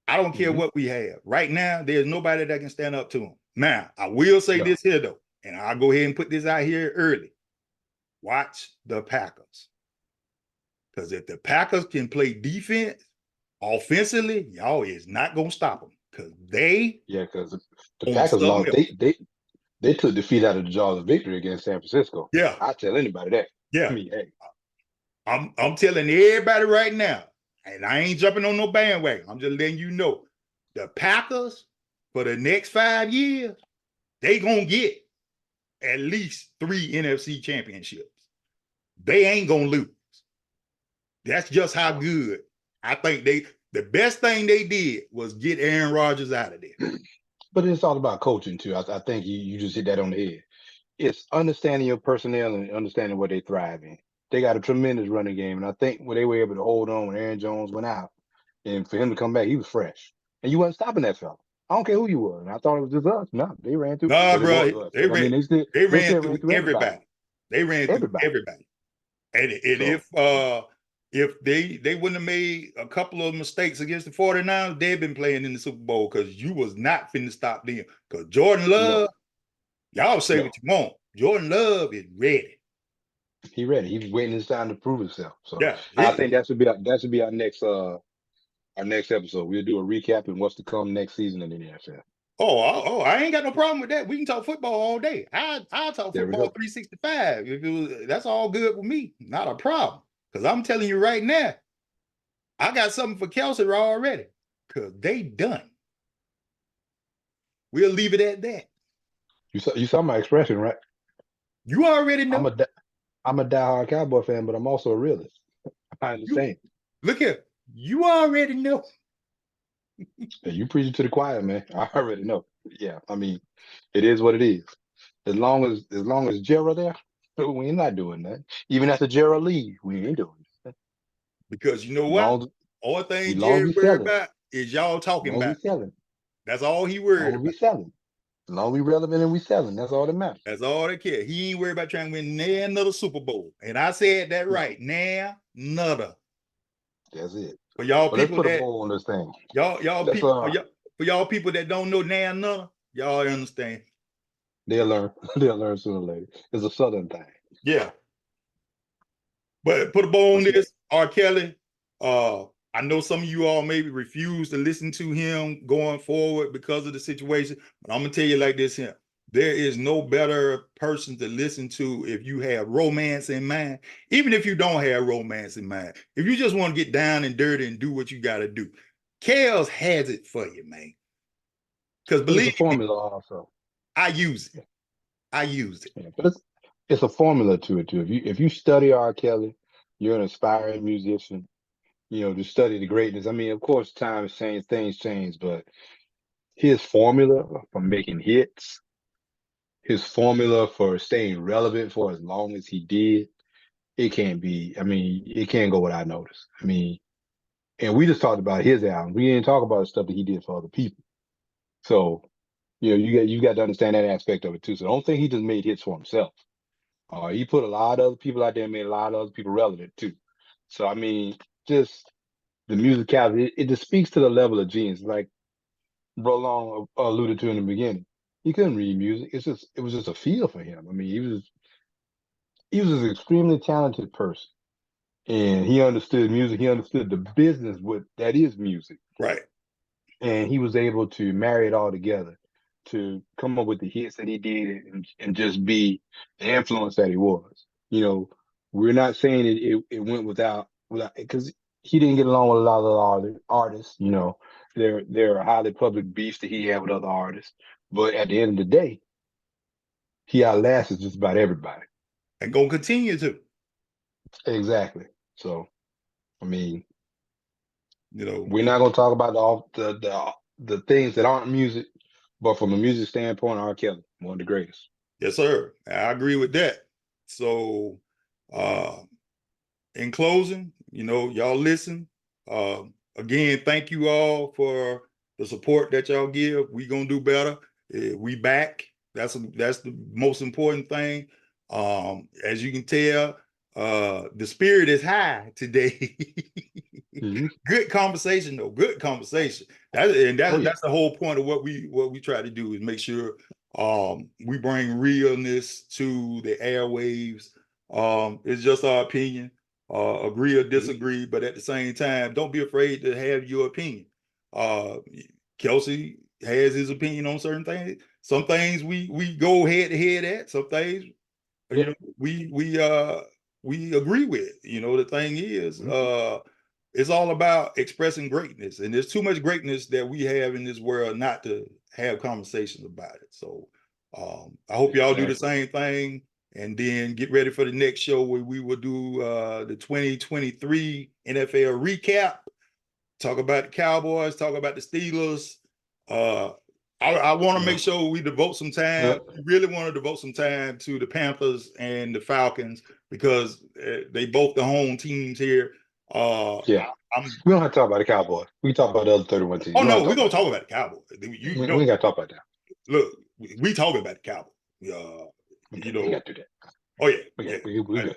I don't care what we have. Right now, there's nobody that can stand up to them. Now, I will say this here, though, and I'll go ahead and put this out here early. Watch the Packers. Because if the Packers can play defense, offensively, y'all is not going to stop them. Because because the Packers lost. They took defeat out of the jaws of victory against San Francisco. Yeah. I tell anybody that. Yeah. I mean, hey. I'm telling everybody right now, and I ain't jumping on no bandwagon. I'm just letting you know, the Packers for the next 5 years, they gonna get at least 3 NFC championships. They ain't gonna lose. That's just how good. I think the best thing they did was get Aaron Rodgers out of there. But it's all about coaching too. I think you just hit that on the head. It's understanding your personnel and understanding what they thrive in. They got a tremendous running game, and I think when they were able to hold on when Aaron Jones went out, and for him to come back, he was fresh, and you wasn't stopping that fella. I don't care who you were. And I thought it was just us. No, they ran through Nah, because it bro, was us. But I mean, they they ran still through ran through everybody. everybody. They ran through Everybody. everybody. And So if they wouldn't have made a couple of mistakes against the 49ers, they'd been playing in the Super Bowl because you was not finna stop them. Because Jordan Love, no, y'all say what no. you want. Jordan Love is ready. He ready. He was waiting his time to prove himself. So Yeah. I think that should be our next episode. We'll do a recap and what's to come next season in the NFL. I ain't got no problem with that. We can talk football all day. I'll talk There we football go. 365. If it was, that's all good with me. Not a problem. Because I'm telling you right now, I got something for Kelsey already. Because they done. We'll leave it at that. You saw my expression, right? You already know. I'm a diehard Cowboy fan, but I'm also a realist. I You understand. look here. You already know. Yeah, you preaching to the choir, man. I already know. Yeah, I mean, it is what it is. As long as Gerald there, we ain't not doing that. Even after Gerald leave, we ain't doing that. Because you know what? Long as All we thing long as Jerry we worried selling, about is y'all talking long as we about me. selling, That's all he long worried as we about. selling, as long as we relevant and we selling. That's all that matters. That's all they care. He ain't worried about trying to win another Super Bowl. And I said that No, right. Another. that's it. For y'all But let's people put a that bow on this thing. y'all Let's people for y'all people that don't know another, y'all understand. they'll learn. They'll learn sooner or later. It's a southern thing. Yeah. But put a bow on But yeah, this. R. Kelly, I know some of you all maybe refuse to listen to him going forward because of the situation, but I'm gonna tell you like this here. There is no better person to listen to if you have romance in mind, even if you don't have romance in mind. If you just want to get down and dirty and do what you got to do, Kels has it for you, man. Because but it's a believe me, formula also. I use it. Yeah, I used it. yeah. But it's a formula to it too. If you study R. Kelly, you're an aspiring musician. To study the greatness. I mean, of course, times change, things change, but his formula for making hits, his formula for staying relevant for as long as he did, it can't be. I mean, it can't go without notice. I mean, and we just talked about his album. We didn't talk about the stuff that he did for other people. So, you got to understand that aspect of it too. So don't think he just made hits for himself. He put a lot of other people out there and made a lot of other people relevant too. So I mean, just the musicality, it just speaks to the level of genius. Like Roland alluded to in the beginning, he couldn't read music. It was just a feel for him. I mean, he was an extremely talented person, and he understood music. He understood the business that is music, Right. and he was able to marry it all together to come up with the hits that he did and just be the influence that he was. We're not saying it went without because he didn't get along with a lot of other artists. There are highly public beefs that he had with other artists, but at the end of the day, he outlasted just about everybody. And gonna continue to. Exactly. So, I mean, You know, we're not going to talk about the things that aren't music, but from a music standpoint, R. Kelly, one of the greatest. yes, sir. I agree with that. So, uh, in closing, y'all listen. Uh, Again, thank you all for the support that y'all give. We gonna do better. We back. That's the most important thing. As you can tell, the spirit is high today. Mm-hmm. Good conversation, though. Good conversation. Oh yeah. That's the whole point of what we try to do is make sure we bring realness to the airwaves. It's just our opinion. Agree or Mm-hmm. disagree, but at the same time, don't be afraid to have your opinion. Uh, Kelsey has his opinion on certain things. Some things we go head to head at. Some things, Yeah. we agree with. The thing is, Mm-hmm. it's all about expressing greatness, and there's too much greatness that we have in this world not to have conversations about it. So, I hope y'all do the Exactly. same thing, and then get ready for the next show where we will do the 2023 NFL recap. Talk about the Cowboys. Talk about the Steelers. Uh, I want to Yeah. make sure we devote some time. Yeah. We really want to devote some time to the Panthers and the Falcons because they both the home teams here. Yeah. We don't have to talk about the Cowboys. We can talk about the other 31 teams. Oh We don't no, have we're to gonna talk talk about about the Cowboys. that. You We know, ain't got to talk about that. look, we talking about the Cowboys. Okay, You we know, got to do that. oh yeah, We yeah, got, we good.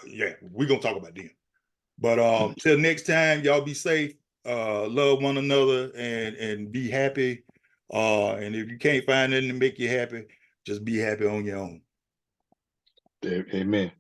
yeah. We're gonna talk about them. But till next time, y'all be safe, love one another, and be happy. And if you can't find anything to make you happy, just be happy on your own. Amen.